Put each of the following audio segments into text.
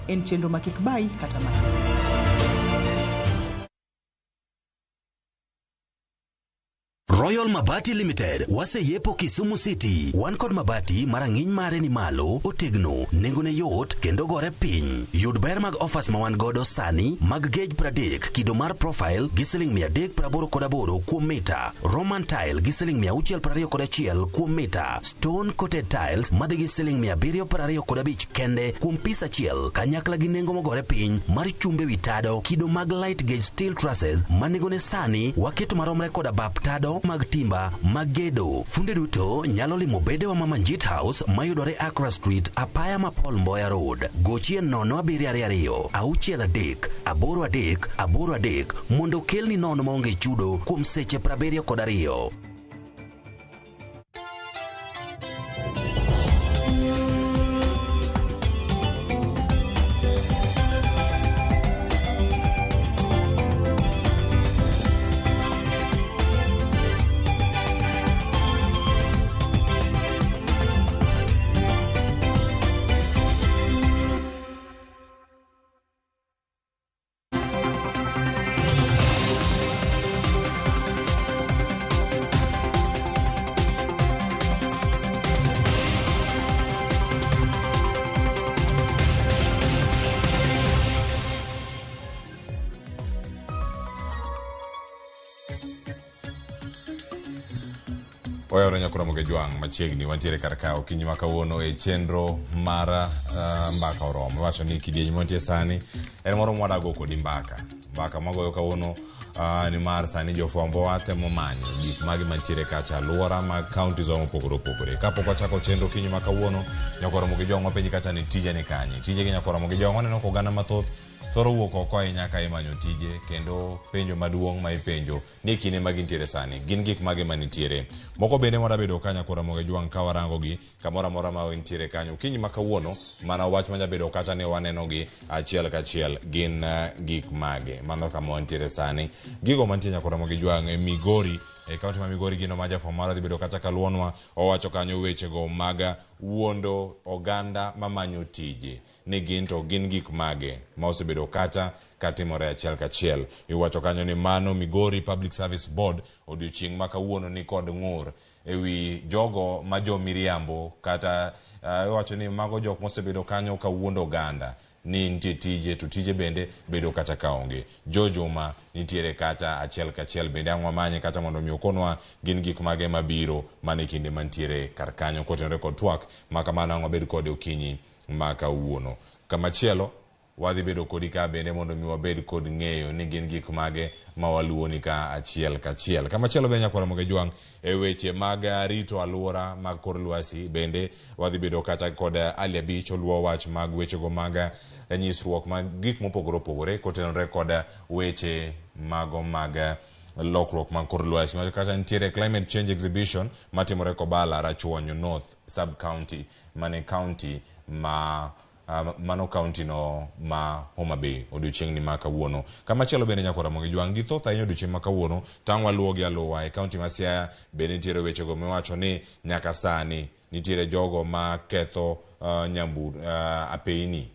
en chenro makik bai kata matin. Royal Mabati Limited, wase yepo Kisumu City, wan kod mabati marang'iny mare ni malo, otegno, nengone yot, kendo gore piny. Yud ber mag offers ma wan godo sani, mag gauge 30, kido mar profile, gi siling 388 kuom mita. Roman tile, gi siling 621 kuom mita. Stone coated tiles, madhi gi siling 725 kende kuom pisa achiel. Kanyakla gi nengo mogore piny, mar chumbe wi tado, kido mag light gauge steel trusses, manengone sani, waketo maromre koda bap tado, mag timba, mag gedo. Funde duto nyalo limo bede wa Mama Njit House mayudore Accra Street, apaya ma Paul Mboya Road. Gochie 072 638 83 mondo kelni nono maonge chudo kuom seche 72. Oya Ramogi juang machiegni wantiere kar kawo kiny ma kawuono e chenro mar MbakaOromo. Wacho ni kidieny montie sani en moro mwadago kodi mbaka magoyo kawuono ni mar sani jofwambo watemo manyo gik magi mantiere kacha alwora mag counties mopogore opogore. Kapok wachako chenro kiny ma kawuono, Ramogi juang wapenji kacha ni tije ni kanye. Tije gi Ramogi juang waneno kogana mathoth thoro wuok oko ahinya ka imanyo tije, kendo penjo maduong' ma ipenjo ni kine magintiere sani gin gik mage manitiere. Moko bende moda bedo kanya Ramogi juang ka warango gi kamora mora ma intiere kanyo kiny ma kawuono, mana wach manya bedo kata ne waneno gi achiel kachiel gin gik mage mano kama wantiere sani. Gigo mantie Ramogi juang e Migori, e kaunti ma Migori gino ma jafwambo dhi bedo kata kaluonwa owacho kanyo weche go maga wuondo oganda mamanyo tije ni gin gik mage ma osebedo kacha katimore achiel kachiel. Iwacho kanyo ni mano Migori Public Service Board odiochieng' ma kawuono ni kod ng'ur ewi jogo ma jo miriambo, kata iwacho ni mago jok mosebedo kanyo ka wuondo oganda ni nitie tije, to tije bende bedo kacha kaonge. Joma nitiere kacha achiel kachiel bende ang'wa manye kata mondo mi okonwa gin gik mage mabiro mane kinde mantiere kar kanyo kotenore kod twak makamano ang'wa bed kode okinyi ma kawuono. Kamachielo wadhi bedo kodi ka bende mondo mi wabed kod ng'eyo ni gin gik mage ma waluoni ka achiel kachiel. Kamachielo bende Ramogi juang e weche mag rito alwora mag kor lwasi bende wadhi bedo kacha kod Ali Abich oluwo wach mag weche go mag nyisruok mag gik mopogore opogore kotenore kod weche mago mag lokruok mag kor lwasi. Kata nitiere climate change exhibition matimore Kobala Rachuonyo North sub county, mane county ma mano county no ma Homa Bay odiochieng' ni ma kawuono. Kamachielo bende Ramogi juang gi thoth ahinya odiochieng' ma kawuono tang'wa luwo gi aluwa e county ma Siaya bende nitiere weche go miwacho ni nyaka sani nitiere jogo ma ketho apeini.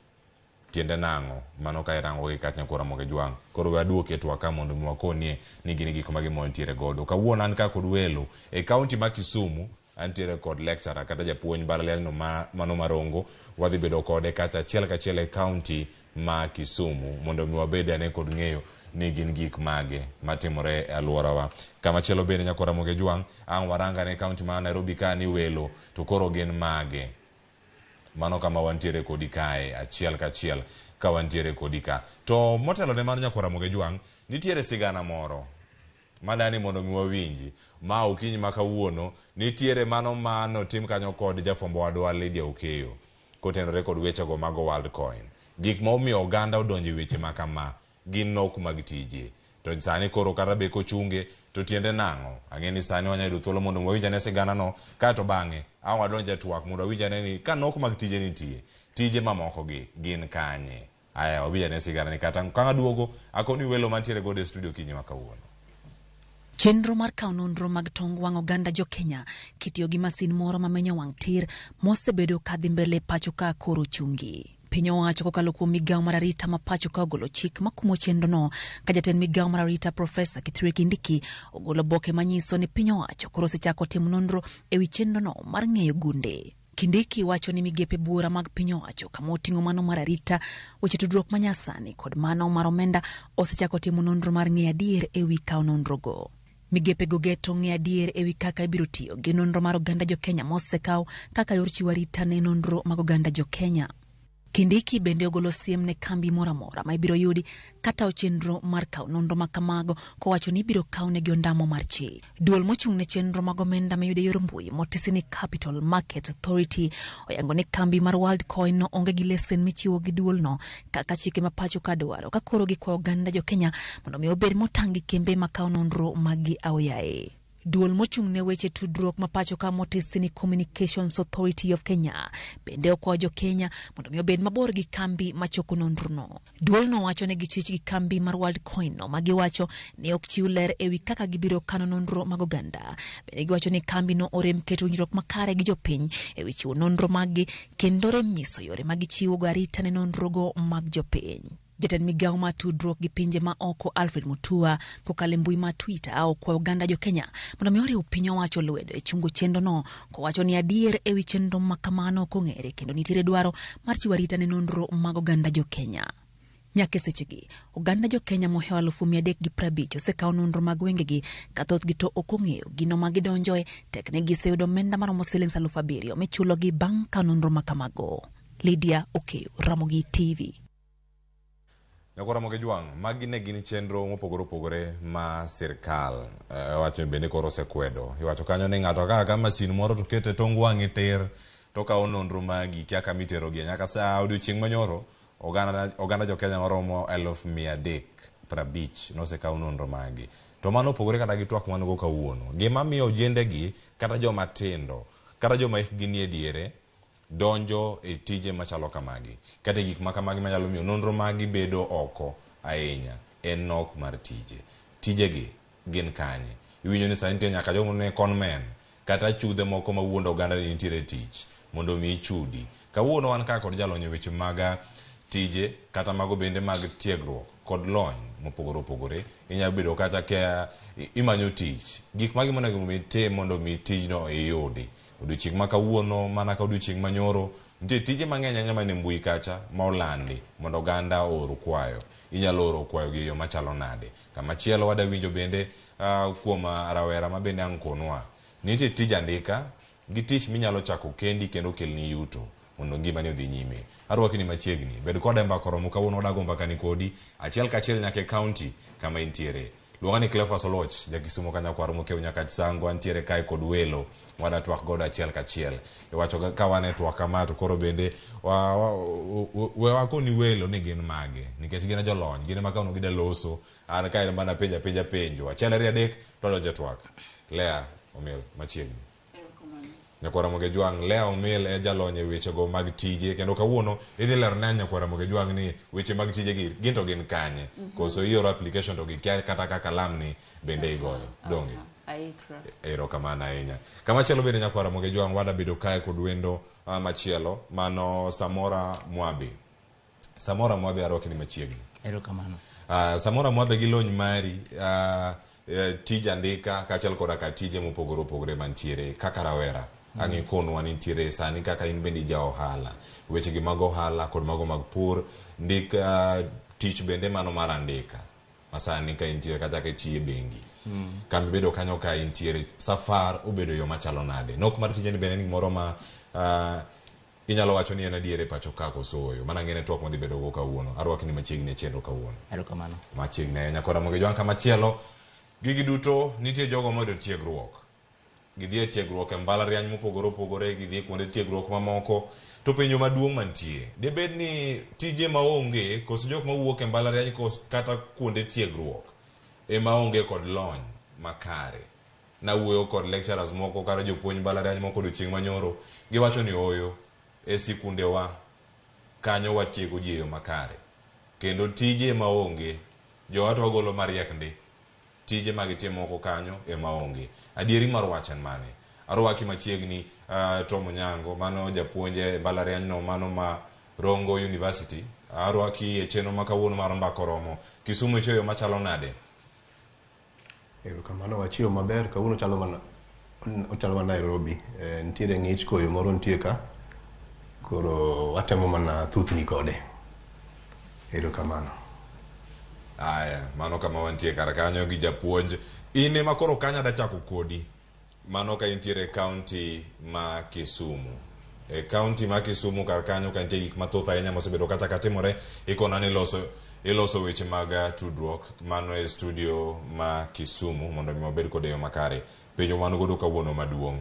Tiende nang'o mano ka irango gi kach Ramogi juang. Koro we aduoke twa ka mondo mi wakonie ni gin gik mage montiere godo. Kawuono an ka kod welo e county ma Kisumu, antiere kod lecturer kata japuonj mbalariany no mano Marongo. Wadhi bedo kode kata achiel kachiel e county ma Kisumu mondo mi wabede ane kod ng'eyo ni gin gik mage matimore e alworawa. Kamachielo bende Ramogi juang ang' waranga ne county ma Nairobi ka ni welo to koro gin mage mano kama wantiere kodi kae achiel kachiel ka wantiere kodi ka. To motelo ne mano Ramogi juang nitiere sigana moro madani mondo mi wawinji ma okinyi ma kawuono nitiere mano tim kanyo kod jafwambo wadwa Lydia Okeyo kotenore kod weche go mago World Coin. Gik ma omiyo oganda odonjo weche makama gin nok mag tije. To sani koro kata be kochunge to tiende nang'o. Ang'eni sani wanyayudo thuolo mondo wawinjane sigana no kato bang'e ang' wadonje twak mondo wawinjane ni ka nok mag tije nitie, tije mamoko gi gin kanye. Aya wawinjane sigana ni kata kanga duogo akoni welo mantiere godo e studio kinyi ma kawuono. Chenro mar kawo nonro mag tong wang' oganda jo Kenya kitiyo gi masin moro ma menyo wang' tir mosebedo kadhi mbele pacho ka koro chungi. piny owacho kokalo kuom migawo mar arita ma pacho ka ogolo chik makumo chenrono ka jatend migawo mar arita Profesa Kithure Kindiki ogolo oboke manyiso ni piny owacho koro osechako timo nonro ewi chenrono mar ng'eyo gunde. Kindiki wacho ni migepe buora mag piny owacho kama oting'o mano mar arita, weche tudruok manyasani kod mano mar omenda osechako timo nonro mar ng'eyo adier ewi kawo nonrogo. Migepe go geto ng'e adier ewi kaka ibiro tiyo gi nonro mar oganda jo-Kenya mosekaw kaka yor chiwo arita ne nonro mag oganda jo-Kenya. Kindiki bende ogolo siem ne kambi mora mora ma ibiro yudi kata chenro mar kawo nonro ma kamago kowacho ni ibiro kaw ne ondamo mar chik. Duol mochung' ne chenro mag omenda ma yude yor mbui motisi ni Capital Market Authority oyango ni kambi mar World Coin no onge gi lesen michiwo gi duol no kaka chike ma pacho ka dwaro ka koro gikwayo oganda jo-Kenya mondo mi obed motang' gi kembe ma kawo nonro mag aoyaye. Duol mochung' ne weche tudruok ma pacho ka motisi ni Communications Authority of Kenya bende okwayo jo-Kenya mondo mi obed mabor gi kambi machoko nonro no. Duol no wacho ne gichich gi kambi mar World Coin no magiwacho ni ok chiw ler ewi kaka gibiro kano nonro mag oganda. Bende giwacho ni kambi no orem keto winjruok makare gi jopiny ewi chiwo nonro maggi kendo rem nyiso yore magichiwo go arita ne nonro go mag jopiny. Jatend migawo ma tudruok gi pinje ma oko Alfred Mutua kokalo mbui ma Twitter okwayo oganda jo-Kenya mondo mi oriw piny owacho lwedo e chungo chenro no kowacho ni adier ewi chenro ma kamano kong'ere kendo nitiere dwaro mar chiwo arita ne nonro mag oganda jo-Kenya. Nyaka sechegi oganda jo-Kenya mohewo 350,000 osekawo nonro mag wengegi ka thothgi to ok ong'eyo gino ma gidonjoe tek ne giseyudo omenda maromo Sh7,000 michulogi bang' kawo nonro ma kamago. Lydia Okeyo, Ramogi TV. Ramogi Jwang, magi ne gin chenro mopogore opogore ma sirkal wacho bende koro osekwedo. Iwacho kanyo ni ng'ato kaka masin moro to kete tong wang'i tir to kawo nonro magi kaka mitero gi nyaka sa odiochieng' manyoro oganda jo-Kenya maromo 350,000 nosekawo nonro magi. To mano opogore kata gi twak manogo kawuono. Gima miyo ojendegi kata joma tindo kata joma hikgi nie diere donjo e tije machalo kamagi kata gik ma kamagi manyalo miyo nonro magi bedo oko ahinya en nok mar tijegi gin kanye. Iwinjo ni sani nyaka jomo ne conmen kata chudhe moko ma wuondo oganda ni nitiere tich mondo mi ichudi. Kawuono wan kaka kod jalony weche mag tije kata mago bende mag tiegruok kod lony mopogore opogore. Inyalo bedo kata ke imanyo tich gik magi monego mitim mondo mi tijno iyudi. Odiochieng' ma kawuono mana ka odiochieng' manyoro nitie tije mang'eny ahinya mane mbui kacha ma olandi mondo oganda or kwayo. Inyalo oro kwayo gi yo machalo nade. Kamachielo wada winjo bende kuom rawera ma bende ankonwa. Nitie tij andika gi tich minyalo chako kendi kendo kelni yuto mondo ngimani odhi nyime. Arwaki ni machiegni bed kod MbakaOromo kawuono wadago mbaka ni kodi achiel kachiel nyaka e county kama intiere. Luongani Cleophas Oloch jakisumo kanyakwar mokew nyaka Sango antiere kai kod welo wada twak godo achiel kachiel. Iwacho ka wane twak kama to koro bende wako ni welo ni gin mage nikech gin jolony gin ma kawuono gida loso an ka en mana penjo achiel ari adek to donjo twak. Lea Omil machiegni. Nyakwar Ramogi Jwang, Lea Omil e jalony e weche go mag tije kendo kawuono idhi lero ne Nyakwar Ramogi Jwang ni weche mag tije gi gin to gin kanye koso ioro application to gikia kata kaka lamni bende igoyo donge. Ero kamana ahinya. Kamachielo bende Nyakwar Ramogi Jwang wada bedo kae kod wendo machielo mano Samora Mwabe. Samora Mwabe arwaki ni machiegni. Ero kamano. Samora Mwabe gi lony mari tij andika kachiel koda ka tije mopogore opogore mantiere kaka rawera. Ang'e konwa nitiere sani kaka in bende ja ohala. Weche gi mag ohala kod mago mag pur ndik tich bende mano mar andika. Masani ka intiere kata ka tiye bengi. Kambi bedo kanyo ka intiere safar obedo yo machalo nade. Nok mar tijeni bende ni moro ma inyalo wacho ni en adiere pacho kako soyo. Mana ngene twak modhi bedo go kawuono. Arwaki ni machiegni e chenro kawuono. Ero kamano. Machiegni Nyakwar Ramogi Jwang kamachielo gigi duto nitie jogo modo tiegruok. Gidhi tiegruok e mbalariany mopogore opogore, gidhi kuonde tiegruok mamoko. To penjo maduong' mantie, debed ni tije maonge koso jok mawuok e mbalariany koso kata kuonde tiegruok maonge kod lony makare. Na wuoyo kod lecturers moko kata jopuonj mbalariany moko odiochieng' manyoro giwacho ni oyo e sikunde wa kanyo watiego ji yo makare. Kendo tije maonge jowato wagolo mariek ndi tije magitimo moko kanyo maonge. Adieri mar wachan mane. Arwaki machiegni Tom Nyango mano japuonje mbalariany no mano ma Rongo University. Arwaki e chenro makawuono mar MbakaOromo. Kisumu ichoyo machalo nade? Kamano wachiyo maber kawuono chalo mana Nairobi. Nitiere ng'ich koyo moro nitie ka. Koro watemo mana thuthni kode. Kamano. Aya, mano kama wantie kar kanyo gi japuonj. Ine makoro kanya da chako kodi. Mano ka intiere county ma Kisumu. E county ma Kisumu kar kanyo ka nitie gik mathoth ahinya mosebedo kata katimore ikona ni iloso weche mag tudruok mano e studio ma Kisumu mondo mi obed kod yo makare. Penjo mano godo kawuono maduong'.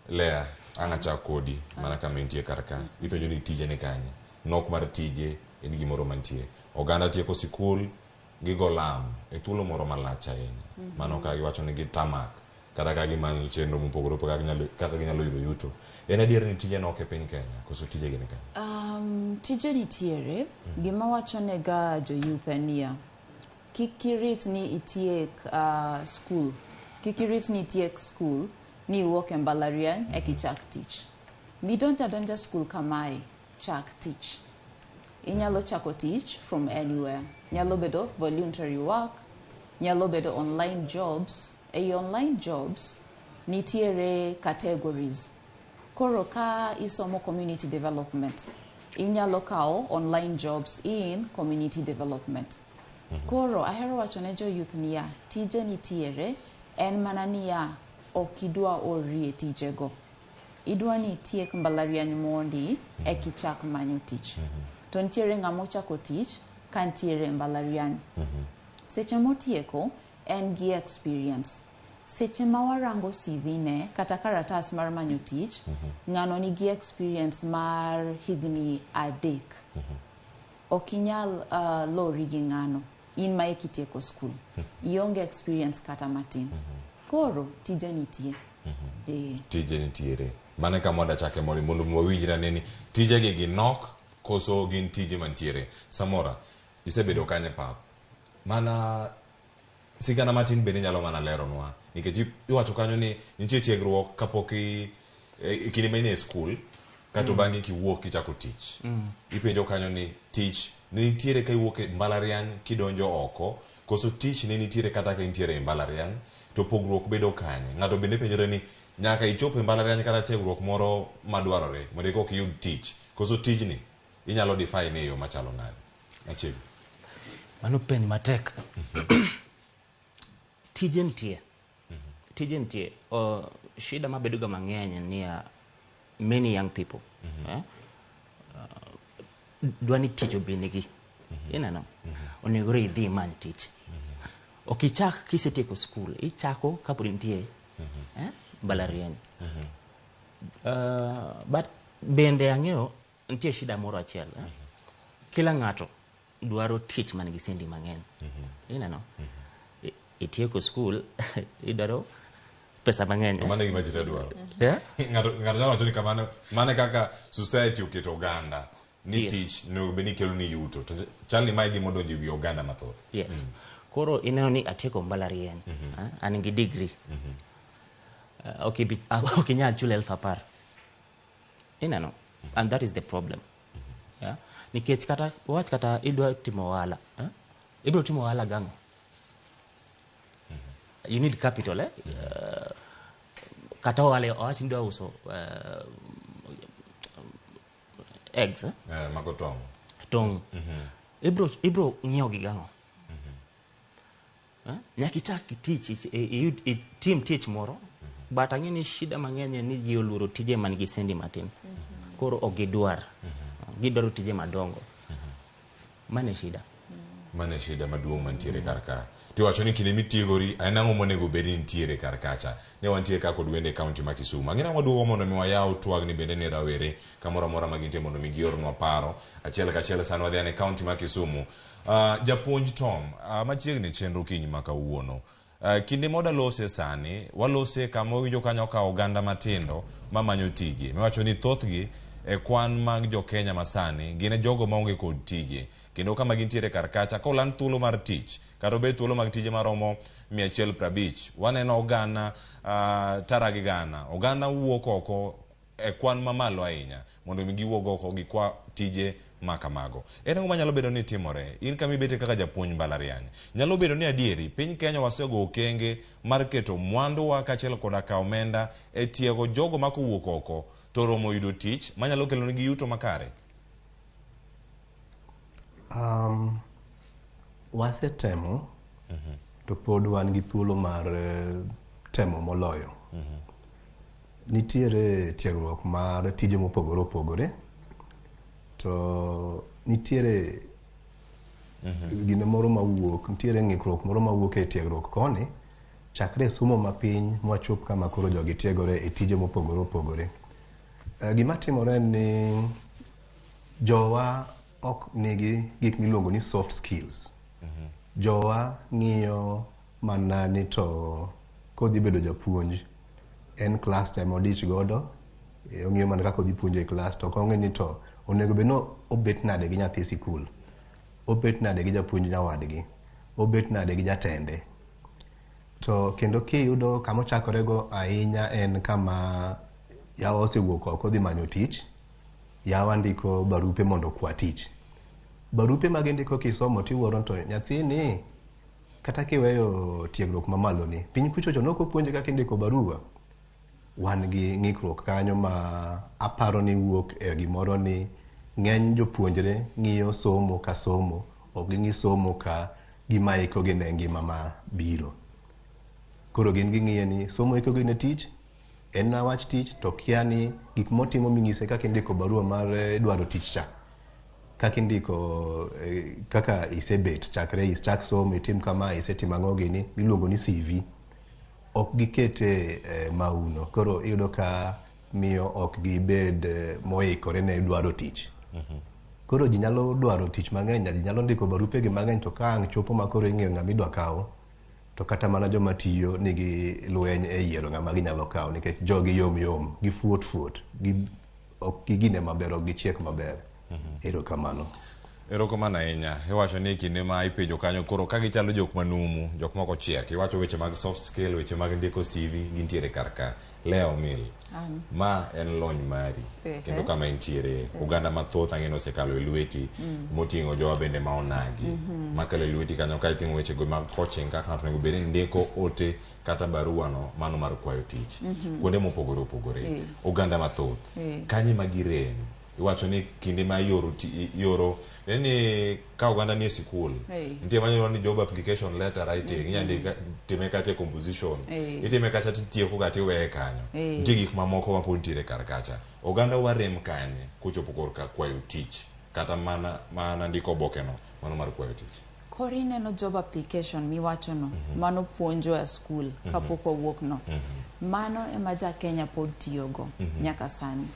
Lea, anga chako kodi mana kama intie kar ka. Ipenjo ni tije ne kanye. Nok mar tije en gimoro mantie. Oganda tieko sikul gigo lam e thuolo moro malach ahinya. Mano ka giwacho ni gitamak kata ka gimanyo chenro mopogore opogore kaka ginyalo yudo yuto. En adier ni tije nok e piny Kenya koso tije gin kanye? Tije nitiere gima wacho nega jo youth ania kikirit ni itiek school kikirit ni itiek school ni iwuok e mbalariany ekichak tich. Midonja donja school kamae chak tich. Inyalo chako tich from anywhere. Nyalo bedo voluntary work, nyalo bedo online jobs. Online jobs nitiere categories. Koro ka isomo community development, inyalo kao online jobs in community development. Koro ahero wacho ne jo youth niya, tije nitiere en mana niya okidwa orie tije go. Idwa ni tiek mbalariany mondi ekichak manyo tich. To nitiere ng'amo chako tich ka nitiere mbalariany. Seche motieko en gi experience. Seche ma warango CV ne kata karatas mar manyo tich, ng'ano nigi experience mar higni 3. Okinyal lori gi ng'ano in ma ekitieko school. Ionge experience kata matin. Koro tije nitie. Tije nitiere. Mane kama wada chake mondo mwawinjira neni tije gi ginok koso gin tije mantiere. Samora, isebedo kanye pap. Mana sigana matin bende nyalo mana leronwa. Nikech iwacho kanyo ni nitie tiegruok kapok kinde ma ine school kato bang'e kiwuok kichako tich. Ipenjo kanyo ni tich nitiere ka iwuok e mbalariany kidonjo oko koso tich ne nitiere kata ka intiere e mbalariany to pogruok bedo kanye. Ng'ato bende penjore ni nyaka ichop e mbalariany kata tiegruok moro madwarore mondo eka iyud tich. Koso tijni inyalo define e yo machalo nade. Achieve. Mano penj matek. Tije nitie. Shida mabedoga mang'eny ni many young people dwani tich obinigi. Ineno? Onegore idhi many tich. Okichak kisetieko school, ichako kapod nitie mbalariany. But bende ang'eyo nitie shida moro achiel. Kila ng'ato dwaro tich manigi sendi mang'eny. Ineno? Itieko school idwaro pesa mang'eny. Mane gima jita dwaro. Ng'ato nyalo wacho ni kamano mane kaka society oketo oganda ni tich no beni kelo ni yuto. Chali mai gima donjo wi oganda mathoth. Yes. Koro ineno ni atieko mbalariany. An gi degree. Okinyal chule 10,000. Ineno? And that is the problem. Nikech kata idwa timo ohala. Ibro timo ohala gang'o. You need capital, kata wale owachi ndio uso eggs, mago tong. Tong. Ibro ng'iewo gi gang'o. Nyaki chak teach team teach moro, but ang'e ni shida mang'eny ni ji oluoro tije man gi sendi matin. Koro ogidwar. Gidwaro tije madongo. Mane shida. Mane shida maduong' mantiere karka. Tiwacho ni kinde mitiegori anang'o monego bedi nitiere kar kacha. Ne wantie ka kod wende county ma Kisumu. Ang'ina waduogo mondo mi wayaw twagni bende ne rawere kamoro amora magintie mondo mi giornwa paro. Achiel kachiel sano wadhi ane county ma Kisumu. Japuonj Tom, machiegni chenro kiny ma kawuono. Kinde moda lose sani, walose kama winjo kanyo ka oganda matindo mamanyo tije. Miwacho ni thothgi e kwan mag jo Kenya masani gine jogo maonge kod tije. Kendo kama gintiere kar kacha ka olan thuolo mar tich kata obed thuolo mag tije maromo 150 waneno oganda tara gi gana oganda wuok oko kwan mamalo ahinya mondo mi giwuog oko gi kwa tije makamago. En ang'o manyalo bedo ni timore? In kama ibete kaka japuonj mbalariany, nyalo bedo ni adieri piny Kenya wasego okenge mar keto mwanduwa kaachiel koda ka omenda e tiego jogo makowuok oko to romo yudo tich manyalo kelo nigi yuto makare? Wasetemo to pod wan gi thuolo mar temo moloyo. Nitiere tiegruok mar tije mopogore opogore, to nitiere gine moro mawuok, nitiere ng'ikruok moro mawuok e tiegruok koni chakre somo mapiny mwachop kama koro jogi tiegore e tije mopogore opogore. Gima timore ni jowa ok nigi gik miluongo ni soft skills. Jowa ng'iyo mana ni to kodhi bedo japuonj en class time odich godo, ong'iyo mana kaka odhi puonjo e class, to kong'e ni to onego bed no obet nade gi nyathi sikul, obet nade gi japuonj nyawadgi, obet nade gi jatende. To kendo kiyudo kama ochakorego ahinya en kama yawa osewuok oko dhi manyo tich, yawa ndiko barupe mondo kwa tich. Barupe magindiko kisomo tiwuoro to nyathini kata kiweyo tiegruok mamalo ni, piny kuchocho nokopuonje kaka indiko barua. Wan gi ng'ikruok kanyo ma aparo ni wuok e gimoro ni ng'eny jopuonjre ng'iyo somo ka somo, ok ging'i somo ka gima ikogi ne ngima ma biro. Koro gin ging'iye ni somo ikogi ne tich, en na wach tich, to kia ni gik motimo ming'ise kaka indiko barua mar dwaro tich cha, kaka indiko kaka isebet chakre ichak somo itim kama isetimo ang'o gini miluongo ni CV, ok gikete mauno. Koro iyudo ka miyo ok gibed moikore ne dwaro tich. Koro ji nyalo dwaro tich mang'eny, ji nyalo ndiko barupe gi mang'eny, to ka ang' chopo ma koro ing'eyo ng'ama idwa kawo, to kata mana joma tiyo nigi lweny e yiero ng'ama ginyalo kawo, nikech jogi yom yom, gifuot fuot, ok gigine maber, ok gichiek maber. Erokamano. Erokamano ahinya. Iwacho ni kinde ma ipenjo kanyo koro ka gichalo jok manumu, jok moko chiek. Iwacho weche mag soft skill, weche mag ndiko CV gintiere karka. Leo Mil, ma en lony mari, kendo kama intiere uganda mathoth ang'eno osekalo e lweti, moting'o jowa bende ma onagi, makalo e lweti kanyo ka iting'o weche go mag coaching, kaka ng'ato onego bed ni ndiko ote kata barua no mano mar kwayo tich, kuonde mopogore opogore, uganda mathoth, kanye magirem. Iwacho ni kinde ma yoro yani ka uganda ni e sikul, nitie manyo ni job application letter writing, inyandika time kata composition, itime kata tieko kata iweye kanyo. Nitie gik mamoko ma pod ntiere kar kacha. Uganda warem kanye kochopo korka kwayo tich, kata mana ndiko oboke no mano mar kwayo tich? Kori neno job application miwacho no, mano puonjo e school kapok owuok no. Mano ema ja Kenya pod tiyogo nyaka sani.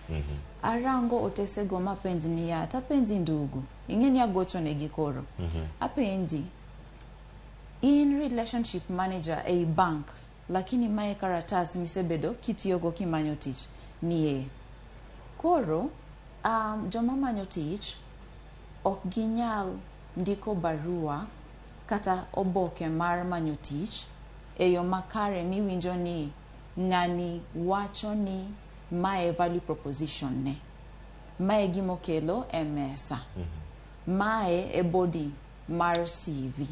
Arango otesego mapenji ni ya, tapenji ndugu, ing'eni agocho negi koro. Apenji, in relationship manager a bank, lakini mae karatas misebedo kitiyogo kimanyo tich, nie. Koro, joma manyo tich, ok ginyal ndiko barua kata oboke mar manyo tich e yo makare miwinjo ni ng'ani wacho ni mae value proposition ne, mae gimokelo e mesa, mae e body mar CV.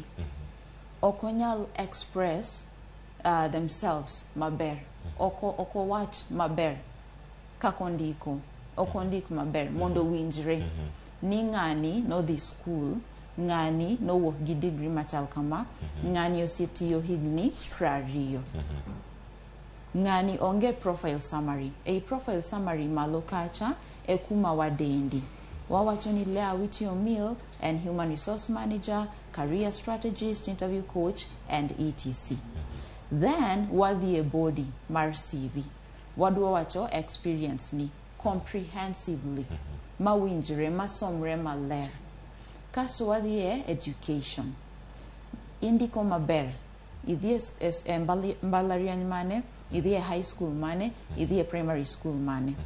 Okonyal express themselves maber, oko wach maber kakondiko, okondik maber mondo winjre ni ng'ani no dhi school, ng'ani no wuok gi degree machal kama, ng'ani osetiyo higni 20. Ng'ani onge profile summary. Ei profile summary malo kacha e kuma wadendi. Wawacho ni Lea Witio Mill and Human Resource Manager, Career Strategist, Interview Coach, and etc. Then wadhi e body mar CV. Wadwa wacho experience ni comprehensively. Mawinjre, masomre maler. Kasto wadhi e education. Indiko maber. Idhi e mbalariany mane, idhi e high school mane, idhi e primary school mane.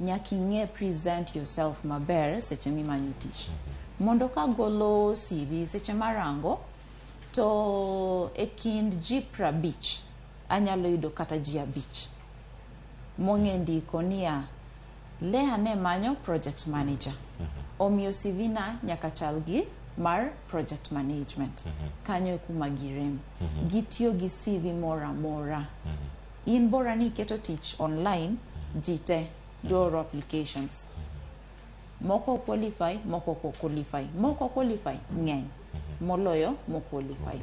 Nyaki ng'e present yourself maber seche mimanyo tich. Mondo ka golo CV seche marango, to e kind ji 50 anyalo yudo kata ji 5 mong'endiko niya Leha ne manyo project manager. Omiyo CV-na nyaka chalgi mar project management. Kanyo kuma girem. Gitiyo gi CV mora mora. In bora ni keto tich online, jite dwaro applications. Moko qualify, moko ko qualify. Moko qualify ng'eny. Moloyo mo qualify.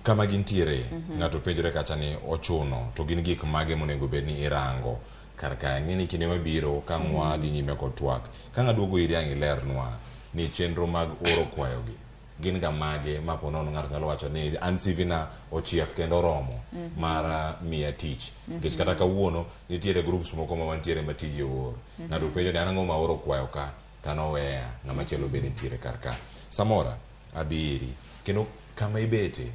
Kama gintiere, ng'ato penjore kacha ni ochuno, to gin gik mage monego bed ni irango. Karka ng'ini kinde mabiro ka ng'wa dhi nyime kod twak. Ka ng'aduogo iri ang' ilernwa ni chenro mag oro kwayogi. Gin ga mage ma po nono ng'ato nyalo wacho ni an CV na ochiek kendo oromo mar miya tich. Nikech kata kawuono nitiere groups moko ma wantiere ma tiji oor. Ng'ato penjo ni an ang'o ma oro kwayo ka tanoweya ng'ama chielo bende nitiere karka. Samora abiri kendo kama ibete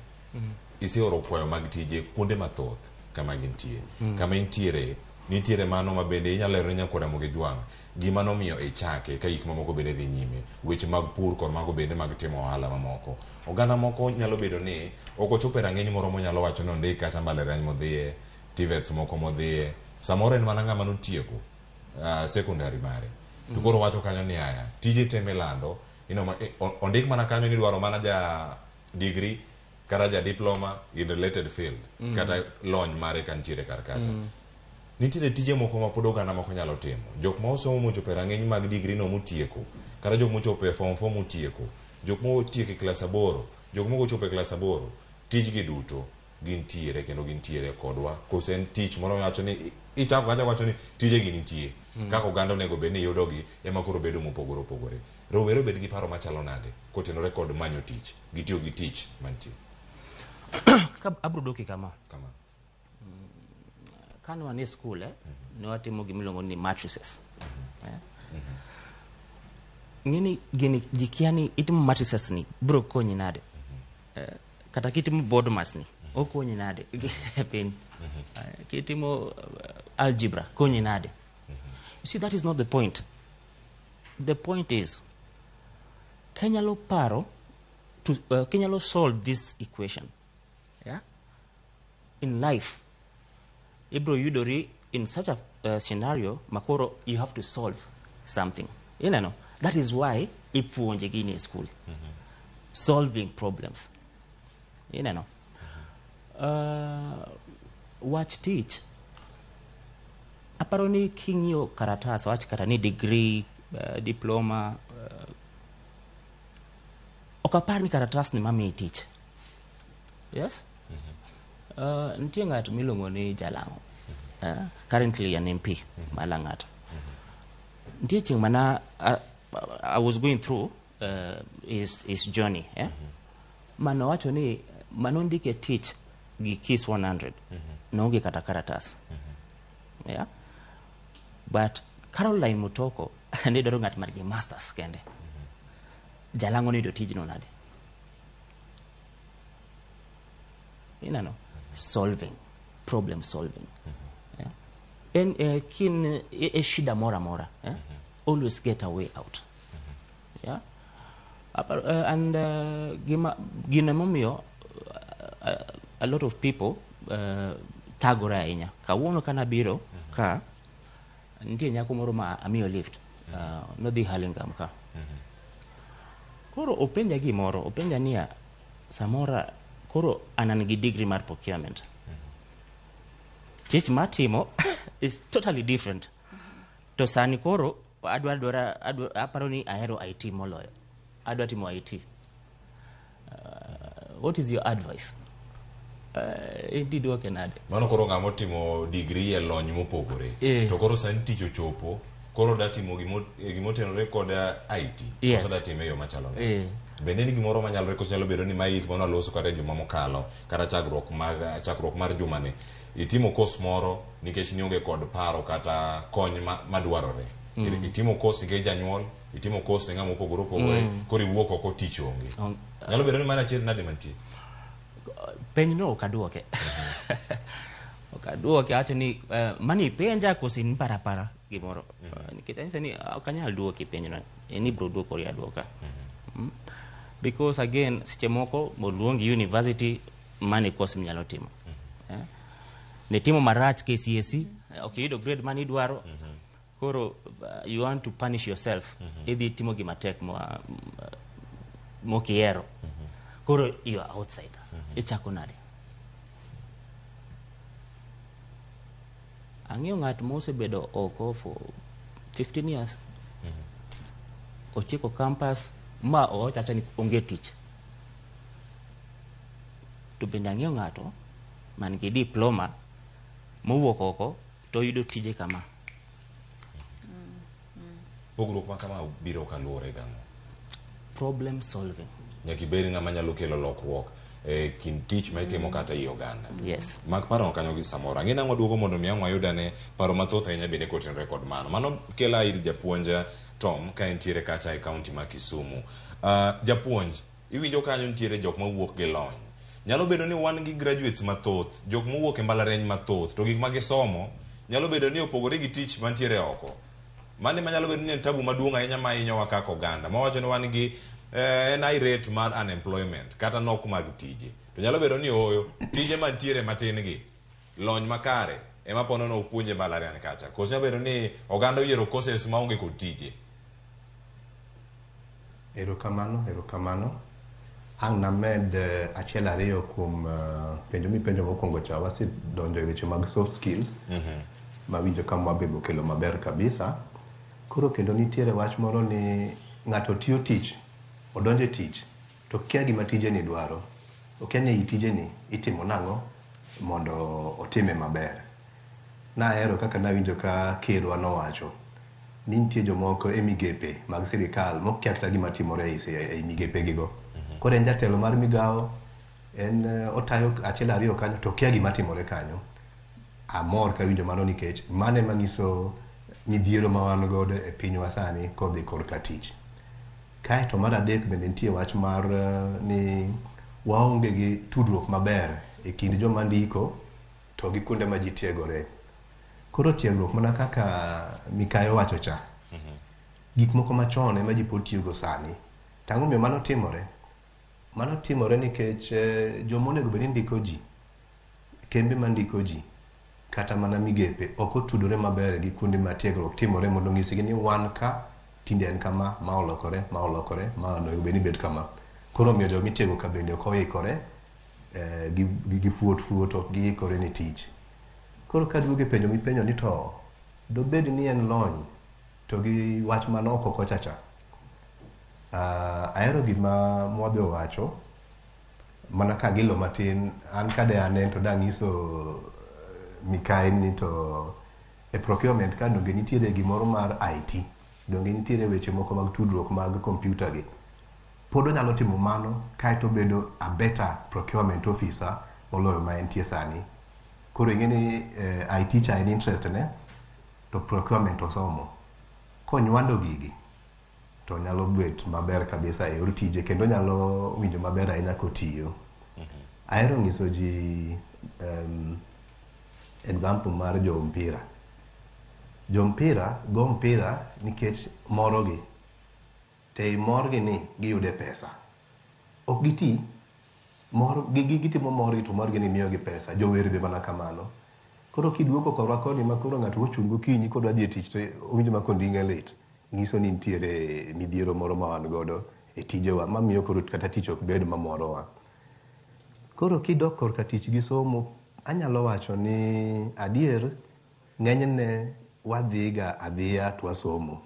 iseoro kwayo mag tije kuonde mathoth kama gintie. Kama intiere nitiere mano ma bende inyalo lero nyakwara Ramogi Jwang' gima nomiyo ichake ka gik mamoko bende dhi nyime, weche mag pur kod mago bende mag timo ohala mamoko. Oganda moko nyalo bedo ni ok ochopo e rang'iny moro monyalo wacho ni ondik kata mbalariany modhiye, TVETs moko modhiye, samoro en mana ng'ama notieko secondary mare. To koro wacho kanyo ni aya tije teme lando, ondik mana kanyo ni dwaro mana ja degree kata ja diploma in related field kata lony mare kantiere kar kacha. Nitiere tije moko ma pod oganda moko nyalo timo. Jok ma osomo mochopo e rang'iny mag degree no motieko, kata jok mochopo e form 4 motieko, jok motieko e klas 8, jok moko ochopo e klas 8, tijgi duto gintiere kendo gintiere kodwa. Kose en tich moro wacho ni ichako kacha wacho ni tije gi nitie. Kaka oganda onego bed ni yudogi ema koro bedo mopogore opogore. Rowere bed gi paro machalo nade kotenore kod manyo tich, gitiyo gi tich mantie. Abrodoki kama. Kane wan e school, ne watimo gimiluongo ni matrices. Ng'ini gini jikia ni itimo matrices ni bro konyi nade. Kata kitimo board mass ni okonyi nade. Pin. Kitimo algebra konyi nade. You see, that is not the point. The point is Kenya lo paro to Kenya lo solve this equation. Yeah? In life, Ibro Yudori, in such a scenario, Makoro, you have to solve something. You know, that is why Ipu Onjegini school. Solving problems. You know. Watch teach. Aparoni kingyo karatas, watch katani degree, diploma. Okaparni karatas ni mami teach. Yes? Ntie ng'ato milongo ni Jalango. Currently an MP, Malang'ata. Ntie ching mana I was going through his journey. Mano wacho ni manondike teach gi KIS 100. Nonge kata karatas. Yeah? But Caroline Mutoko ne daro ng'at margi masters kende. Jalango ni do tijno nade. You know, solving, problem solving. And kin shida mora. Always get a way out. Yeah. And gina momio a lot of people tagora inya. Kawuono kana biro ka ndiye nyako moro ma amiyo lift. No di Halingam ka. Koro openja gimoro, openja niya samora koro ananigi degree mar procurement. Tich matimo is totally different. To sani koro aparo ni ahero IT moloyo. Adwa timo IT. What is your advice? Indiduoke nade. Mano koro ng'amo timo degree e lony mopogore. To koro sani tich ochopo, koro da timo gimotenore kod IT. Yes. Koso da time yo machalo nade. Bende ni gimoro manyalo rekoso nyalo bedo ni mai gik mano loso kata juma mokalo kata chakruok mar juma ni itimo course moro nikech nionge kod paro kata kony madwarore. Itimo course nikech janyuol, itimo course ne ng'ama opogore opogore, koro iwuok oko tich onge. Nyalo bedo ni mana achiel nade mantie. Penj no okaduoke. Okaduoke acho ni mani penja kosin para gimoro. Nikech anisa ni okanyal duoke penj no. Ni bro duoko ya duoka. Because again, siche moko moluongi university mani course mnyalo timo. ne timo marach KCSE, okay, yudo grade mani idwaro, koro you want to punish yourself, idhi timo gima tek mokiero, koro you are outsider, ichako nade. Ang'eyo ng'at mosebedo oko for 15 years, otieko campus, ma ochacha ni onge tich. To bende ang'eyo ng'ato man gi diploma mowuok oko to yudo tije kama. Pogruok ma kama biro kaluwore gang'o? Problem solving. Nyaka ibed ng'ama nyalo kelo lokruok kin tich ma itimo kata i oganda. Yes. Mag paro kanyo gi samora. Ng'e nang'o duogo mondo mi ang'o ayudane paro mathoth ahinya bende kotenre kod mano. Mano kela ir japuonja Tom ka entiere kacha e kaunti ma Kisumu. Japuonj, iwinjo kanyo nitiere jok mawuok gi lony. Nyalo bedo ni wan gi graduates mathoth, jok mawuok e mbalariany mathoth, to gik ma gisomo nyalo bedo ni opogore gi tich mantiere oko. Mane ma nyalo bedo ni en tabu maduong' ahinya ma hinyowa kaka oganda. Mawacho ni wan gi en high rate mar unemployment kata nok mag tije. To nyalo bedo ni oyo tije mantiere matin gi lony makare ema pono no puonje mbalariany kacha. Koso nyalo bedo ni oganda oyiero courses maonge kod tije. Erokamano. Ang' named achiel ariyo kuom penjo mipenjo mokwongo cha wasedonjo e weche mag soft skills mawinjo ka mwabego kelo maber kabisa. Koro kendo nitiere wach moro ni ng'ato tiyo tich, odonje tich, to kia gima tije ni dwaro. Okia ni tije ni itimo nang'o mondo otime maber. Naero kaka nawinjo ka kirwa nowacho ni nitie jomoko e migepe mag sirikal mokia kata gima timore e migepe gigo. Koro en jatelo mar migao, en otayo achiel ariyo kanyo, to kia gima timore kanyo. Amor ka winjo mano nikech mane manyiso midhiero ma wan godo e pinywa sani kodhi korka tich. Kae to mar adek bende nitie wach mar ni waonge gi tudruok maber e kind joma ndiko to gi kuonde ma ji tiegore. Koro tiegruok mana kaka Mikayo wacho cha. Gik moko machon ema ji pod tiyogo sani. Tang'o miyo mano timore? Mano timore nikech jomonego bed ni ndiko ji, kembe ma ndiko ji, kata mana migepe ok otudore maber gi kuonde ma tiegruok timore mondo ng'isgi ni wan ka tinde en kama ma olokore ma onego bed ni bet kama. Koro miyo joma itiego ka bende ok oikore gi fuot ok giikore ni tich. Koro ka duogo e penjo mipenjo ni to dobed ni en lony to gi wach man oko kocha cha. Ahero gima mwabe wacho mana ka gilo matin an kade anen to dang'iso Mikael ni to e procurement ka donge nitiere gimoro mar IT, donge nitiere weche moko mag tudruok mag computer gi. Pod onyalo timo mano kaeto bedo a better procurement officer moloyo ma entie sani. Koro ing'e ni IT cha en interest ne to procurement osomo. Konywando gigi to nyalo bet maber kabisa e yor tije kendo nyalo winjo maber ahinya kotiyo. Ahero ng'iso ji example mar jo mpira. Jo mpira go mpira nikech morogi. Te morgi ni giyude pesa. Ok giti gitimo morgi to morgi ni miyogi pesa. Jo wer be mana kamano. Koro kiduoko korwa koni ma koro ng'ato ochungo kinyi kodwa dhi e tich to owinjo ma konding'e lit. Ngiso ni nitiere midhiero moro ma wan godo e tijewa mamiyo koro kata tich ok bed mamorowa. Koro kidok korka tich gi somo, anyalo wacho ni adier ng'enyne wadhiga adhiya to wasomo.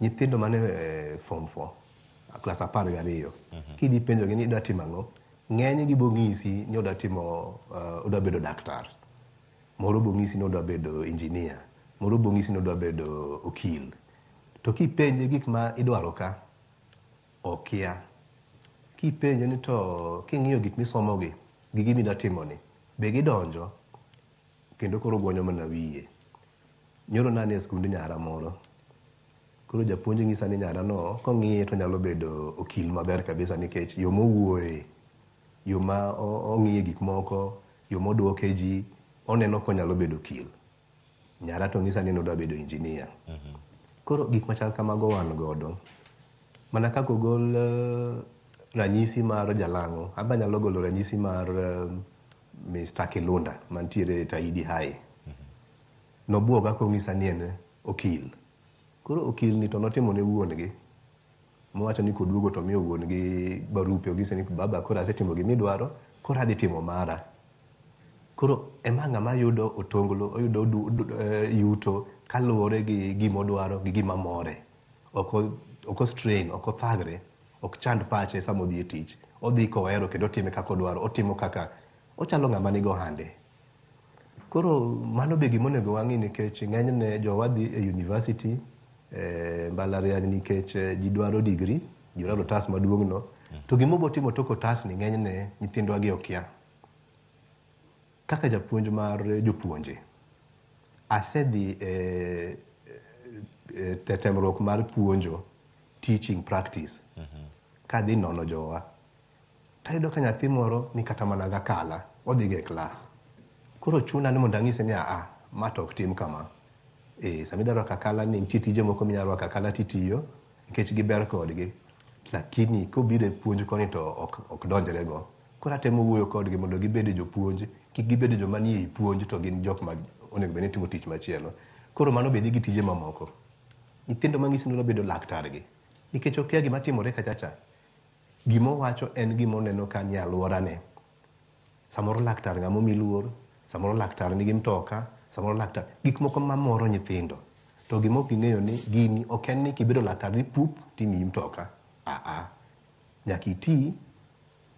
Nyithindo mane form 4 klas 12 kidhi penjogi ni idwa timo ang'o, ng'eny gi bong'isi ni odwa bedo daktar, moro bong'isi ni odwa bedo engineer, moro bong'isi ni odwa bedo okil. To kipenje gik ma idwaro ka okia. Kipenje ni to king'iyo gik misomogi gi gimi da timoni be gidonjo, kendo koro guonyo mana wiye. Nyoro nane e skund nyara moro, koro japuonj ng'isa ni nyara no kong'iye to nyalo bedo okil maber kabisa nikech yo mowuoye, yo ma ong'iye gik moko, yo moduoke ji, oneno konyalo bedo okil. Nyara to ng'isa ni nodwa bedo engineer. Koro gik machal kamago wan godo. Mana kako gol ranyisi mar jalang'o, aba nyalo golo ranyisi mar Mr. Kilunda mantiere Taidi High. Nobuoga kong'isa ni en okil. Koro okil ni to notimo ne wuongi. Mowacho ni koduogo to miyo wuongi barupe ogise ni baba koro asetimo gimidwaro, koro adhi timo mara. Koro ema ng'ama yudo otonglo, oyudo yuto kaluwore gi gimodwaro gi gima more. Oko strain, oko thagre, ok chand pache sama odhi e tich. Odhi kohero kendo otime kaka odwaro, otimo kaka ochalo ng'ama nigo hande. Koro mano be gimonego wang'i nikech ng'enyne jowadhi e university mbalariany nikech ji dwaro degree, ji dwaro otas maduong'no. To gimobo timo tok otas ni ng'enyne nyithindwa gi okia. Kaka japuonj mar jopuonje, asedhi temruok mar puonjo teaching practice. Kadhi nono jowa. Tayudo ka nyathi moro ni kata mana gakala, odhi ge klas. Koro chuna ni mondo ang'ise ni ma to ok tim kama. Samidaro kakala ni nitie tije moko minyalo kakala titiyo nikech giber kodgi. Lakini kobiro e puonj koni to ok donjre go. Koro atemo wuoyo kodgi mondo gibed jopuonj, kik gibed joma nie puonj to gin jok ma onego bed ni timo tich machielo. Koro mano bedi gi tije mamoko. Nyithindo mang'isi ni bedo laktargi. Nikech okia gima timore kachacha. Gimo wacho en gimo neno ka ni alworane. Samoro laktar ng'amo miluor, samoro laktar nigi mtoka, samoro laktar gik moko mamoro nyithindo. To gimo ging'eyo ni gini ok en ni kibedo laktar ni pup timiyi mtoka. Nyaka iti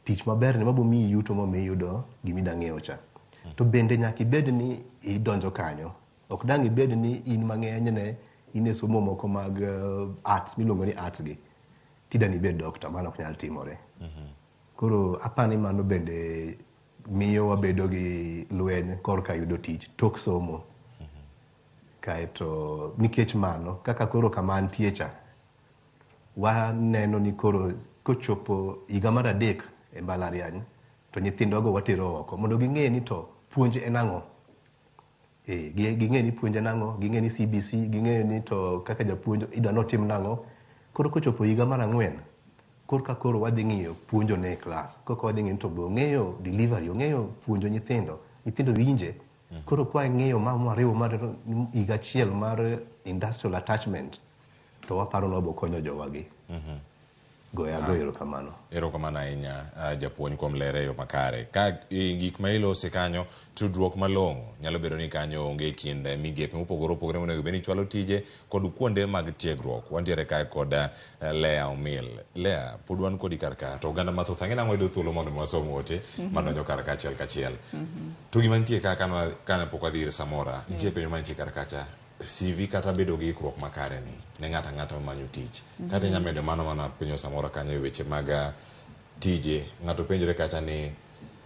tich maber ne mabo miyi yuto ma miyudo gimida ng'eyo cha. To bende nyaka ibed ni idonjo kanyo. Ok dang ibed ni in mang'eny ne in e somo moko mag arts miluongo ni arts gi. Tidani bed doctor, mano ok nyal timore. Koro apani mano bende miyo wabedo gi lweny korka yudo tich tok somo. Kaeto nikech mano kaka koro kama antie cha, waneno ni koro kochopo higa mar 3 e mbalariany to nyithindogo watero oko mondo ging'e ni to puonj en ang'o. Ging'e ni puonj en ang'o, ging'e ni CBC, ging'e ni to kaka japuonj idwa notim nang'o. Koro kochopo higa mar 4 korka koro wadhi ng'iyo puonjo ne e klas. Koko wadhi ng'iyo to be ong'eyo delivery, ong'eyo puonjo nyithindo winje. Koro kwa ng'iyo mwariwo mar higa achiel mar industrial attachment to waparo no bokonyo jowagi. Goya erokamano. Erokamano ahinya japuonj kuom lere yo makare. Ka gik ma ilose kanyo, tudruok malong'o nyalo bedo ni kanyo onge kind migepe mopogore opogore monego bed ni chwalo tije kod kuonde mag tiegruok. Wantiere kae kod Lea Omil. Lea, pod wan kodi karka to oganda mathoth ang'e nang'o yudo thuolo mondo wasom ote madonjo karka achiel kachiel. To gima nitie kaka kana pok wadhi ir Samora, nitie penjo mantie karka cha. CV kata bedo gi ikruok makare ni ne ng'ata ng'ata manyo tich. Kata nyame medo mano mana penjo Samora kanyo e weche mag tije. Ng'ato penjore kata ni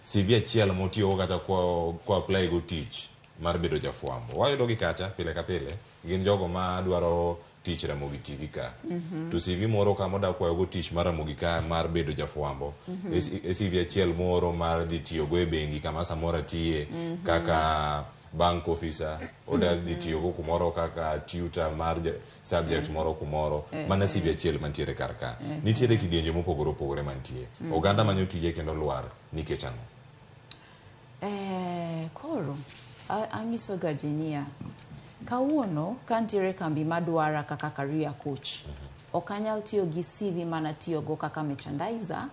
CV achiel motiyo kata kwa apply go tich mar bedo jafwambo. Wayudo gi kacha pile ka pile gin jogo ma dwaro tich Ramogi tigi ka. To CV moro ka moda kwayo go tich mar Ramogi ka mar bedo jafwambo. CV achiel moro mar dhi tiyo go e bengi kama Samora tiye kaka bank officer, oda dhi tiyo go kumoro kaka tutor mar subject moro kumoro. Mana CV achiel mantiere karka. Nitiere kidienje mopogore opogore mantie. Oganda manyo tije kendo lwar nikech ang'o? Koro ang'iso gajinia kawuono kantiere kambi madwara kaka career coach. Ok anyal tiyo gi CV mana tiyo go kaka merchandiser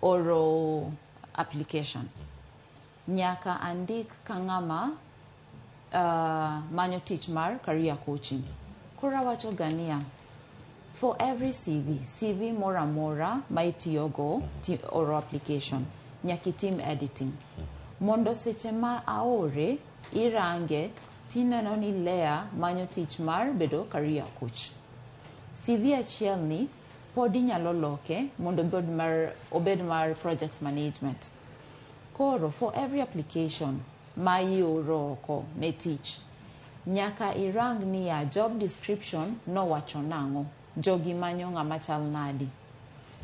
oro application. Nyaka andik ka ng'ama manyo tich mar career coaching. Kora wacho gania for every CV mora mora ma itiyo go oro application nyaki team editing. Mondo seche ma aore irange tineno ni Lea manyo tich mar bedo career coach. CV achiel ni pod inyalo loke mondo obed mar project management. Koro for every application ma ioro oko ne tich nyaka irang ni ya job description no wacho nang'o, jogi manyo ng'ama chal nadi,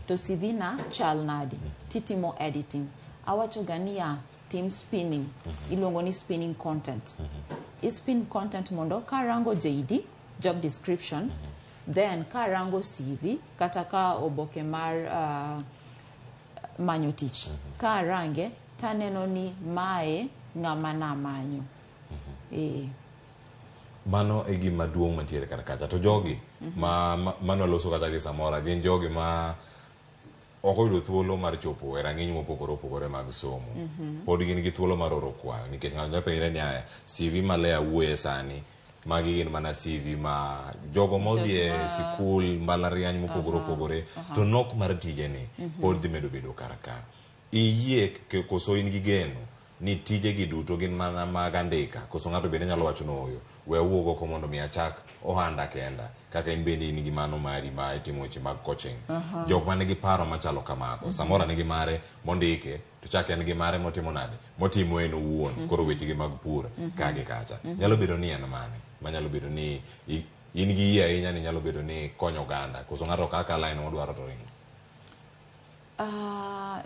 to CV na chal nadi, titimo editing. Awacho gania team spinning, iluongo ni spinning content. Spin content mondo karango JD, job description, then karango CV kata ka oboke mar manyo tich. Karange taneno ni mae ng'ama namanyo. Mano e gima duong' mantiere kar kacha. To jogi mano loso kata gi samora gin jogi ma ok oyudo thuolo mar chopo e rang'iny mopogore opogore mag somo. Pod gin gi thuolo mar oro kwayo nikech ng'ato nyalo penjore ni CV malea wuoye sani magi gin mana CV ma jogo modhi e sikul mbalariany mopogore opogore to nok mar tijeni pod dhi medo bedo kar ka. Iyie koso in gi geno ni tije gi duto gin mana mag andika koso ng'ato bende nyalo wacho noyo we wuogo ko mondo mi achak ohanda kenda kaka in bende in gi mano mari ma itimo weche mag coaching. Jok man nigi paro machalo kamako samora nigi mare mondike to chak en gi mare motimo nade motimo en owuon koro weche gi mag pur kage kacha nyalo bedo ni en mane manyalo bedo ni in gi yie ahinya ni nyalo bedo ni konyo oganda koso ng'ato kaka line modwaro to ringo.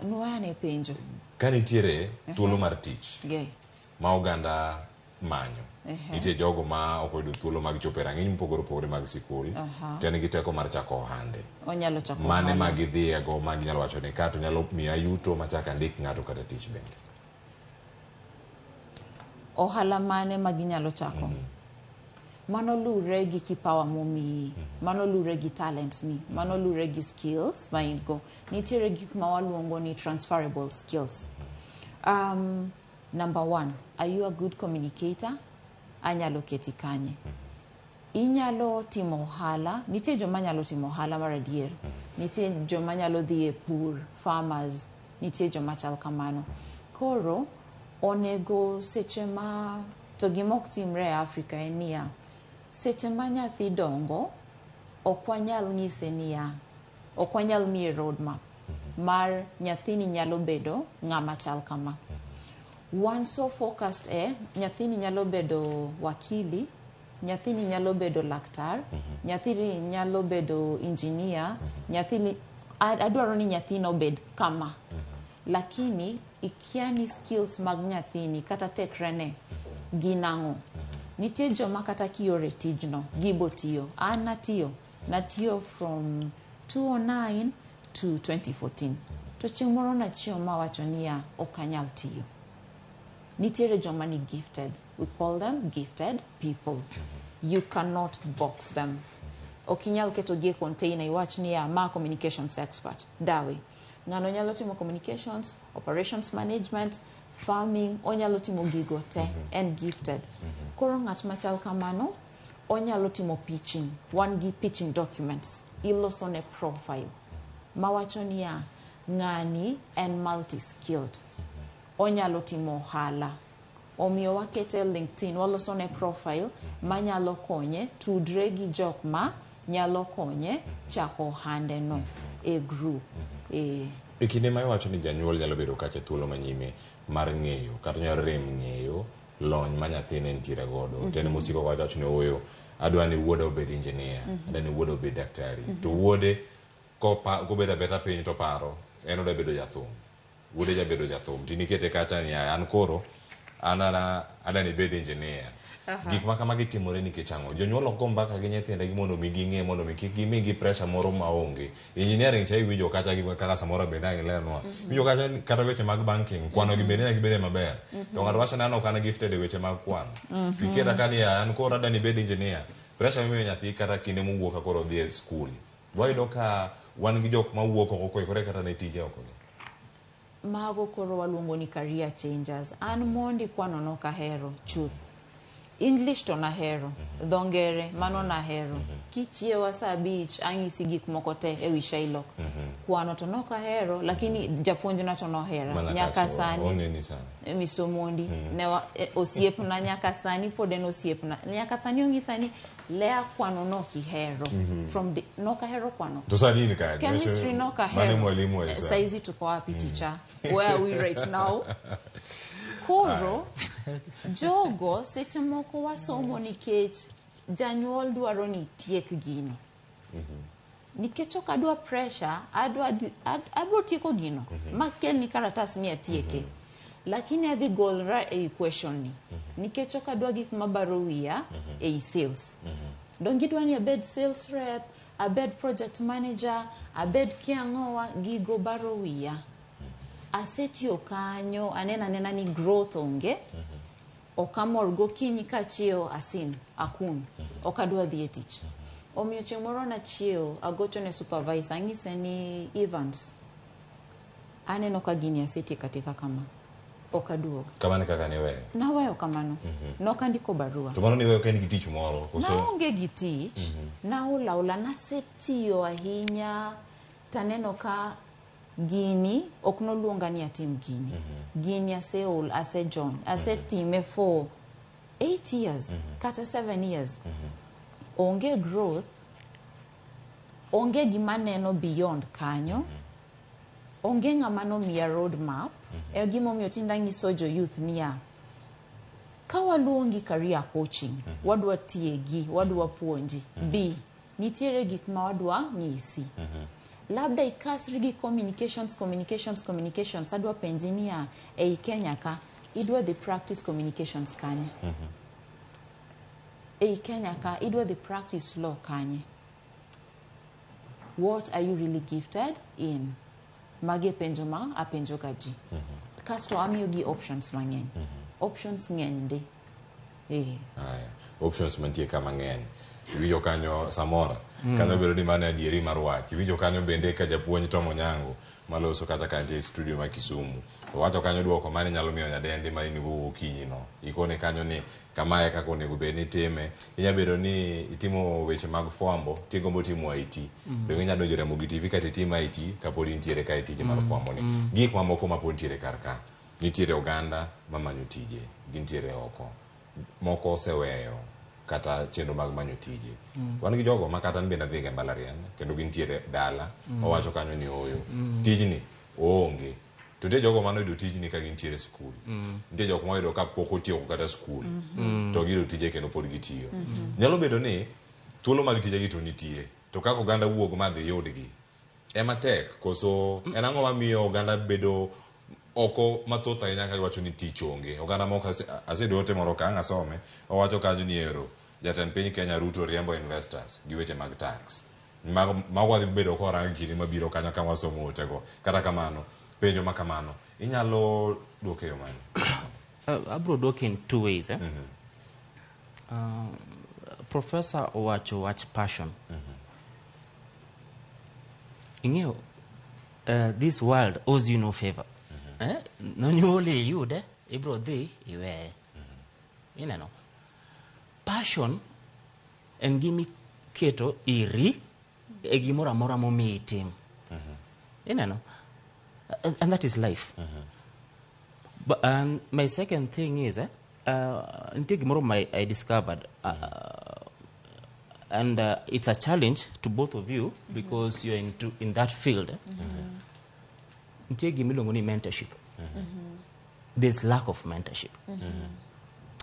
Nuane penjo Ka nitiere thuolo mar tich ma oganda manyo nitie jogo ma ok oyudo thuolo mag chopo e rang'iny mopogore opogore mag sikul to en gi teko mar chako ohande onyalo chako mane ma gidhiego ma ginyalo wacho ni ka to nyalo miya yuto machak andik ng'ato kata tich bende. Ohala mane ma ginyalo chako mano lure gi kipawa momiyi mano lure gi talent ni mano lure gi skills ma in go nitiere gik ma waluongo ni transferable skills. Number 1, are you a good communicator? Anyalo keti kanye. Inyalo timo ohala, nitie joma nyalo timo ohala mar adier. Nitie joma nyalo dhi e pur, farmers, nitie joma chal kamano. Koro onego seche ma to gimok timre e Africa en niya seche ma nyathi dongo ok wanyal ng'ise niya ok wanyal miye roadmap mar nyathini nyalo bedo ng'ama chal kama. One so focused nyathini nyalo bedo wakili, nyathini nyalo bedo laktar, nyathini nyalo bedo engineer, nyathini adwaro ni nyathino bed kama. Lakini ikiani skills mag nyathini kata tekrene ginang'o. Nitie joma kata kiore tijno gibo tiyo. An natiyo from 2009 to 2014. To chieng' moro nachiewo mawacho niya ok anyal tiyo. Nitiere joma ni gifted. We call them gifted people. You cannot box them. Okinyal keto gi container iwach niya ma communications expert. Dawe. Ng'ano nyalo timo communications, operations management, farming, onyalo timo gigo te, and gifted. Koro ng'at machal kamano, onyalo timo pitching, wan gi pitching documents, iloso ne profile. Mawacho niya, ng'ani en multi-skilled, onyalo timo ohala. Omiyo wakete LinkedIn, waloso ne profile, manyalo konye, tudre gi jok ma nyalo konye, chako ohande no, e group. E kinde ma iwacho ni janyuol nyalo bedo kacha thuolo manyime mar ng'eyo kata nyalo rem ng'eyo lony ma nyathine nitiere godo tene mosiko wacho ni oyo adwa ni wuoda obed engineer adwa ni wuoda obed daktari to wuode kobedo beta piny to paro en odwa bedo jathum wuode ja bedo jathum tinikete kacha ni an koro adwa ni bed engineer. Gik ma kamagi timore nikech ang'o jonyuol ok go mbaka gi nyithindegi mondo mi ging'e mondo mi kik gimigi pressure moro maonge. Engineering cha iwinjo kata gi kaka samoro bende ang' ilernowa winjo kata weche mag banking kwano gi bende gibede maber to ng'ato wacho ni an ok an gifted e weche mag kwano tiketa ka ni an koro adwa ni bed engineer pressure mimiyo nyathi kata kinde mowuok ka koro dhi e skul. Wayudo ka wan gi jok mawuok oko koikore kata ne tije oko gi mago koro waluongo ni career changers. An mondi kwano nok ahero chuth. English to nahero, dhongere mano nahero. Kichiewa saa abich ang'isi gik moko te e wi Shylock. Kwano to nok ahero lakini japuonjna to nohera nyaka sani. Mr. Mondi ne osiepna nyaka sani pod en osiepna. Nyaka sani ong'isa ni lea kwano nok ihero. From the nok ahero kwano. To sani ni kaje. Chemistry nok ahero. Saizi tuko wapi teacher? Where are we right now? Koro jogo seche moko wasomo nikech janyuol dwaro ni tiek gino. Nikech ok adwa pressure, adwa tieko gino. Makel ni karatas ni atieke. Lakini adhi golra e equation ni. Nikech ok adwa gik mabaro wiya e sales. Dongi dwa ni abed sales rep, abed project manager, abed kiang'owa gigo baro wiya. asetiyo kanyo anena ni growth onge okamor gokinyi kachiewo asin akun okadwa dhi e tich omiyo chieng' moro nachiewo agocho ne supervisor ang'ise ni Evans aneno ka gini asetieka teka kama okaduogo kamane kaka ne weyo naweyo kamano nokandiko barua to mano ni weyo ka en gi tich moro koso naonge gi tich naula nasetiyo ahinya taneno ka gini ok noluonga ni atim gini gini aseol asejoin asetime for 8 years kata 7 years onge growth onge gima neno beyond kanyo onge ng'ama nomiya road map e gimomiyo tinda nyiso jo youth niya ka waluongi career coaching wadwa tiegi wadwa puonji b nitiere gik ma wadwa nyisi labda ikasri gi communications adwa penji niya ei Kenya ka idwa the practice communications kanye ei Kenya ka idwa the practice law kanye what are you really gifted in mage penjo ma apenjo gaji kasto amiyo gi options mang'eny options ng'eny de options mantie kama ng'eny iwinjo kanyo samora kanyo bedo ni mane adieri mar wach iwinjo kanyo bende ka japuonj Tomo Nyango maloso kata kantie studio ma Kisumu wacho kanyo duoko mane nyalo miyo nyadendi ma in go okinyi no ikone kanyo ni kamae kaka onego bed ni time inya bedo ni itimo weche mag fwambo tigombo timo IT to inya donjo Ramogi TV kata timo IT kapod intiere ka tije mar fwambo ni gik mamoko ma pod ntiere karka nitiere oganda mamanyo tije gintiere oko moko oseweyo kata chenro mag manyo tije wan gi jogo makata bende adhi mbalariany kendo gintiere dala owacho kanyo ni oyo tijni oonge to de jogo manoyudo tijni ka gintiere skul nitie jok moyudo ka pok otieko kata skul to giyudo tije kendo pod gitiyo nyalo bedo ni thuolo mag tije gi to nitie to kaka oganda wuog ma dhi yudgi ema tek koso en ang'o mamiyo oganda bedo oko mathoth ahinya ka giwacho ni tich onge oganda moko asedote moro ka asome owacho kanyo ni ero jatend piny Kenya Ruto riembo investors gi weche mag tax mago dhi bedo korang kinde mabiro kanyo ka wasomo otego kata kamano penjo makamano inyalo duoke yo mano abro duoke in two ways professor owacho wach passion ing'eyo this world owes you no favor nonyuole yude ibro dhi iweye ineno passion en gimi keto iri e gimoro amora momiyi tim ineno and that is life but my second thing is nitie gimoro I discovered and it's a challenge to both of you because you're in that field nitie gimiluongo ni mentorship there's lack of mentorship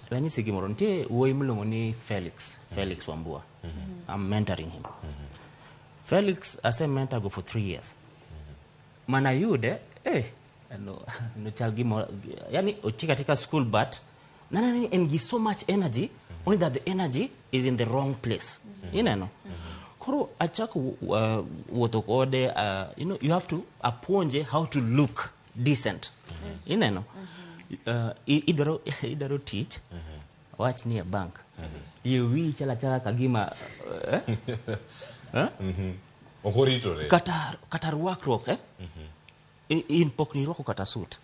ranyisi gimoro nitie wuoyi miluongo ni Felix Wambua I'm mentoring him Felix ase mentor go for 3 years mana yude no chal gimoro yani ochika tika school but nana and so much energy only that the energy is in the wrong place you know koro achako wuotho kode you have to apuonje how to look decent you know idaro teach watch ni a bank yewi chala kagima okoritore kata ruakruok in pokni roko kata suit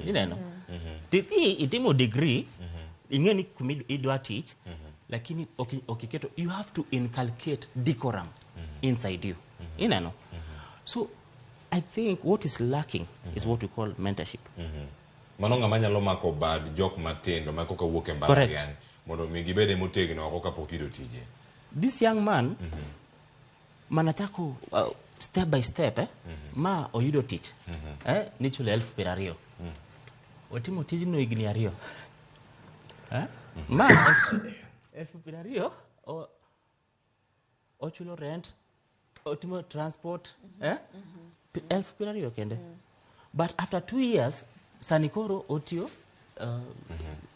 you know itimo degree ingeni kumi idwa teach lakini okiketo you have to inculcate decorum inside you you know so I think what is lacking is what we call mentorship mano ng'ama nyalo mako bad jok matendo ma koka wuok e mbalariany mondo mi gibede motegno oko kapok yudo tije this young man manachako step by step ma oyudo tich ni chule 2,000 otimo tijno higni 2 ma 2,000 ochulo rent otimo transport 2,000 kende but after 2 years sanikoro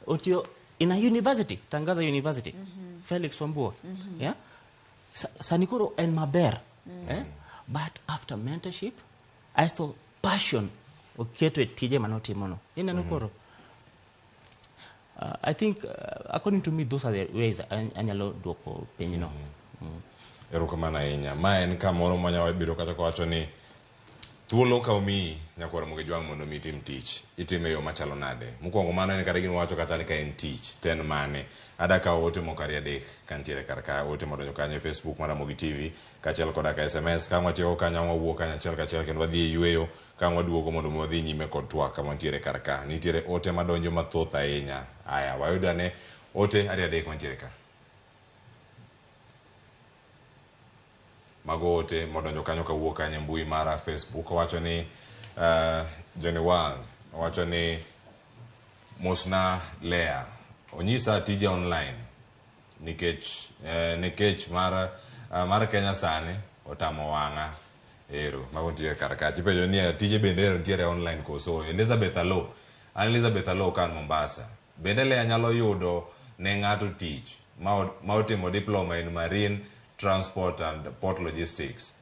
otio in a university Tangaza University Felix Wambua yeah sanikoro en maber but after mentorship I saw passion oketo e tije manotimono. Ineno koro. I think, according to me, those are the ways anyalo duoko pinyno. Erokamano ahinya. Ma en kamoro manyawa biro kata kawacho ni thuolo ka omiyi nyakwaro Ramogi Jwang' mondo mi tim tich, itime yo machalo nade. Mokwongo mano en kata gino wacho kata ni ka en tich, to en mane. Ada kawo ote moko ariyo adek kantiere kar ka, ote modonjo kanyo e Facebook mar Ramogi TV, kachiel koda ka SMS, ka watieko kanyo wawuok kanyo achiel kachiel kendo wadhi e yueyo, ka waduogo mondo wadhi nyime kod twak kama nitiere kar ka. Nitiere ote madonjo mathoth ahinya. Aya, wayudo ane ote ariyo adek mantiere ka. Mago ote modonjo kanyo kawuok kanyo mbui mara Facebook. Wacho ni Johnny Wang, wacho ni Mosna Lea, onyisa tije online nikech mar Kenya sani otamo wanga. Ero mago ntiere kar ka. Chipenjo ni tije bende ntiere online koso. Elizabeth Alo kan Mombasa. Bende Lea nyalo yudo ne ng'ato tich ma otimo diploma in marine transport and port logistics.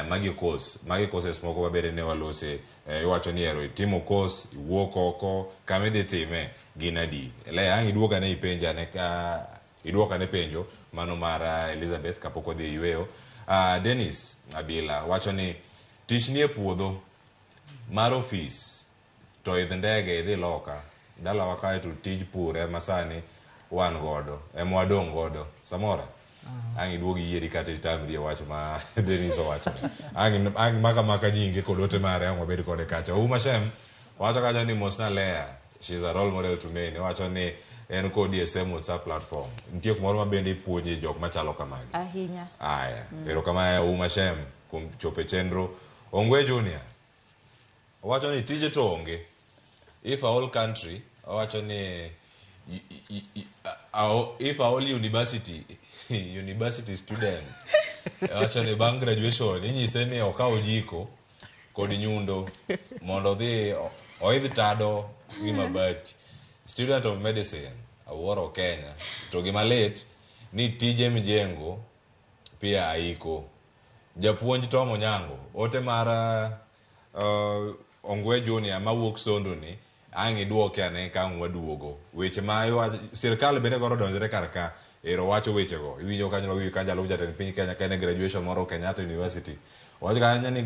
Magi courses moko mabende ne walose. Iwacho ni ero itimo course, iwuok oko, kama idhi time gin adi. Ang' iduokane ipenja ne ka iduokane penjo mano mar Elizabeth kapok odhi e yueyo. Dennis Abila wacho ni tich nie puodho mar ofis to idh ndege idhi loka. Dalawa kae to tij pur ema sani wan godo, ema wadong' godo. Samora ang' iduogi yieri kata itamri wach ma Dennis owacho. Ang' maka nyinge kod ote mare ang' wabed kode kacha. Uma Shem wacho kacha ni Mosna Lea, she's a role model to me. Wacho ni en kod DSM WhatsApp platform. Nitie kumoro mabende ipuonje jok machalo kamagi. Ahinya. Aya, erokamano Uma Shem kuom chope chenro. Ongwe Junior wacho ni tije to onge. If a whole country, wacho ni if a whole university student wacho ni bang' graduation inyise ni okaw jiko kod nyundo mondo dhi oidh tado gi mabati. Student of medicine awuoro Kenya, to gima lit ni tije mijengo pia aiko. Japuonj Tom Onyango ote mar Ongwe Junior mawuok Sondo ni ang' iduoke ane ka waduogo. Weche ma sirkal bende goro donjore kar ka. Ero wacho weche go. Iwinjo kanyo wi ka jalup jatend piny Kenya ka ne graduation moro Kenyatta University. Wacho kanyo ni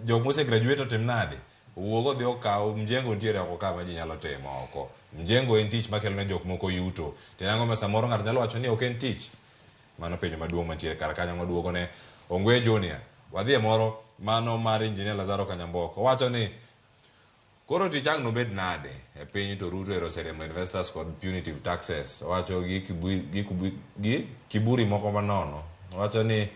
jok mose graduate tim nade. Wuogo dhi okaw mjengo ntiere oko ka ma ji nyalo timo oko. Mjengo en tich makelo ne jok moko yuto. Tenango ma samoro ng'ato nyalo wacho ni ok en tich. Mano penjo maduong' mantiere kar kanyo maduogo ne Ongwe Junior. Wadhi e moro mano mar Engineer Lazaro Kanyamboko. Wacho ni koro tich ang' nobed nade e piny to Ruto ero seremo investors kod punitive taxes. Wacho gi kiburi moko manono. Wacho ni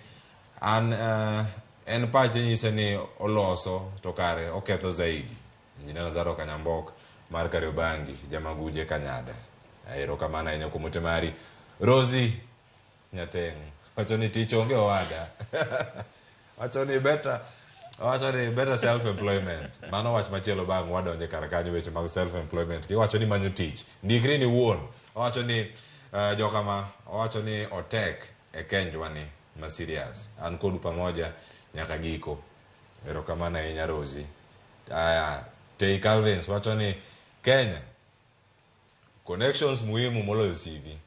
en pache nyise ni oloso to kare oketho zaidi. Engineer Lazaro Kanyambok mar Kariobangi, Jamaguje Kanyada. Erokamano ahinya kuom ote mari. Rosie Nyateng' wacho ni tich onge owada. Wacho ni better self-employment. Mano wach machielo bang' wadonje kar kanyo weche mag self-employment. Wacho ni manyo tich. Ndikri ni wuon. Wacho ni jokama wacho ni otek e kenjwa ni ma serious. An kodu pamoja nyaka giko. Erokamano ahinya Rosie. Tei Calvins wacho ni Kenya connections muhimu moloyo CV.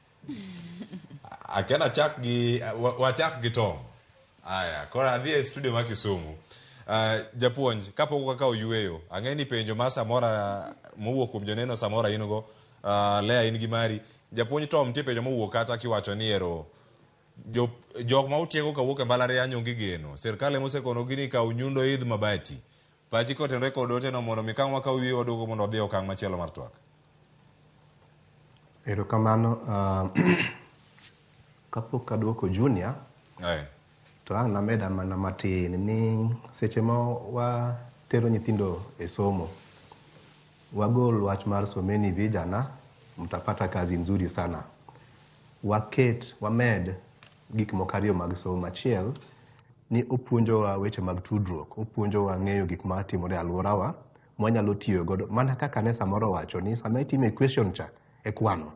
Akiana wachak gi Tom. Kora adhi e studio ma Kisumu. Japuonj kapok kaka oyueyo ang'eni penjo ma samora mowuok kuom joneno samora in go Lea in gi mari. Japuonj Tom tie penjo mowuok kata kiwacho ni ero jok ma utiego kawuok e mbalariany onge geno. Sirkal ema osekonogi ni kaw nyundo idh mabati. Pachi kotenore kod oteno mondo mi kang' wakaw wiye waduogo mondo odhi okang' machielo mar twak. Erokamano. Kapok aduoko Junior. To ang' nameda mana matin ni seche ma watero nyithindo e somo, wagol wach mar someni vijana mtapata kazi nzuri sana. Wamed gik moko ariyo mag somo. Achiel ni opuonjowa weche mag tudruok, opuonjowa ng'eyo gik ma timore e alworawa mwanyalo tiyo godo. Mana kaka ne samoro wacho ni sama itimo equation cha e kwano,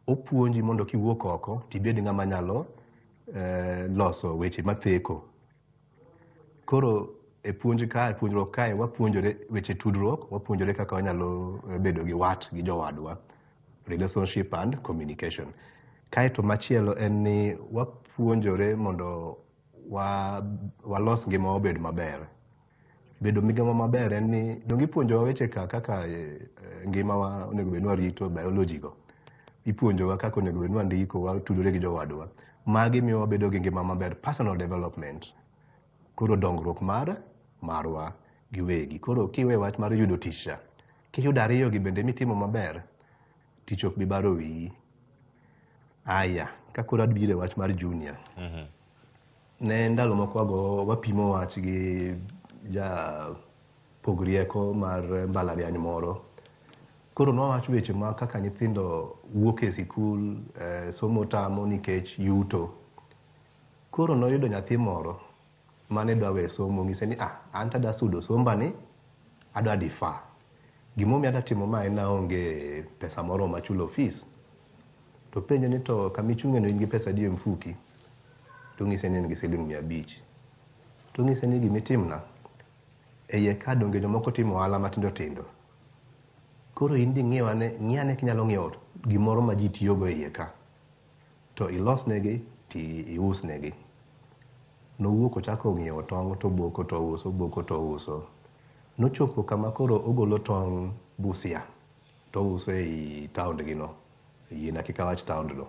opuonji mondo kiwuok oko tibed ng'ama nyalo loso weche matheko. Koro e puonjruok kae wapuonjore weche tudruok, wapuonjore kaka wanyalo bedo gi wat gi jowadwa, relationship and communication. Kae to machielo en ni wapuonjore mondo walos ngima obed maber. Bedo ngima maber en ni dongi puonjowa weche kaka ngimawa onego bed ni warito biology go. Ipuonjowa kaka onego bed ni wandiko, watudore gi jowadwa. Magi miyo wabedo gi ngima maber, personal development. Koro dongruok marwa giwegi. Koro kiwe wach mar yudo tich, kiyudo ariyo gi bende mitimo maber, tich ok bi baro wiyi. Aya, ka koro adbire wach mar junior. Ne ndalo moko wapimo wach gi pogrieko mar mbalariany moro. Koro nowach weche ma kaka nyithindo wuok e sikul, somo tamo nikech yuto. Koro noyudo nyathi moro mane dwa we somo, ng'ise ni an tada sudo sombani, adwa defer. Gimomiyo adwa timo ma en aonge pesa moro ma chulo fees. To penjo ni to kamichung'e no in gi pesa di e mfuki? To ng'ise ni en gi siling 500. To ng'ise ni gimitimna, iye ka donge jomoko timo ohala matindo tindo. Koro in di ng'iyane kinyalo ng'iewo gimoro ma ji tiyogo iye ka. To ilos negi ti ius negi. Nowuok ochako ng'iewo tong' to boko to uso, boko to uso. Nochopo kama koro ogolo tong' Busia to uso ei taond gino. Yina kika wach taond no.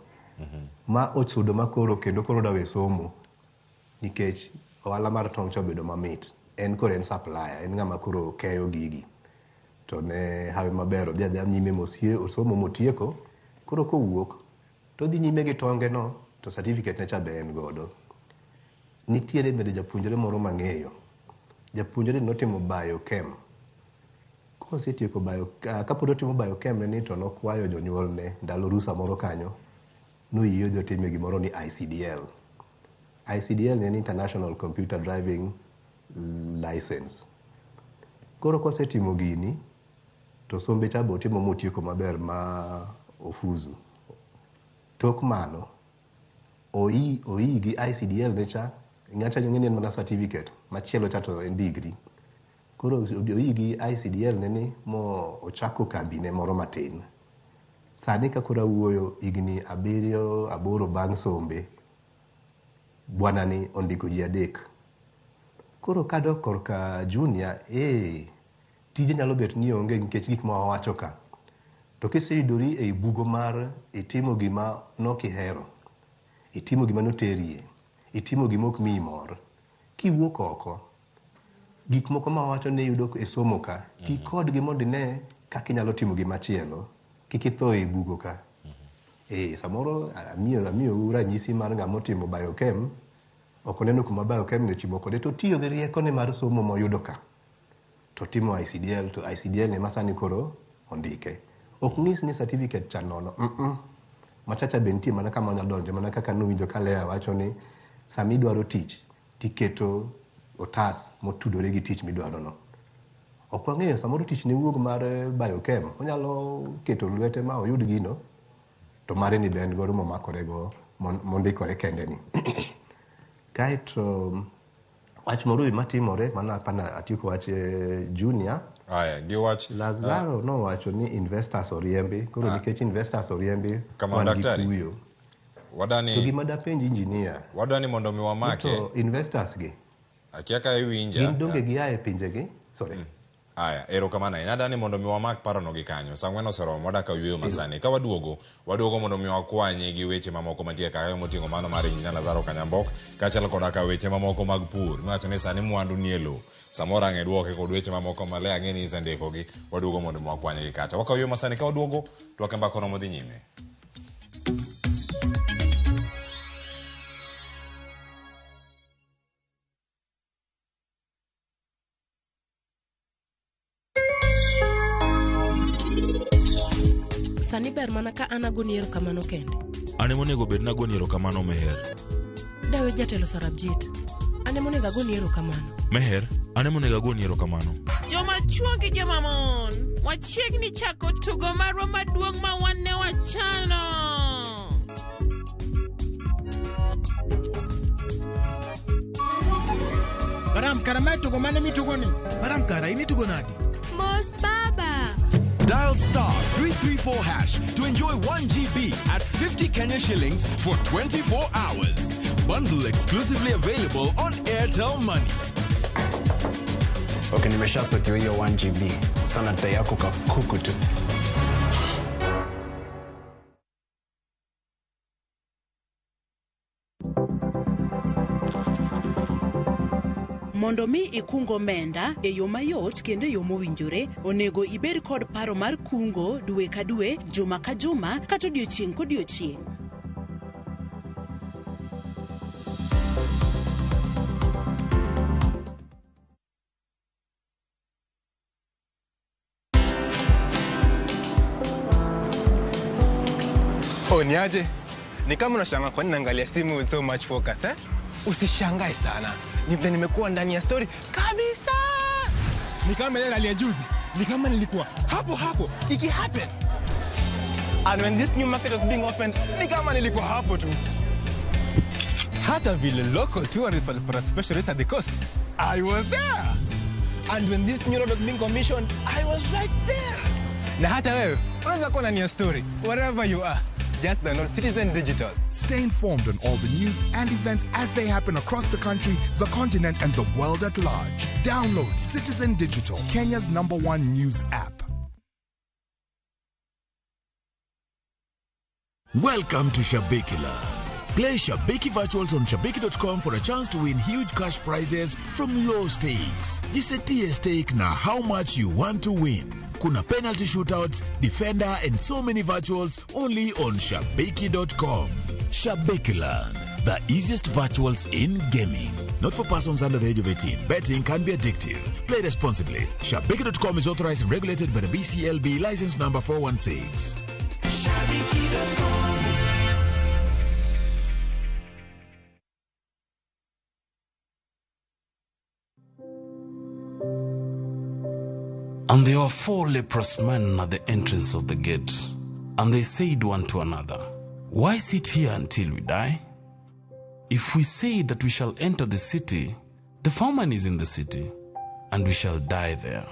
Ma ochudo ma koro kendo koro dawe somo. Nikech ohala mar tong' chobedo mamit. En koro en supplier, en ng'ama koro keyo gigi. To ne hawe maber, odhi nyime osomo motieko. Koro kowuok, to dhi nyime gi tonge no, to certificate ne cha be en godo. Nitiere bende japuonjre moro mang'eyo. Japuonjre notimo biochem. Kosetieko kapod otimo biochem ne ni to nokwayo jonyuolne ndalo rusa moro kanyo. Noyie odhi otime gimoro ni ICDL. ICDL ne ni International Computer Driving License. Koro kosetimo gini, to sombe cha be otimo motieko maber ma ofuzu. Tok mano, oi gi ICDL ne cha, ng'acha ng'eni en mana certificate, machielo cha to en degree. Koro oi gi ICDL ne ni mo ochako kambi ne moro matin. Sani ka koro wuoyo igni 7-8 bang' sombe, bwana ni ondiko ji 3. Koro kadok korka junior, tije nyalo bet ni onge nikech gik ma wawacho ka. To kiseyudori ei bugo mar itimo gima nokihero, itimo gima noterie, itimo gima ok miyi mor, kiwuok oko, gik moko ma wawacho ne yudo e somo ka, kikod gimondo ine kaka inyalo timo gima chielo, kik itho ei bugo ka. Samoro amiyo ranyisi mar ng'ama otimo biochem, ok oneno kuma biochem ne chimo kode, to tiyo gi rieko ne mar somo moyudo ka. To timo ICDL, to ICDL ne masani koro ondike. Ok ng'is ni certificate cha nono. Machacha be nitie mana kama onyalo donjo, mana kaka nowinjo ka Lea wacho ni sami dwaro tich, tiketo otas motudore gi tich midwaro no. Ok wang'eyo samoro tich ne wuog mar biochem, onyalo keto lwete ma oyud gino, to mare ni ben godo momakore go mondikore kende ni. Kaeto wach moro matimore mana pana atieko wach junior. Aya, gi wach Lazaro no wacho ni investors oriembi, koro nikech investors oriembi kama daktari. To Wadani gima da penj engineer. Wadani mondo mi wamake. To investors gi. Akia ka iwinja. Gin donge gi ae pinje gi. Sorry. Aya, erokamano. Inadani mondo mi wamak parono gi kanyo. Sangweno seromo wadaka yweyo masani. Ka waduogo mondo mi wakwanye gi weche mamoko mantie kaka moting'o mano mar injinia Lazaro Kanyambok, kaachiel koda ka weche mamoko mag pur. Miwacho ni sani mwandu nie lowo. Samoro ang'e duoke kod weche mamoko ma Lea ang'e ni isendikogi. Waduogo mondo mi wakwanye gi kacha. Wakaw yweyo masani, ka waduogo to wake MbakaOromo dhi nyime. Sani ber mana ka an agoni erokamano kende. Ane monego bed nagoni erokamano Meher. Dawe jatelo Sarabjit. Ane monego agoni erokamano. Meher, ane monego agoni erokamano. Joma chuo gi joma mon, wachiegni chako tugo marwa maduong' ma wan ne wachano. Baram kara mai tugo mane mi tugo ni? Baram kara ini tugo nadi? Mos Baba. Dial *334# to enjoy 1 GB at 50 Kenya shillings for 24 hours. Bundle exclusively available on Airtel Money. Okay, nimeshasetiwa hiyo 1 GB. Sana data yako kuku tu. Mondo mi ikungo menda e yo mayot kendo yo mowinjore, onego ibed kod paro mar kungo dwe ka dwe, juma ka juma, kata odiochieng' kodiochieng'. Niaje? Ni kama unashangaa kwa nini naangalia simu with so much focus, eh? Usishangae sana. Nimekuwa ndani ya story kabisa. Ni kama ile hali ya juzi. Ni kama nilikuwa hapo iki happen. And when this new market was being opened, ni kama nilikuwa hapo tu. Hata vile local tourists for a special rate at the coast, I was there. And when this new road was being commissioned, I was right there. Na hata wewe, unaweza kuwa ndani ya story wherever you are. Just download Citizen Digital. Stay informed on all the news and events as they happen across the country, the continent, and the world at large. Download Citizen Digital, Kenya's #1 news app. Welcome to Shabikila. Play Shabiki Virtuals on Shabiki.com for a chance to win huge cash prizes from low stakes. Jisetie stake na how much you want to win. Kuna penalty shootouts, defender, and so many virtuals only on Shabiki.com. Shabikiland, the easiest virtuals in gaming. Not for persons under the age of 18. Betting can be addictive. Play responsibly. Shabiki.com is authorized and regulated by the BCLB license number 416. Shabiki.com. And there were 4 leprous men at the entrance of the gate, and they said one to another, "Why sit here until we die? If we say that we shall enter the city, the foreman is in the city, and we shall die there.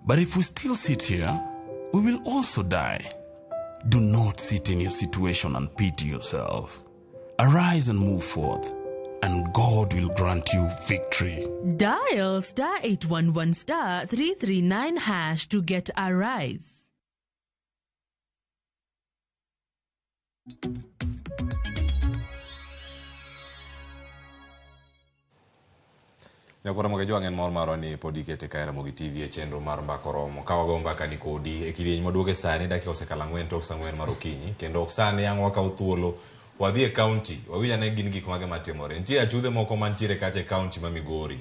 But if we still sit here, we will also die. Do not sit in your situation and pity yourself. Arise and move forth, and God will grant you victory." Dial *811 339# to get a rise. Nyakora moge jwangen mor maro ni podikete ka Ramogi TV e chenro mar MbakaOromo. Ka wago mbaka ni kodi e kidieny maduoge sani dakika osekalo 4 tok 4 mar okinyi kendo ok sani yang wakaw thuolo wadhi e county wawinja ne gin gik mage matimore. Nitie achudhe moko mantiere kate county ma Migori.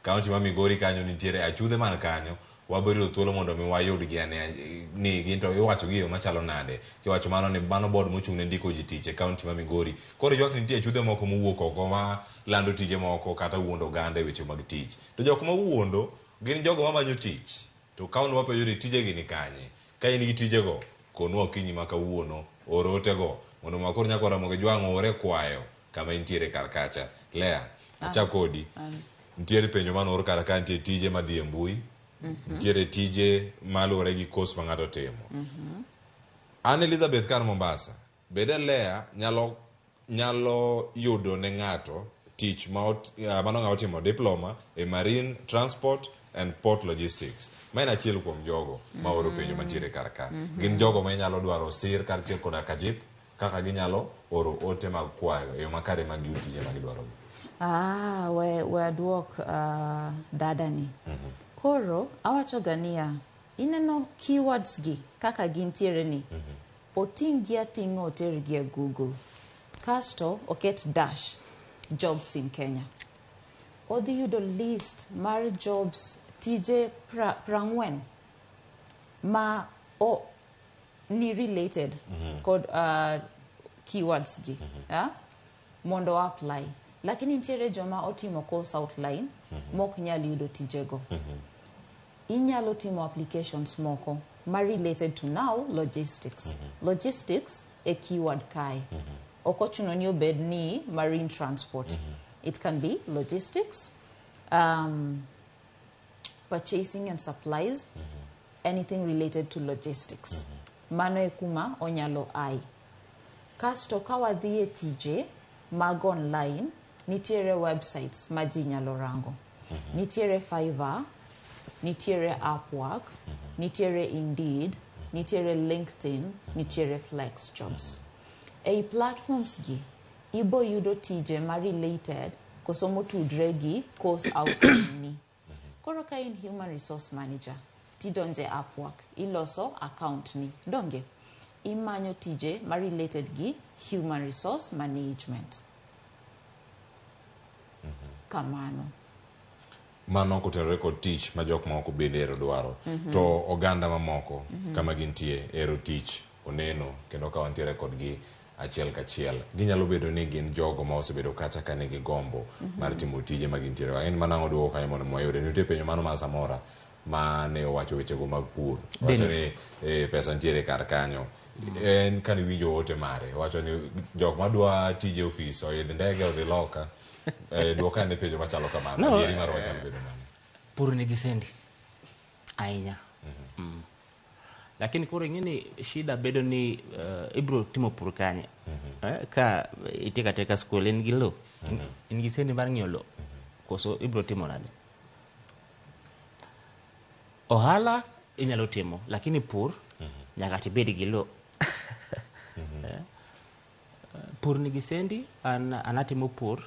County ma Migori kanyo nitiere achudhe man kanyo wabedo thuolo mondo mi wayud gi ane ni ginto iwacho gi yo machalo nade. Kiwacho mano ni mano board mochung' ne ndiko ji tich e county ma Migori. Koro ywak nitie achudhe moko mowuok oko ma lando tije moko kata wuondo gande weche mag tich. To jok ma wuondo gin jogo ma manyo tich. To kaun wape yuri tije gi ni kanye. Ka in gi tije go konwa okinyi maka wuono orote go mondo makor nyakora moge jwang'o ore kwayo kama intiere karkacha. Lea achakodi. Ntiere penjo manoro karaka ntie tije madhi e mbui. Ntiere tije malore gi course ma ng'ato timo. An Elizabeth kan Mombasa. Bede Lea nyalo yudo ne ng'ato tich mano ng'ato timo diploma e marine transport and port logistics. Ma en achiel kuom jogo ma oro penjo mantiere karaka. Gin jogo ma nyalo dwaro sir kar tiyo koda kajip kaka ginyalo oro ote mag kwayo e yo makare mag tije ma gidwaro. We duok dadani. Koro awacho gania ineno keywords gi kaka gintiere ni. Oting gi ating'o oter gi Google. Kasto oket dash jobs in Kenya. Odhi yudo list mar jobs tije prangwen ma ni related kod keywords gi. Mondo apply. Lakini ntiere joma otimo course outline mok nyal yudo tijego. Inyalo timo applications moko ma related to now logistics. Logistics a keyword kai. Okochuno ni obed ni marine transport. It can be logistics, purchasing and supplies, anything related to logistics. Mano e kuma onyalo ai. Kasto kawadhi e tije mag online, nitiere websites ma ji nyalo rango. Nitiere Fiverr, nitiere Upwork, nitiere Indeed, nitiere LinkedIn, nitiere Flex Jobs. Ei platforms gi, ibo yudo tije ma related kosomo tudre gi course outline ni. Koro ka in human resource manager, tidonje Upwork, iloso account ni. Donge, imanyo tije ma related gi human resource management. Kamano. Mano kotenore kod tich ma jok moko bende ero dwaro. To oganda mamoko kama gintie ero tich oneno kendo ka wantiere kodgi achiel kachiel. Ginyalo bedo ni gin jogo ma osebedo kacha ka nigi gombo mar timo tije ma gintiere. Ng'eny manang'o duoko kanyo mondo mwayude. Nitie penjo mano ma samora ma ne owacho wechego mag pur. Wacho ni pesa ntiere kar kanyo. En kani winjo ote mare. Wacho ni jok madwa tije ofis oyidh ndege odhi loka. Duoka ne penjo machalo kamano. No, Adieri mar wanyalo bedo mano. Pur nigi sendi ahinya. Lakini koro ing'eni shida bedo ni ibro timo pur kanye. Ka itika teka skul in gi lo. In gi sendi mar ng'iewo lo. Koso ibro timo nade. Ohala inyalo timo, lakini pur nyaka tibedi gi lo. Pur nigi sendi, anatimo pur.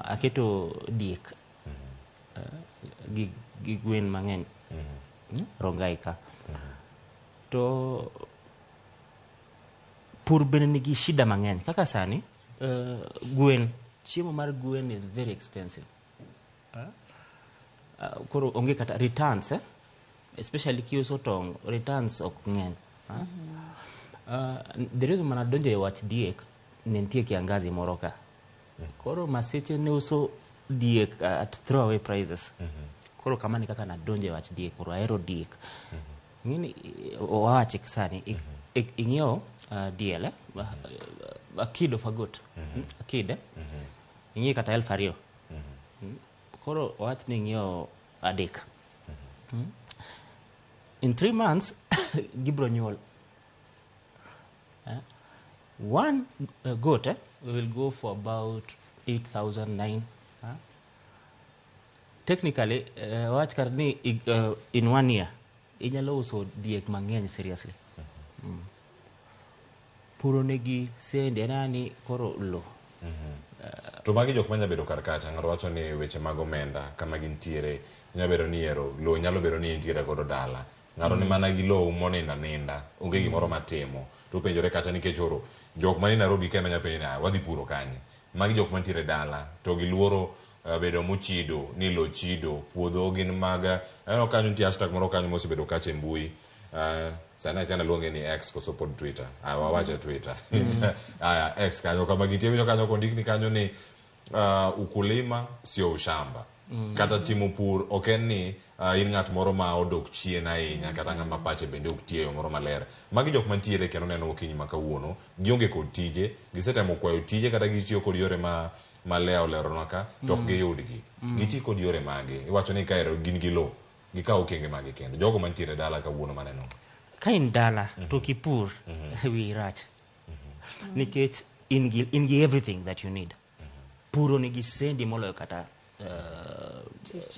Aketo diek. Gi gwen mang'eny. Rongai ka. To pur bende nigi shida mang'eny. Kaka sani, gwen, chiemo mar gwen is very expensive. Koro onge kata returns, especially kiuso tong, returns ok ng'eny. The reason mana donjo e wach diek, nentie kiangazi moro ka. Koro maseche ne uso diek at throwaway prices. Koro kamani kaka na donjo e wach diek, koro aero diek. Ng'ini owache sani, ing'iewo diel, a kid of a goat. A kid, ing'iewo kata 2,000. Koro owach ni ing'iewo adek. In 3 months, gibro nyuol. One goat will go for about 8,009. Technically, watch karni in 1 year, inyalo uso diek mang'eny seriously. Puro negi sende nani koro lo. To magi jok manya bedo kar kacha, ng'ato wacho ni weche mag omenda kama gintiere, nyalo bedo ni ero lo nyalo bedo ni entiere godo dala. Ng'ato ni mana gi lo moninda ninda, onge gimoro matimo. To penjore kacha nikech oro jok mani Nairobi kema nya penjo na wadhi puro kanye. Magi jok mantiere dala to giluoro bedo mochido, ni lo chido, puodho gin mag eno kanyo nitie hashtag moro kanyo mosebedo kacha e mbui. Sana tena luonge ni X koso pod Twitter. Wawache Twitter. X kanyo kama gitie kanyo kondik ni kanyo ni ukulima sio ushamba. Kata timo pur oken ni in ng'at moro ma odok chien ahinya kata ng'ama pache bende ok tiyo moro maler. Magi jok mantiere kendo neno okinyi ma kawuono, gionge kod tije, gisetemo kwayo tije kata gitiyo kod yore ma leo leronwa ka, to ok giyudgi. Gitiyo kod yore mage. Iwacho ni kaero gin gi lo, gikawo okenge mage kendo. Jogo mantiere dala kawuono maneno. Ka in dala to kipur wi rach. Nikech in gi everything that you need. Puro nigi sendi moloyo kata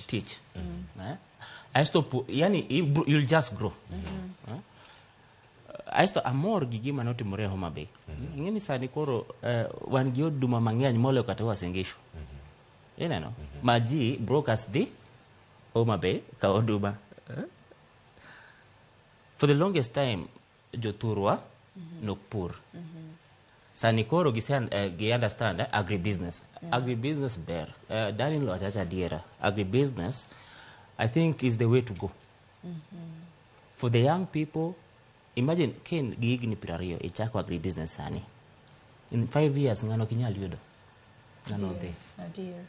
teach. Yani you'll just grow. Aisto amor gi gima notimore Homa Bay. Ng'eni sani koro wan gi oduma mang'eny moloyo kata Uasin Gishu. Ineno, maji brokers di Homa Bay ka oduma. For the longest time, joturwa nokpur. Sani koro gi understand agribusiness. Agribusiness ber. Darling lo achacha diera. Agribusiness, I think, is the way to go. For the young people, imagine ken gig ni pirario ichako agribusiness sani. In 5 years ngano kinyal yudo. Ngano de. Dear.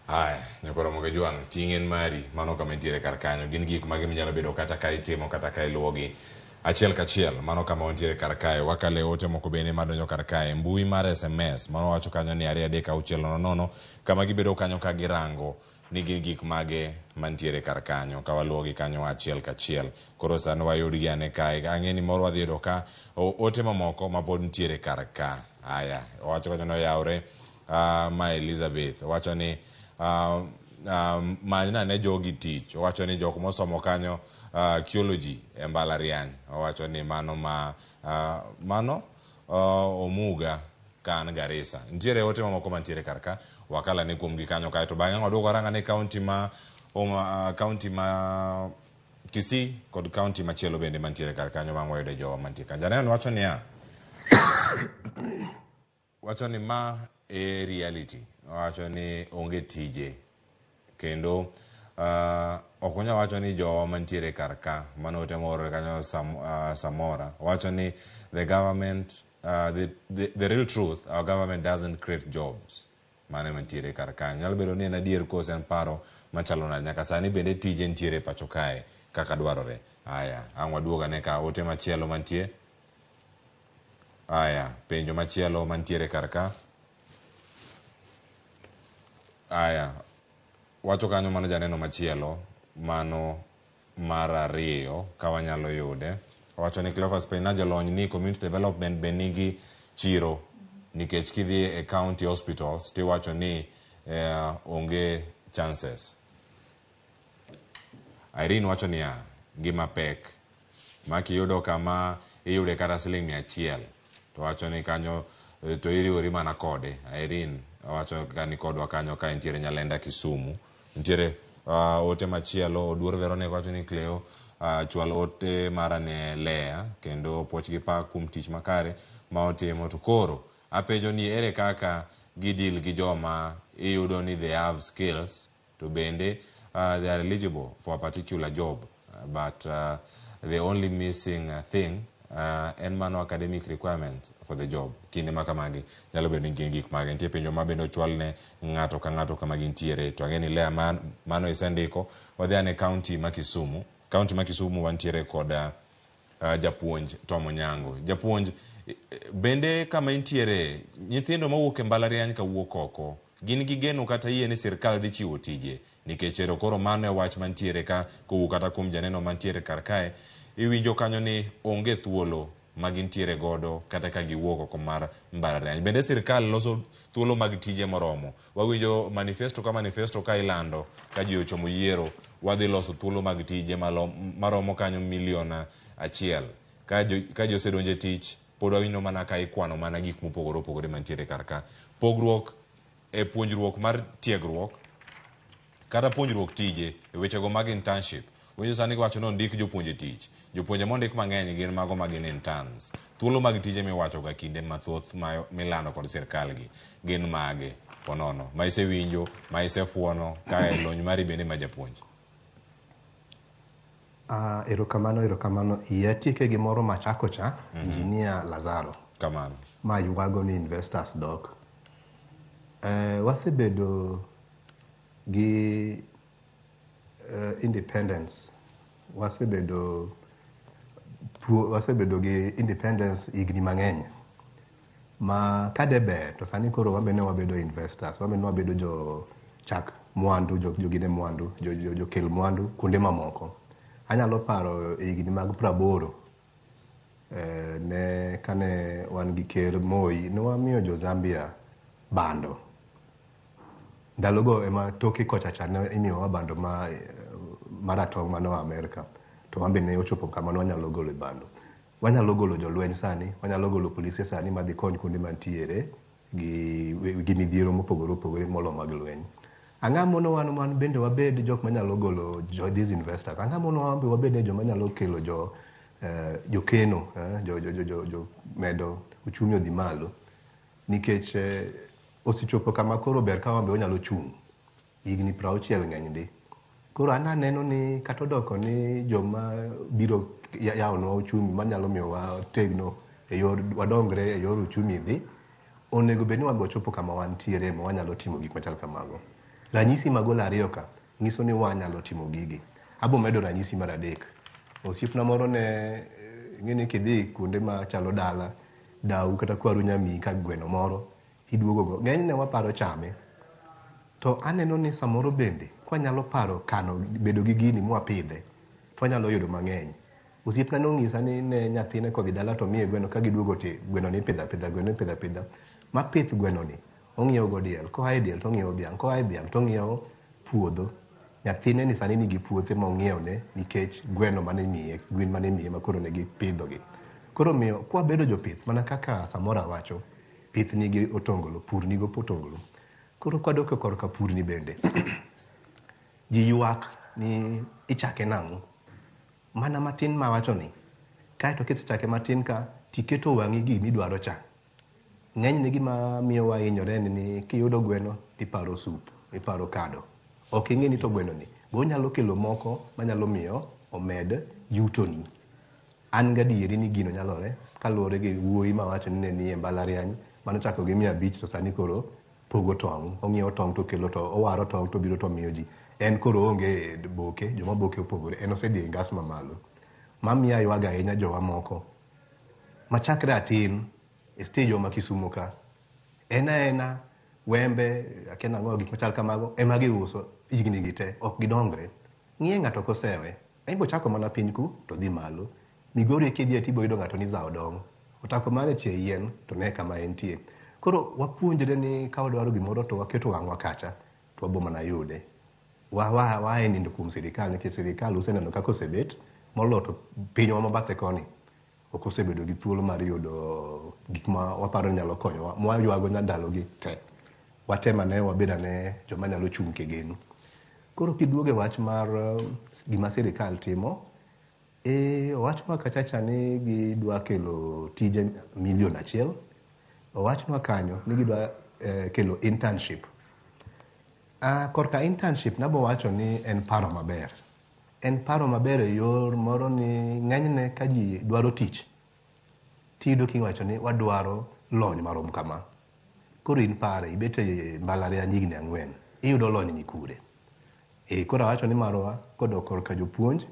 Aya, nyakoro moge juang, ting'en mari, mano kama entiere kar kanyo, gin gik magi minyalo bedo kata ka itimo kata ka iluwogi. achiel kachiel mano kama wantiere kar kae wakale ote moko bende madonjo kar kae mbui mar SMS mano wacho kanyo ni 2360 kama gibedo kanyo ka girango ni gik mage mantiere kar kanyo ka waluogi kanyo achiel kachiel koro sani wayudgi ane kae ang'e ni moro wadhi yudo ka ote mamoko ma pod ntiere kar ka aya wacho kanyo noyawre ma Elizabeth wacho ni manyna ne jogi tich wacho ni jok mosomo kanyo archaeology e mbalariany wacho ni mano Omuga kan Garissa ntiere ote mamoko mantiere kar ka wakala ne kuom gikanyo kae to bang'e waduogo ranga ne county ma Kisii kod county machielo bende mantiere kar kanyo bang' wayude jowa mantie kanyo janeno wacho ni ma e reality wacho ni onge tije kendo ok onya wacho ni jowa mantiere kar ka mano ote moro kanyo Samora wacho ni the government the real truth our government doesn't create jobs mane mantiere kar kanyo nyalo bedo ni en adier kose en paro machalo nade nyaka sani bende tije ntiere pacho kae kaka dwarore aya ang' waduoga ne ka ote machielo mantie aya penjo machielo mantiere kar ka aya wacho kanyo mano janeno machielo mano mar ariyo ka wanyalo yude wacho ni Cleophas Pena jalony ni community development be nigi chiro nikech kidhi e county hospitals tiwacho ni onge chances. Irene wacho ni gima pek ma kiyudo kama iyude kata $100 to wacho ni kanyo to iriwori mana kode. Irene wacho kani kodwa kanyo ka ntiere Nyalenda Kisumu ntiere ote machielo Oduor Veronica wacho ni Cleo chwal ote mara ne Lea kendo poch gi pa kum tich makare ma otimo to koro apenjo ni ere kaka gidil gi joma iyudo ni they have skills to bende they are eligible for a particular job but the only missing thing en mano academic requirements for the job kinde makamagi nyalo bedo ni gik mage nitie penjo mabende ochwal ne ng'ato ka ng'ato kama gintiere to ang'e ni Lea mano isendiko wadhi ane county ma Kisumu wantiere kod japuonj Tom Onyango japuonj bende kama intiere nyithindo mawuok e mbalariany ka wuok oko gin gi geno kata yie ni sirkal dhi chiwo tije nikech ero koro mano e wach mantiere ka kowuok kata kuom janeno mantiere kar kae iwinjo kanyo ni onge thuolo ma gintiere godo kata ka giwuok oko mar mbalariany bende sirkal loso thuolo mag tije moromo wawinjo manifesto ka ilando ka ji ochomo yiero wadhi loso thuolo mag tije maromo kanyo 1,100,000 ka ji osedonje tich pod wawinjo mana ka ikwano mana gik mopogore opogore mantiere kar ka pogruok e puonjruok mar tiegruok kata puonjruok tije e wechego mag internship winjo sani wacho no ndik jopuonje tich jopuonje mondik mang'eny gin mago magin interns thuolo mag tije miwacho ga kinde mathoth milano kod sirkal gin mage ponono ma isewinjo ma isefuono ka lony mari bende ma japuonj. Erokamano iatieke gimoro machako cha Engineer Lazaro kamano ma yuago ni investors dok wasebedo gi independence wasebedo gi independence higni mang'eny ma kade ber to sani koro wabene wabedo investors wabene wabedo jo chak mwandu jogine mwandu jokel mwandu kuonde mamoko. Anyalo paro higni mag 80 ne kane wan gi ker Moi ne wamiyo jo Zambia bando ndalogo ema toki kocha cha ne imiyowa bando maratong' mano Amerika to wambe ne ochopo kama wanyalo golo bando wanyalo golo jolweny sani wanyalo golo polise sani madhi kony kuonde mantiere gi midhiero mopogore opogore molo mag lweny. Ang'amono wan bende wabed jok manyalo golo these investors ang'amono wabed jok manyalo kelo jokeno jo medo uchumi odhi malo nikech osichopo kama koro ber ka wambe wanyalo chung' higni 60 ng'eny ndi koro aneno ni kata odoko ni joma biro yawonwa uchumi manyalo miyo wategno wadongre e yor uchumi dhi onego bed ni wagochopo kama wantiere ma wanyalo timo gik machal kamago. Ranyisi magolo ariyo ka nyiso ni wanyalo timo gigi. Abo medo ranyisi mar adek. Osiepna moro ne ng'eni kidhi kuonde ma chalo dala dau kata kwaru nyami ka gweno moro iduogo go ng'enyne waparo chame to aneno ni samoro bende kwanyalo paro kano bedo gi gini mwapidhe to wanyalo yudo mang'eny. Osiepna nong'isa ni ne nyathine kodhi dala to miye gweno ka giduogo ti gweno ni pidha ma pith gweno ni ong'iewo go diel, koae diel to ong'iewo dhiang', koae dhiang' to ong'iewo puodho. Nyathine ni sani nigi puothe ma ong'iewne nikech gweno mane miye, gwen mane miye ma koro ne gipidhogi. Koro miyo kwabedo jopith mana kaka samora wacho, pith nigi otongolo, pur nigi potongolo. Koro kwadok korka pur ni bende ji ywak ni ichake nang'o mana matin ma wacho ni kaeto kisechake matin ka tiketo wang'i gimidwaro cha. Ng'enyne gima miyo wahinyore ni kiyudo gweno tiparo sup, iparo kado. Ok ing'e ni to gweno ni bo nyalo kelo moko manyalo miyo omed yutoni. An gadieri ni gino nyalore kaluwore gi wuoyi ma wacho ni ne ni e mbalariany manochako gi 500 to sani koro pogo tong', ong'iewo tong' to kelo to owaro tong' to biro to miyo ji. En koro onge boke, joma boke opogore, en osedhi e ngas mamalo. Mamiya ywaga ahinya jowa moko machakre atin e stage ma Kisumu ka ena wembe akena ng'o gik machal kamago ema giuso higni gite ok gidongre. Ng'iye ng'ato kosewe ibo chako mana piny ku to dhi malo. Migori kidhi tibo yudo ng'ato ni zao dong. Otako mane tie yien to ne kama entie. Koro wapuonjre ni ka wadwaro gimoro to waketo wang'wa kacha to wabo mana yude. Wa nindo kuom sirikal nikech sirikal useneno kaka osebet moloto pinywa mabathe koni. Ok osebedo gi thuolo mar yudo gik ma waparo nyalo konyowa. Mwaywago ndalo gi te. Watema ne wabeda ne joma nyalo chung' kegeno. Koro kiduoge wach mar gima sirikal timo, owachwa kachacha ni gidwa kelo tije 1 million. Owachwa kanyo ni gidwa kelo internship. Korka internship nabo wacho ni en paro maber. En paro maber e yor moro ni ng'enyne ka ji dwaro tich. Tido kiwacho ni wadwaro lony marom kama. Koro in pare ibete mbalariany higni 4 iyudo lony ni kure. Koro wacho ni marwa kodok korka jopuonj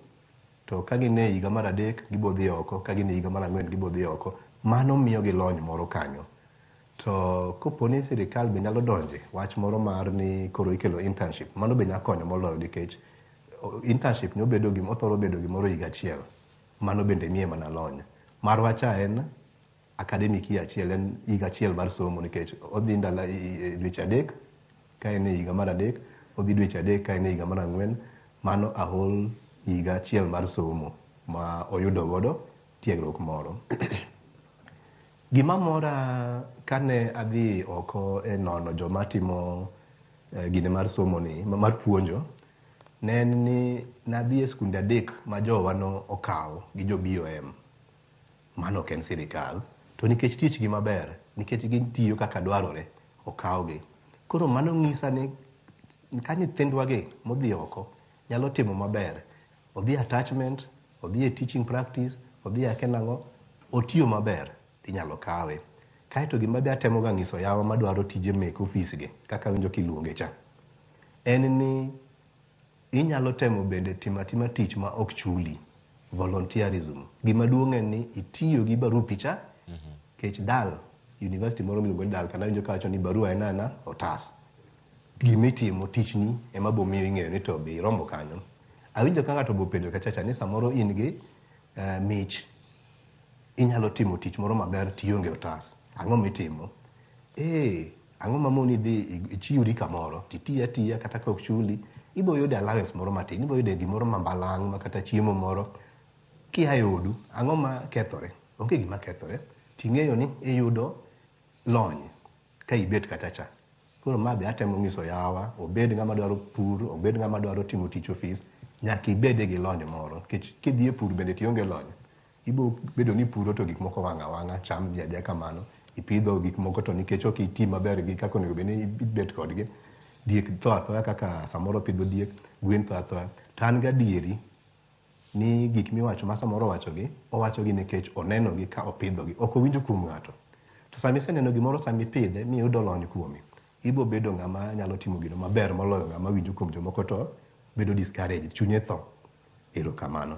to ka gin e higa mar 3 gibodhi oko, ka gin e higa mar 4 gibodhi oko. Mano miyo gi lony moro kanyo. To koponi sirikal be nyalo donje wach moro mar ni koro ikelo internship, mano be nyalo konyo moloyo nikech internship ni obedo gi othoro bedo gimoro higa achiel. Mano bende miye mana lony. Marwa cha en academic year achiel, en higa achiel mar somo nikech odhi ndalo dweche 3 ka en e higa mar 3, odhi dweche 3 ka en e higa mar 4, mano ahol higa achiel mar somo ma oyudo godo tiegruok moro. Gima mora kane adhi oko e nono joma timo gine mar somo ni mar puonjo, ne ni nadhi e skunde 3 ma jowa no okawo gi jo BOM. Mano ok en sirikal. To nikech tich gi maber, nikech gintiyo kaka dwarore, okawgi. Koro mano ng'isa ni ka nyithindwa gi modhi oko nyalo timo maber. Odhi attachment, odhi e teaching practice, odhi akenang'o, otiyo maber, inyalo kawe. Kaeto gima be atemo ga ng'iso yawa madwaro tije mek ofisgi, kaka winjo kiluonge cha. En ni inyalo temo bende timatima tich ma ok chuli. Volunteerism. Gima duong' en ni itiyo gi barupi cha, kech dal, university moro miluongo ni dal, kana winjo kawacho ni barua enana otas. Gimitimo tichni ema bomiyo ing'eyo ni to be iromo kanyo. Awinjo ka ng'ato bopenjo kachacha ni samoro in gi mich, inyalo timo tich moro maber tionge otas. Ang'o mitimo? Ang'o mamoni dhi ichiwri kamoro, titiya kata ka ok chuli, ibo yude allowance moro matin, ibo yude gimoro mambalang' ma kata chiemo moro. Kia yodu, ang'o ma kethore? Onge gima kethore. Ting'eyo ni iyudo lony ka ibet katacha. Koro ma be atemo ng'iso yawa, obed ng'ama dwaro pur, obed ng'ama dwaro timo tich ofis, nyaka ibede gi lony moro. Kidhi e pur bende tionge lony, ibo bedo ni puro to gik moko wang'a, cham dia kamano. Ipidho gik moko to nikech ok iti maber gi kaka onego bed ni ibet kodgi. Diek tho athoya kaka samoro pidho diek, gwen tho athoya. To an gadieri ni gik miwacho ma samoro owachogi nikech onenogi ka opidhogi, ok owinjo kuom ng'ato. To sami seneno gimoro sami pidhe miyudo lony kuome, ibo bedo ng'ama nyalo timo gino maber moloyo ng'ama winjo kuom jomoko to bedo discouraged, chunye tho. Erokamano.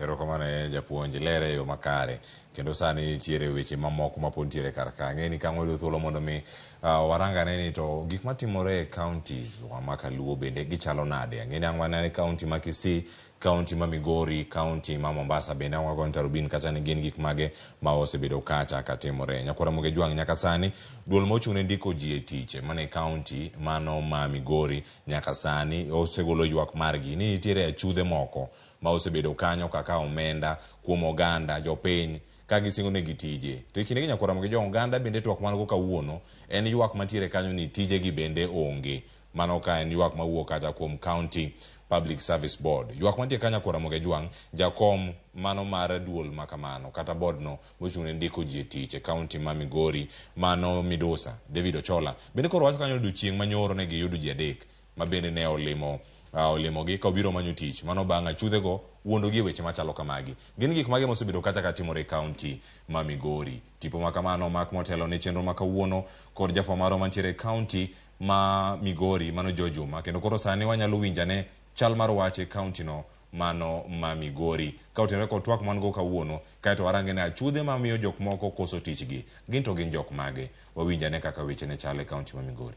Erokamano japuonj lere yo makare kendo sani tiere weche mamoko mapod tiere kar ka ng'eni ka ng'wedo thuolo mondo mi warangane ni to gik matimore e counties ma Kaluo bende gichalo nade. Ng'eni ang'wana county ma Kisii, county ma Migori, county ma Mombasa bende ang'wago Tarubin kata ni gin gik mage ma osebedo kacha katimore. Nyakwara Ramogi Jwang' nyaka sani duol mochung'ne ndiko ji e tich mane county mano ma Migori nyaka sani osegolo ywak margi ni nitiere achudhe moko ma osebedo kanyo kaka omenda kuom oganda jopiny ka gisingo ne gitije. To kinde gi Nyakwara Ramogi Jwang' oganda bende twak mango kawuono en ywak mantiere kanyo ni tije gi bende onge. Mano ka en ywak mawuok kata kuom County Public Service Board. Ywak mantiere kanyo Nyakwara Ramogi Jwang' jakom mano mar duol makamano kata board no mochung'ne ndiko ji e tich e county ma Migori mano Midusa David Ochola bende koro wacho kanyo odiochieng' manyoro ne giyudo ji adek ma bende ne olimogi ka obiro manyo tich mano bang' achudhego wuondogi e weche machalo kamagi. Gin gik mage mosebedo kacha katimore e county ma Migori. Tipo makamano mak motelo ne chenro makawuono kod jafwambo maro mantiere e county ma Migori mano Jojuma kendo koro sani wanyalo winjane chal mar wach e county no mano ma Migori ka otenore kod twak man go kawuono kaeto warangene achudhe ma miyo jok moko koso tichgi gin to gin jok mage. Wawinjane kaka weche ne chal e county ma Migori.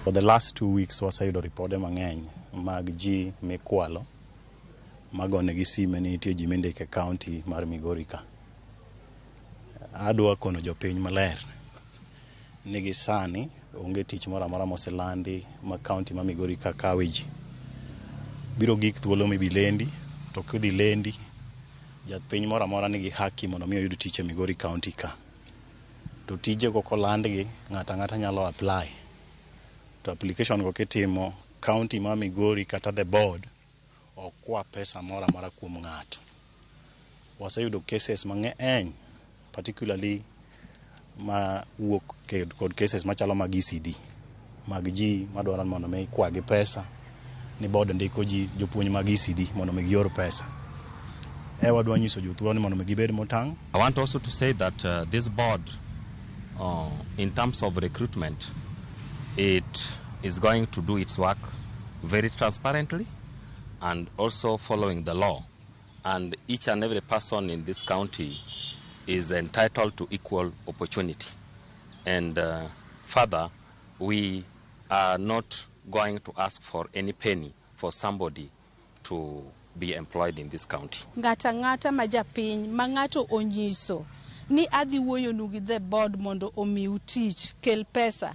For the last 2 weeks waseyudo ripode mang'eny mag ji mikwalo magonegi sime ni nitie ji mindiko e county mar Migori ka. Adwa kono jopiny maler ni gi sani onge tich moro amora moselandi ma county ma Migori ka kawe ji. Biro gik thuolo mibilendi to kudhi lendi jatpiny moro amora nigi haki mondo mi oyud tich e Migori county ka. To tije go kolandgi ng'ata nyalo apply. To application go kitimo county ma Migori kata the board okwa pesa moro amora kuom ng'ato. Waseyudo cases mang'eny particularly ma wuok kod cases machalo mag ECD mag ji madwaro mondo mi kwagi pesa ni board ndiko ji jopuonj mag ECD mondo mi gior pesa. Wadwa nyiso jothuolo ni mondo mi gibed motang'. I want also to say that this board in terms of recruitment it is going to do its work very transparently and also following the law, and each and every person in this county is entitled to equal opportunity. And further, we are not going to ask for any penny for somebody to be employed in this county. Ng'ata ma japiny ma ng'ato onyiso ni adhi wuoyo nu gi the board mondo omiu tich kel pesa,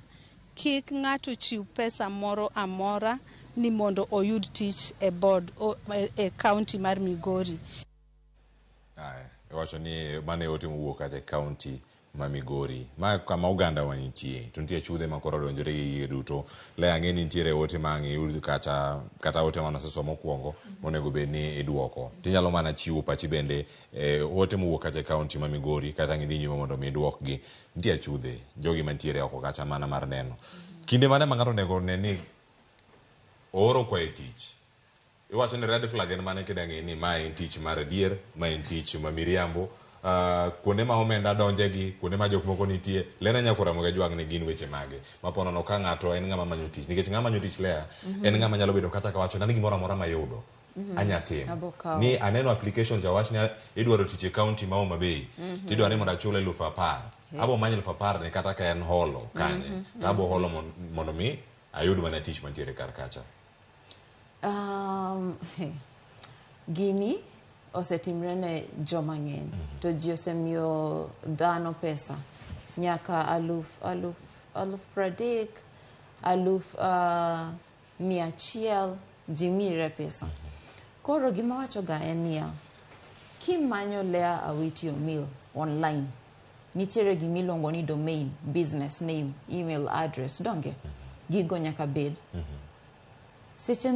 kik ng'ato chiw pesa moro amora ni mondo oyud tich e board e county mar Migori. Wacho ni mane ote mowuok kata county ma Migori ma kama oganda wanitie to nitie chudhe ma koro donjore gi duto le ang'eni nitiere ote mang'i yud kata ote mana seso mokwongo monego bed ni iduoko tinyalo mana chiwo pachi bende ote mowuok kata county ma Migori kata ng'idhi nyime mondo mi duokgi. Nitie chudhe jogi mantiere oko kacha mana mar neno kinde mane ma ng'ato nego ni oro kwa e tich. Iwacho ni red flag en mane kidang'e ni ma en tich mar adier, ma en tich ma miriambo, kuonde ma omenda donjegi, kuonde ma jok moko nitie. Lena Nyakwara Ramogi Jwang' ni gin weche mage maponono ka ng'ato en ng'ama manyo tich nikech ng'ama manyo tich lea en ng'ama nyalo bedo kata kawacho ni gimoro amora mayudo anyatim ni aneno application jawach ni idwaro tich e county ma Homa Bay tidwaro ni mondo achule 10,000 abo manyo 10,000 ne kata ka en holo kanye tabo holo mondo mi ayud mana tich mantiere kar kacha. Gini osetimre ne joma ng'eny to ji osemiyo dhano pesa nyaka 30,000 100,000 ji mire pesa. Koro gima wachoga en niya, kimanyo Lea Awiti Omil online nitiere gimiluongo ni domain, business name, email address donge gigo nyaka bed. Seche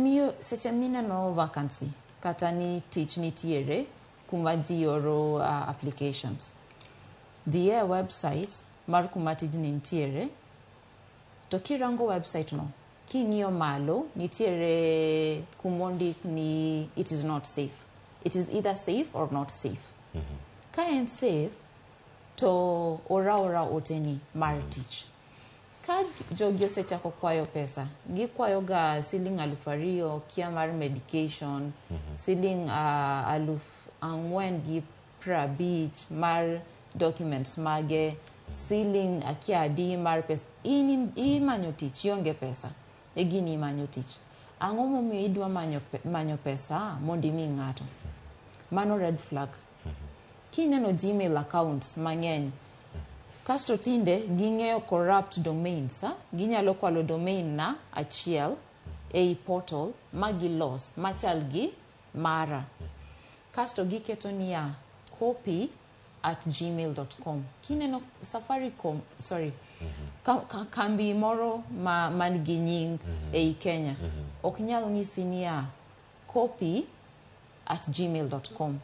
mineno vacancy kata ni tich nitiere kuma ji oro applications. Dhie website mar kuma tijni nitiere to kirango website no king'iyo malo nitiere kumondik ni it is not safe. It is either safe or not safe. Ka en safe to ora oteni mar tich. Ka jogi osechako kwayo pesa, gikwayo ga siling 2,000 kia mar medication, siling 4,50 mar documents mage, siling akia adi mar pesa. Imanyo tich, ionge pesa. Egini imanyo tich. Ang'o momiyo idwa manyo pesa mondo imi ng'ato? Mano red flag. Kineno Gmail accounts mang'eny, kasto tinde ging'eyo corrupt domains, ginyalo kwalo domain na achiel ei portal magilos machal gi mara. Kasto giketo niya copy@gmail.com. Kineno Safaricom, kambi moro man gi nying ei Kenya, ok nyal ng'isi niya copy@gmail.com.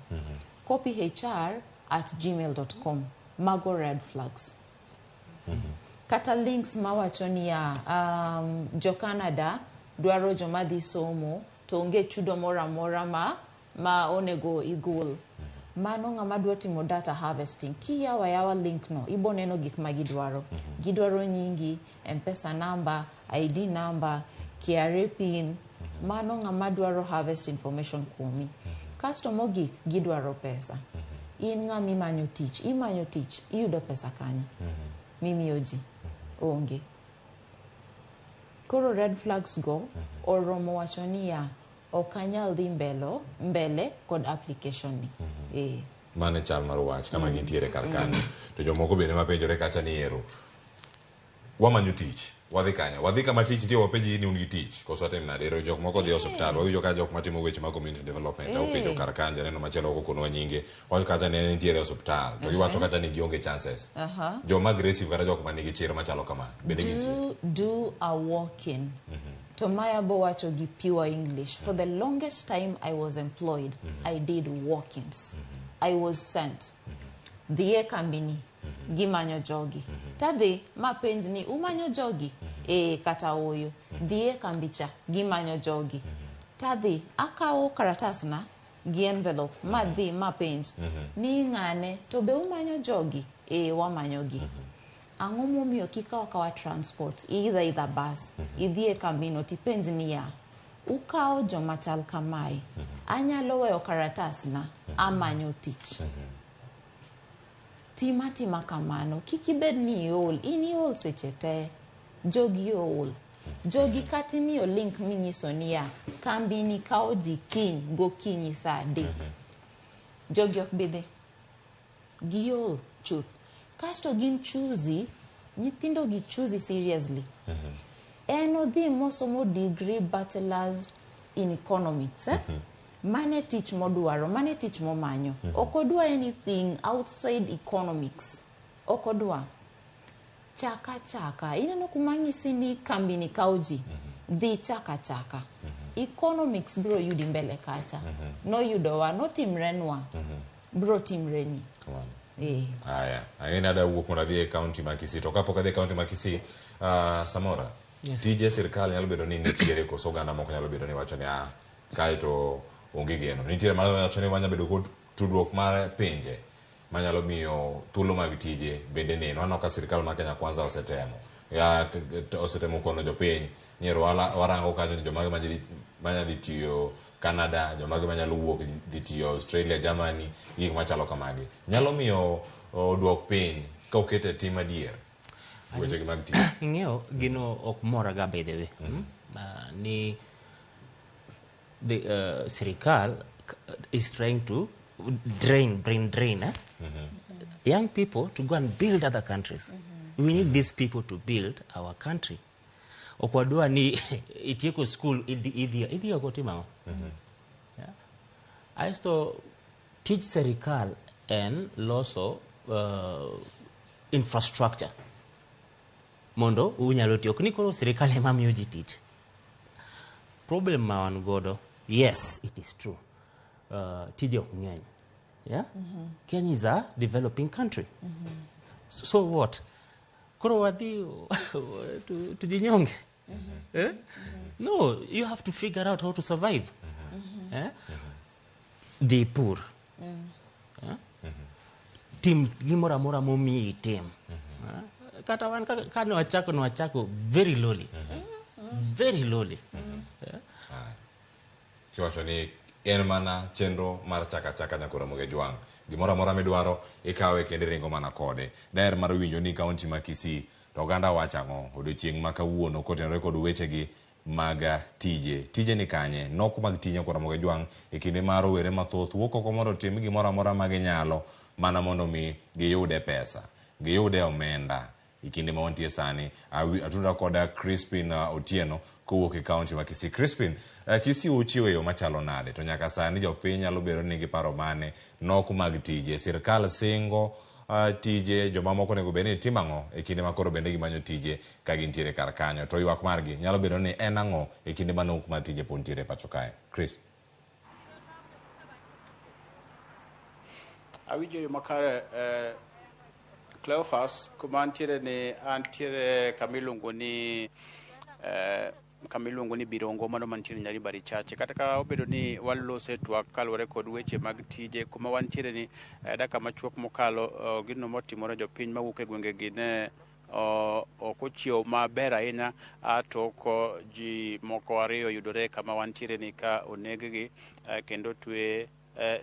copyhr@gmail.com. Mago red flags. Kata links mawacho niya jo Canada dwaro joma dhi somo to onge chudo mora ma onego igol. Mano ng'ama dwa timo data harvesting. Kiyawa link no, ibo neno gik ma gidwaro. Gidwaro nyingi, M-Pesa number, ID number, KRA pin. Mano ng'ama dwaro harvest information kuomi. Kasto mogik gidwaro pesa. In ng'ama imanyo tich, iyudo pesa kanye. Mimiyo ji onge. Koro red flags go oromo wacho niya ok anyal dhi mbele kod application ni. Mane chal mar wach kama gintiere kar kanyo. To jomoko bende mapenjore kacha ni ero. Wamanyo tich. Wadhi kanya. Wadhi kama tich nitie wapenji ni un gi tich. Koso atem nade. Ero jok moko dhi hospital. Wawijo ka jok matimo weche mag community development. Wapenjo kar kanyo. Neno machielo oko kono nyinge. Wawijo kacha ne nitiere hospital. To giwacho kacha ni gionge chances. Joma aggressive kata jok manigi chir machalo kama. Bende gintiere. Do a walk-in. To Mayabo wacho gi pure English. For the longest time I was employed, I did walk-ins. I was sent. Dhiye kambini. Gimanyo jogi. Tadhi mapenzi ni umanyo jogi. Kata oyo. Dhiye kambicha. Gimanyo jogi. Tadhi akao karatas na gi envelope. Madhi mapenzi. Ni ng'ane to be umanyo jogi. Wamanyo gi. Ang'o momiyo kikawa kawa transport, either bus, idhie kambino tipenzi niya ukao joma chal kamae, anyalo weyo karatas na amanyo tich. Tima kamano, kikibed ni iol, in iol sechete, jogi iol. Jogi katimiyo link minyiso niya kambini kao ji kiny gokinyi saa 3. Jogi ok bidhi. Giol chuth. Kasto gin choosy, nyithindo gi choosy seriously. Eno dhi mosomo degree bachelors in economics. Mane tich modwaro, mane tich momanyo. Okodwa anything outside economics. Okodwa. Chaka. Ineno kumangisi ni kambini kauji. Dhi chaka. Economics bro yudi mbele kacha. No yudowa, no timrenwa. Bro timreni. Haya, aina ada wuok mondo adhi e county ma Kisii. To kapok adhi e county ma Kisii, Samora, tije sirkal nyalo bedo ni nitiere koso oganda moko nyalo bedo ni wacho ni kae to onge geno. Nitiere malo wacho ni wanya bedo kod tudruok mar pinje manyalo miyo thuolo mag tije bende neno. Ano ka sirkal ma Kenya Kwanza osetemo kono jopiny niero warango kanyo ni jomage manya dhi tiyo Canada, jomage manyalo wuok dhi tiyo Australia, Germany, gik machalo kamagi. Nyalo miyo duok piny ka okete tim adier. Weche gi mag tiyo. Ing'eyo gino ok mora ga by the way. Ni the sirikal is trying to drain. Young people to go and build other countries. We need these people to build our country. Okwadua ni itieko school idhi okotima. I used to teach serikal and loso infrastructure. Mondo unyalo tiyo kuni koro serikal ema miyo ji tich. Problem ma wan godo, yes, it is true. Tije ok ng'eny. Yeah? Kenya is a developing country. So what? koro wadhi tujinyonge. No, you have to figure out how to survive. Dhi pur. Tim gimora mora momi tim. Kata wan ka no achako very lowly. Very lowly. Kiwacho ni en mana chenro mar chaka nyakora Ramogi Jwang. Gimora mora midwaro ikawe kende ringo mana kode. Daer mar winjo ni kaunti ma Kisii to oganda wachango odiochieng' ma kawuono kotenore kod wechegi mag tije ni kanye nok mag tinyo kod Ramogi Jwang e kinde mar rowere mathoth wuok oko mondo tim gimora mora ma ginyalo mana mondo mi giyude pesa, giyude omenda e kinde ma wantie sani. Atunda koda Crispin Otieno kowuok e kaunti ma Kisii. Crispin, Kisii uchiwo yo machalo nade to nyaka sani jopiny nyalo bedo ni giparo mane nok mag tije, sirkal singo tije, joma moko nego bende timo ang'o e kinde ma koro bende gimanyo tije ka gintiere kar kanyo, to ywak margi nyalo bedo ni en ang'o e kinde ma nok mar tije pod ntiere pacho kae. Chris. Awinjo yo makare Cleophas kuma antiere kamiluongo ni Birongo mano mantiere Nyaribari Chache. Kata ka obedo ni walose twak kaluwore kod weche mag tije kuma wantiere ni daka machuok mokalo gino motimore jopiny mawuok e gwengegi ne ok ochiew maber ahinya, to ji moko ariyo yudore kama wantiere ni ka oneggi kendo twe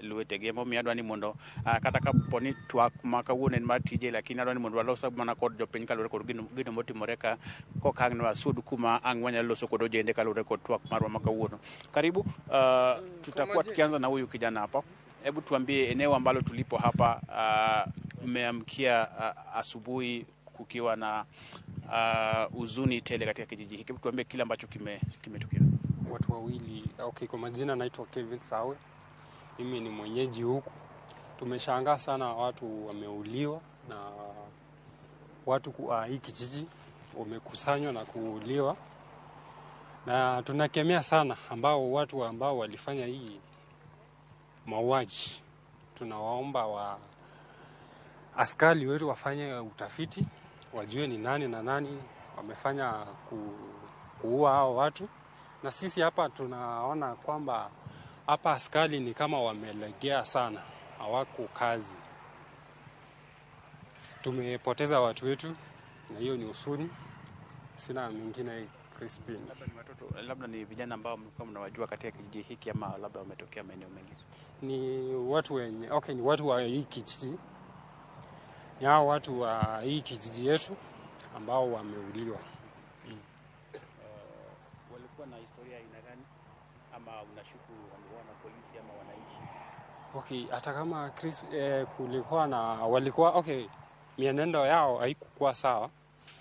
lwetegi. Emomiyo adwa ni mondo kata kaponi twak ma kawuono en mar tije, lakini adwa ni mondo walos mana kod jopiny kaluwore kod gino motimore ka kokang' wasud kuma ang' wanyalo loso kod ojende kaluwore kod twak marwa ma kawuono. Karibu, tutakuwa tukianza na huyu kijana hapa. Hebu tuambie eneo ambalo tulipo hapa, umeamkia asubuhi kukiwa na huzuni tele katika kijiji hiki. Hebu tuambie kile ambacho kimetokea. Watu wawili, kwa majina naitwa Kevin Sawe. Mimi ni mwenyeji huku. Tumeshangaa sana watu wameuliwa na watu hii kijiji wamekusanywa na kuuliwa. Na tunakemea sana watu ambao walifanya hii mauaji. Tunawaomba askari wetu wafanye utafiti, wajue ni nani na nani wamefanya kuua hao watu. Na sisi hapa tunaona kwamba hapa askari ni kama wamelegea sana, hawako kazi. Tumepoteza watu wetu na hiyo ni huzuni. Sina mingine. Crispin. Labda ni vijana ambao mlikuwa mnawajua katika kijiji hiki ama labda wametokea maeneo mengi? Ni watu ni watu wa hii kijiji. Ni hao watu wa hii kijiji yetu ambao wameuliwa. Walikuwa na historia aina gani ama unashuku waliona polisi ama wananchi? Hata kama walikuwa mienendo yao haikuwa sawa,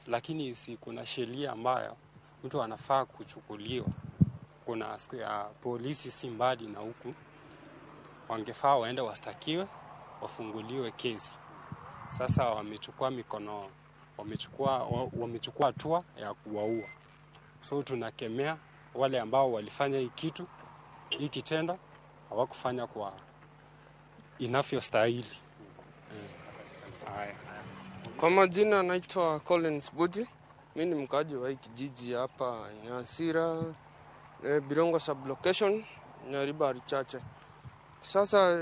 lakini si kuna sheria ambayo mtu anafaa kuchukuliwa. Kuna polisi si mbali na huku, wangefaa waende wastakiwe, wafunguliwe kesi. Sasa wamechukua hatua ya kuwaua. So tunakemea wale ambao walifanya hii kitendo hawakufanya kwa inavyostahili. Kwa majina naitwa Collins Buji. Mimi ni mkaaji wa hii kijiji hapa Nyasira, Birongo sublocation, Nyaribari Chache. Sasa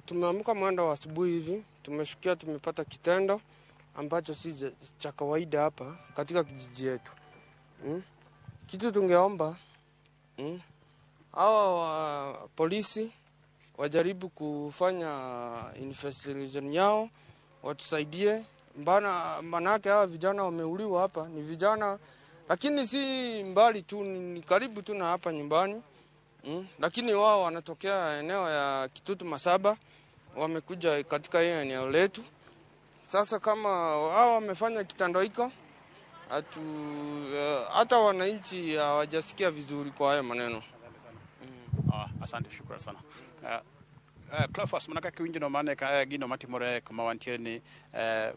tumeamka mwendo wa asubuhi hivi, tumepata kitendo ambacho si cha kawaida hapa katika kijiji yetu. Kitu tungeomba hawa polisi wajaribu kufanya investigation yao, watusaidie. Manake hawa vijana wameuliwa hapa, ni vijana lakini si mbali tu, ni karibu tu na hapa nyumbani. Lakini wao wanatokea eneo ya Kitutu Masaba, wamekuja katika hiyo eneo letu. Sasa kama hao wamefanya kitendo hiko, hata wananchi hawajasikia vizuri kwa haya maneno. Asante, shukrani sana. Cleophas, manaka kiwinjo no mane gino matimore kuma wantiere ni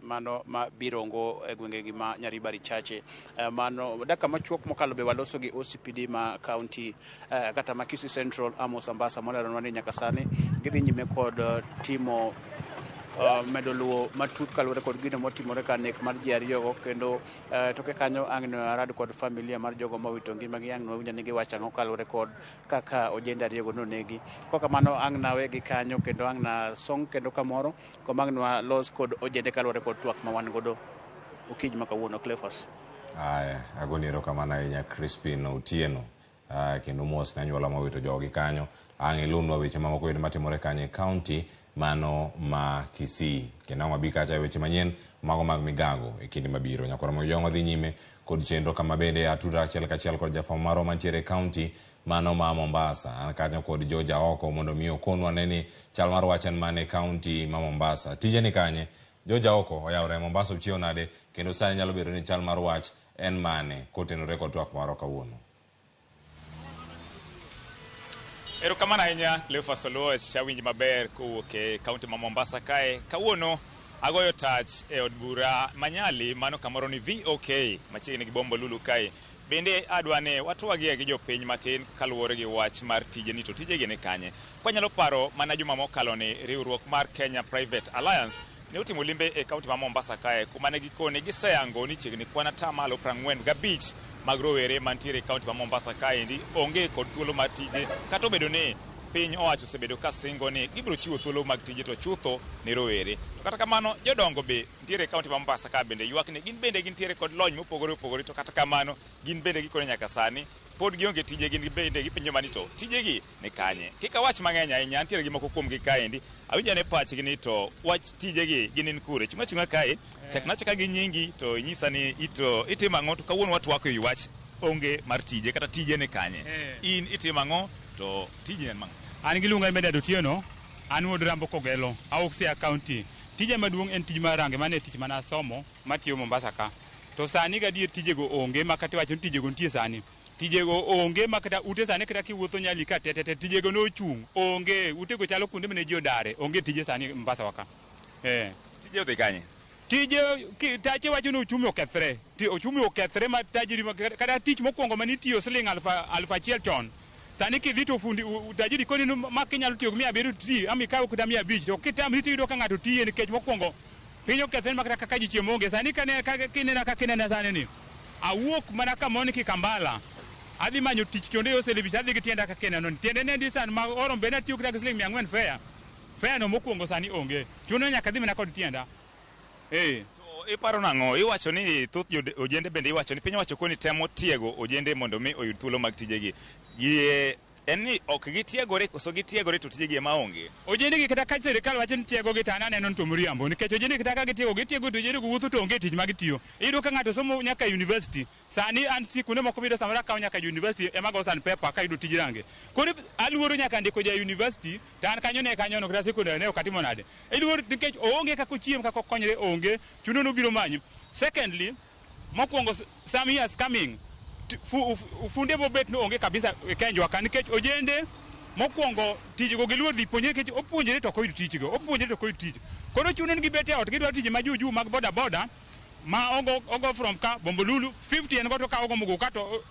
mano ma Birongo gwengegi ma Nyaribari Chache. Mano daka machuok mokalo be waloso gi OCPD ma county kata ma Kisii Central Amos Ambassa molero ni nyaka sani gidhi nyime kod timo medo luwo matut kaluwore kod gino motimore ka nek mar ji ariyogo kendo toke kanyo ang' no arad kod familia mar jogo mawito ngimagi ang' no winjo ni giwacho ang'o kaluwore kod kaka ojende ariyogo nonegi. Kokamano ang' nawe gi kanyo kendo ang' na song kendo kamoro komang' nwa los kod ojende kaluwore kod twak ma wan godo okiny ma kawuono Cleophas. Aya, agoni erokamano ahinya Crispin Otieno. Kendo mos ne anyuola mawito jogi kanyo. Ang' ilunwa weche mamoko bende matimore kanyo e kaunti mano ma Kisii. Kendo ang' wabi kacha weche manyien mago mag migago e kinde mabiro. Nyakoro mojongo dhi nyime kod chenro kama bende atuda achiel kachiel kod jafwambo marwa mantiere e kaunti mano ma Mombasa. An kanyo kod Joja oko mondo mi okonwa neni chal mar wach en mane kaunti ma Mombasa. Tije ni kanye Joja oko oyawre Mombasa uchio nade kendo sani nyalo bedo ni chal mar wach en mane kotenore kod twak maro kawuono. Erokamano ahinya Cleophas Oluoch, awinj maber kowuok e kaunti ma Mombasa kae. Kawuono agoyo tach e od bura Manyali mano kamoro ni VOK machiegni gi Bombo Lulu kae. Bende adwane watwagie gi jopiny matin kaluwore gi wach mar tijeni to tijegi ni kanye. Kwanyalo paro mana juma mokalo ni riwruok mar Kenya Private Alliance ne utimo limbe e kaunti ma Mombasa kae kuma ne gikone giseyango ni chiegni kwana tamalo 45 mag rowere mantiere e kaunti ma Mombasa kae ndi onge kod thuolo mar tije kata obedo ni piny owacho osebedo ka singo ni gibiro chiwo thuolo mag tije to chutho ni rowere. To kata kamano jodongo be ntiere e kaunti ma Mombasa ka bende ywak ni gin bende gintiere kod lony mopogore opogore to kata kamano gin bende gikone nyaka sani pod gionge tije gin bende gipinjo mani to tijegi ni kanye. Kika wach mang'eny ahinya ntiere gi moko kuom gi kaendi awinja ne pachgi ni to wach tijegi gin kure chunga kae chakna gi nyingi to inyisa ni itimo ang'o to kawuono watwako e wach onge mar tije kata tije ni kanye. In itimo ang'o to tije en mang'o? An giluonga Medad Otieno, an wuod Rambo Kogelo, Auxia County. Tije maduong' en tij marange mane tich mana somo matiyo Mombasa ka. To sani gadier tijego onge makata wacho ni tijego nitie sani. Tijego onge makata ute sani kata kiwuotho Nyali ka tetete tijego nochung' onge utego chalo kuonde mane ji odare onge tije sani Mombasa waka. Tije odhi kanye? Tije tache wacho ni ochumi okethre. Ochumi okethre ma tajiri kata tich mokwongo manitiyo siling 1,000 chon. Sani kidhi to fundi tajiri koni ma kinyalo tiyo gi 700 ti ami kawo kuda 500 to kitamri tiyudo ka ng'ato tiye nikech mokwongo piny okethre makata kaka ji chiemo onge. Sani kinena sani ni awuok mana kamoni Kikambala adhi manyo tich chonde oselebich adhi gi tienda ka kineno tiende ne ndi san ma Orom be natiyo kuda gi siling 400 fare no mokwongo sani onge chuno nyaka dhi mana kod tienda. Iparo nang'o? Iwacho ni thoth ojende bende iwacho ni piny owacho koni temo tiego ojende mondo mi oyud thuolo mag tijegi. En ni ok gitiegore koso gitiegore to tijegi ema onge. Ojende gi kata ka sirikal wacho ni tiego gi tana neno to mriambo nikech ojende kata ka gitiego to ojende wuotho to onge tich ma gitiyo. Iyudo ka ng'ato somo nyaka university. Sani an sikunde moko biro samara kawo nyaka university ema go san paper ka yudo tij range. Koro aluoro nyaka ndiko ja university to an kanyo no kata sekondari ne ok atimo nade. Iluoro nikech oonge kaka ochiem kaka okonyre onge chuno no biro manyi. Secondly, mokwongo some years coming funde bobet no onge kabisa kenjwa kan nikech ojende mokwongo tijgo giluor dhi puonjre nikech opuonjre to koyud tichgo opuonjre to koyud tich. Koro chuno ni gibet e ot gidwaro tije ma juju mag boda ma ogo from ka Bombo Lulu 50 en go to ka ogo mugo ka to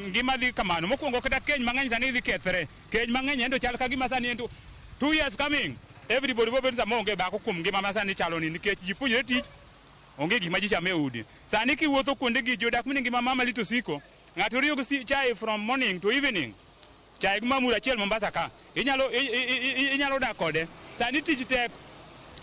ngima dhi kamano. Mokwongo kata keny mang'eny sani dhi kethre keny mang'eny endo chal ka gima sani endo 2 years coming everybody bobet sama onge bako kuom ngima ma sani chalo ni nikech ji puonjre tich onge gik ma ji chame udi. Sani kiwuotho kuonde gi jodak mine ngima mama lito siko ng'ato riyo gi chai from morning to evening. Chai gi mamura achiel Mombasa ka inyalo dak kode. Sani tich tek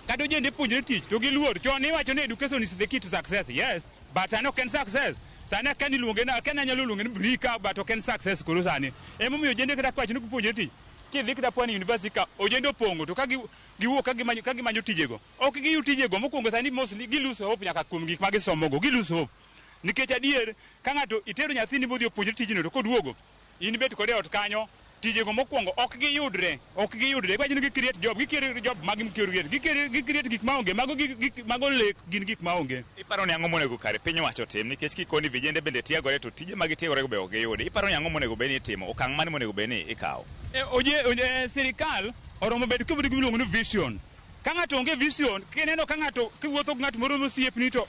kata ojende puonjre tich to giluor. Chon iwacho ni education is the key to success. Yes, but sani ok en success. Sani akani luonge na akani anyalo luonge ni brika but ok en success koro sani. Emomiyo ojende kata kwacho ni puonjre tich. Kidhi kata Pwani University ka ojende opongo to ka giwuok ka gimanyo tijego. Ok giyud tijego mokwongo sani mostly giluso hope nyaka kuom gik ma gisomogo giluso hope. Nikech adier ka ng'ato itero nyathini modhi opuonjre tijno to koduogo in bet kode ot kanyo tijego mokwongo ok giyudre. Iwacho ni gicreate job mag gicreate gik maonge mago lek gin gik maonge. Iparo ni ang'o monego kare piny owacho tim nikech kikoni vijende bende tiegore to tije ma gitiegore be ok giyudi. Iparo ni ang'o monego bed ni itimo okang' mane monego bed ni ikawo? Sirikal oromo bet kibudi gimiluongo ni vision. Ka ng'ato onge vision kineno ka ng'ato kiwuotho ng'ato moro mosiepni to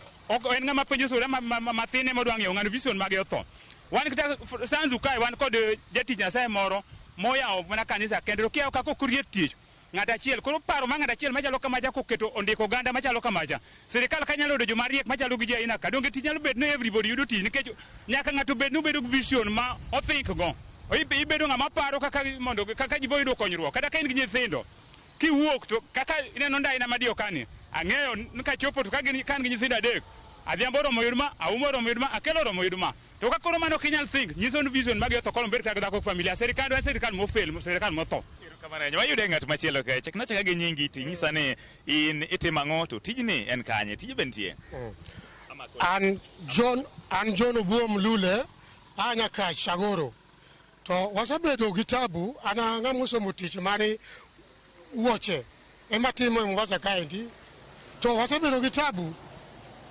en ng'ama penjo sura mathine modwa ng'eyo ng'ano vision mage otho. Wan kata Sanzu kae wan kod jatich Nyasaye moro moyawo mana kanisa kendo kiyawo kako kuriet tich ng'ata achiel koro paro ma ng'ata achiel machalo kama jako keto ondiko ganda machalo kamacha sirikal kanyalo yudo joma riek machalo gi jaina ka donge tich nyalo bet no everybody yudo tich nikech nyaka ng'ato bed no bedo vision ma o think go ibedo ng'ama paro kaka mondo kaka jibo yudo konyruok kata ka in gi nyithindo kiwuok to kaka ineno ndaina madio kani ang'eyo ka chopo to ka kan gi nyithindo adek adhiambo oromo yudma aumo oromo yudma akelo oromo yudma to ka koro mano kinyal think nyiso vision magi otho kolom ber tag dhako familia sirikal mo fail sirikal mo tho kamano wayude ng'at machielo kae chak nacha gi nyingi ti nyisa ni in itimo ang'o to tijni en kanye tije bentie an John Obuom Lule anya ka Shagoro to wasabedo kitabu ana ng'amusomo tich mari wuoche ema timo Mombasa kaendi to wasabedo kitabu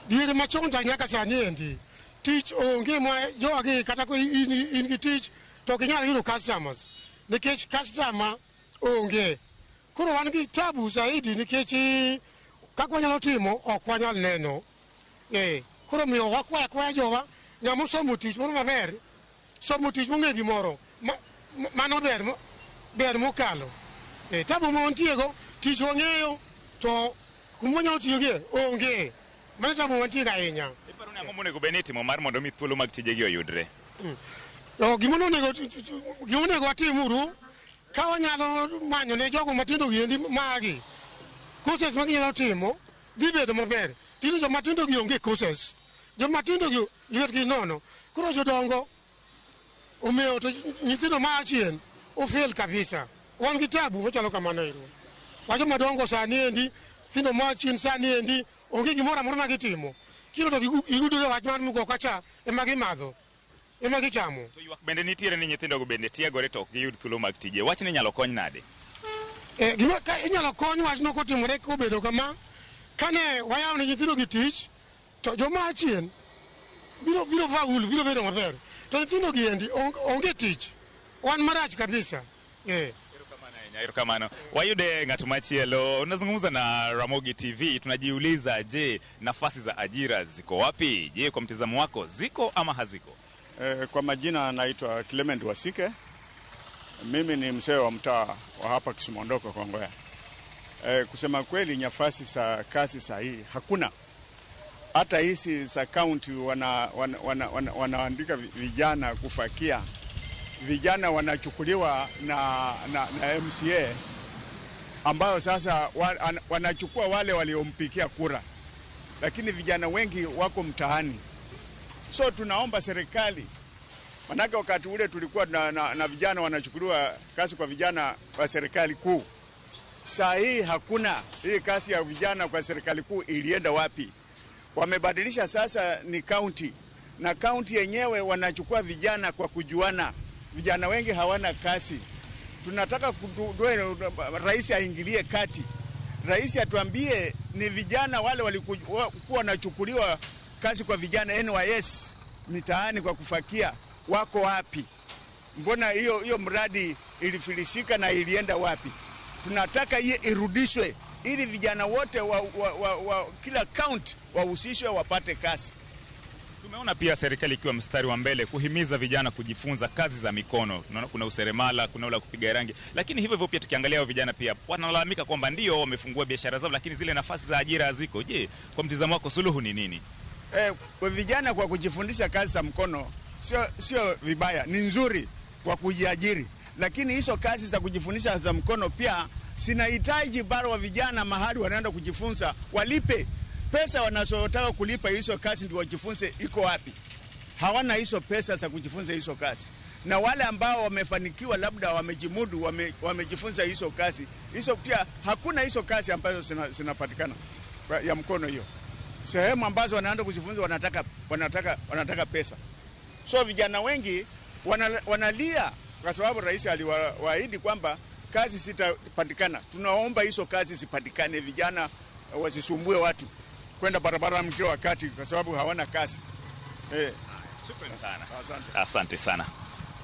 diere machonja nyaka sani endi tich onge mwa jogi kata ko in gi tich to kinyalo yudo customers nikech customer onge koro wan gi tabu zaidi nikech kaka wanyalo timo ok wanyal neno koro miyo wakwaya jowa ng'ama somo tich moro maber somo tich mong'e gimoro mano ber mokalo tabu montiego tich wang'eyo to kumonyalo tiyogie onge mano tabu mantie ahinya iparo ni ang'o monego bed ni itimo mar mondo mi thuolo mag tijegi oyudre gimonego watimuru ka wanyalo manyo ne jogo matindo giendi magi courses ma ginyalo timo dhi bedo maber tinde joma tindo gi onge courses joma tindo gi lwetgi nono koro jodongo omewo to nyithindo ma achien ofel kabisa wan gi tabu machalo kamano ero wacho madongo sani endi nyithindo ma achien sani endi onge gimoro amora ma gitimo kilo to giyudore wach mar mugo kacha ema gimadho ema gichamo to ywak bende nitiere ni nyithindo go bende tiegore to ok giyud thuolo mag tije wach ni inyalo kony nade gima ka inyalo kony wach no kotimore kobedo kama kane wayawo ne nyithindo gi tich to joma achien biro faulu biro bedo maber to nyithindo gi endi onge tich wan marach kabisa Erokamano. Wayude ng'atu machielo unazungumza na Ramogi TV tunajiuliza je nafasi za ajira ziko wapi je kwa mtazamo wako ziko ama haziko kwa majina naitwa Clement Wasike mimi ni mzee wa mtaa wa hapa Kisumondoko Kongoya kusema kweli nafasi za kazi sahihi hakuna hata hizi za county wanaandika vijana kufakia vijana wanachukuliwa na MCA ambao sasa wanachukua wale waliompikia kura lakini vijana wengi wako mtaani so tunaomba serikali manake wakati ule tulikuwa na vijana wanachukuliwa kazi kwa vijana wa serikali kuu saa hii hakuna hii kazi ya vijana kwa serikali kuu ilienda wapi wamebadilisha sasa ni county na county yenyewe wanachukua vijana kwa kujuana vijana wengi hawana kazi tunataka rais aingilie kati rais atuambie ni vijana wale walikuwa wanachukuliwa kazi kwa vijana NYS mitaani kwa kufakia wako wapi mbona hiyo mradi ilifilishika na ilienda wapi tunataka hiyo irudishwe ili vijana wote wa kila county wahusishwe wapate kazi Tumeona pia serikali ikiwa mstari wa mbele kuhimiza vijana kujifunza kazi za mikono. Tunaona kuna useremala, kuna ule kupiga rangi. Lakini hivyo pia tukiangalia hao vijana pia wanalalamika kwamba ndio wamefungua biashara zao lakini zile nafasi za ajira haziko. Je, kwa mtazamo wako suluhu ni nini? Kwa vijana kwa kujifundisha kazi za mkono sio vibaya, ni nzuri kwa kujiajiri. Lakini hizo kazi za kujifundisha za mkono pia zinahitaji bado wa vijana mahali wanaenda kujifunza walipe pesa wanazotaka kulipa hizo kazi ndio wajifunze iko wapi. Hawana hizo pesa za kujifunza hizo kazi. Na wale ambao wamefanikiwa labda wamejimudu wamejifunza hizo kazi. Hizo pia hakuna hizo kazi ambazo zinapatikana ya mkono hiyo. Sehemu ambazo wanaenda kujifunza wanataka pesa. So vijana wengi wanalia kwa sababu rais aliwaahidi kwamba kazi zitapatikana. Tunaomba hizo kazi zipatikane vijana wasisumbue watu kwenda barabara mkio wakati kwa sababu hawana kazi. Shukrani sana. Asante sana.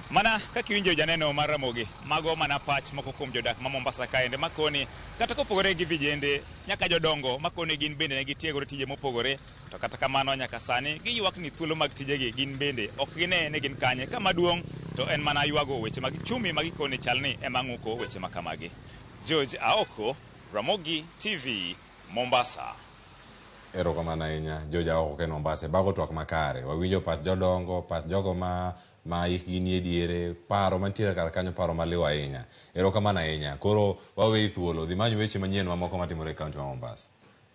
Mana kakiwinjo janeno mar Ramogi mago mana pach moko kuom jodak ma Mombasa kaende makoni kata kopogore gi vijende nyaka jodongo makoni gin bende ne gitiegore tije mopogore to kata kamano nyaka sani giywak ni thuolo mag tijegi gin bende ok gine ne gin kanye kama duong to en mana ywago weche mag chumi magikone chalni ema ng'uko weche makamagi. George Aoko, Ramogi TV, Mombasa. Erokamano ahinya George Aoko ken Mombasa. Bago twak makare. Wawinjo pat jodongo, pat jogo ma ikgi nie diere, paro mantiere kar kanyo, paro maliw ahinya. Erokamano ahinya. Koro waweyi thuolo dhi manyo weche manyien mamoko matimore e kaunti ma Mombasa.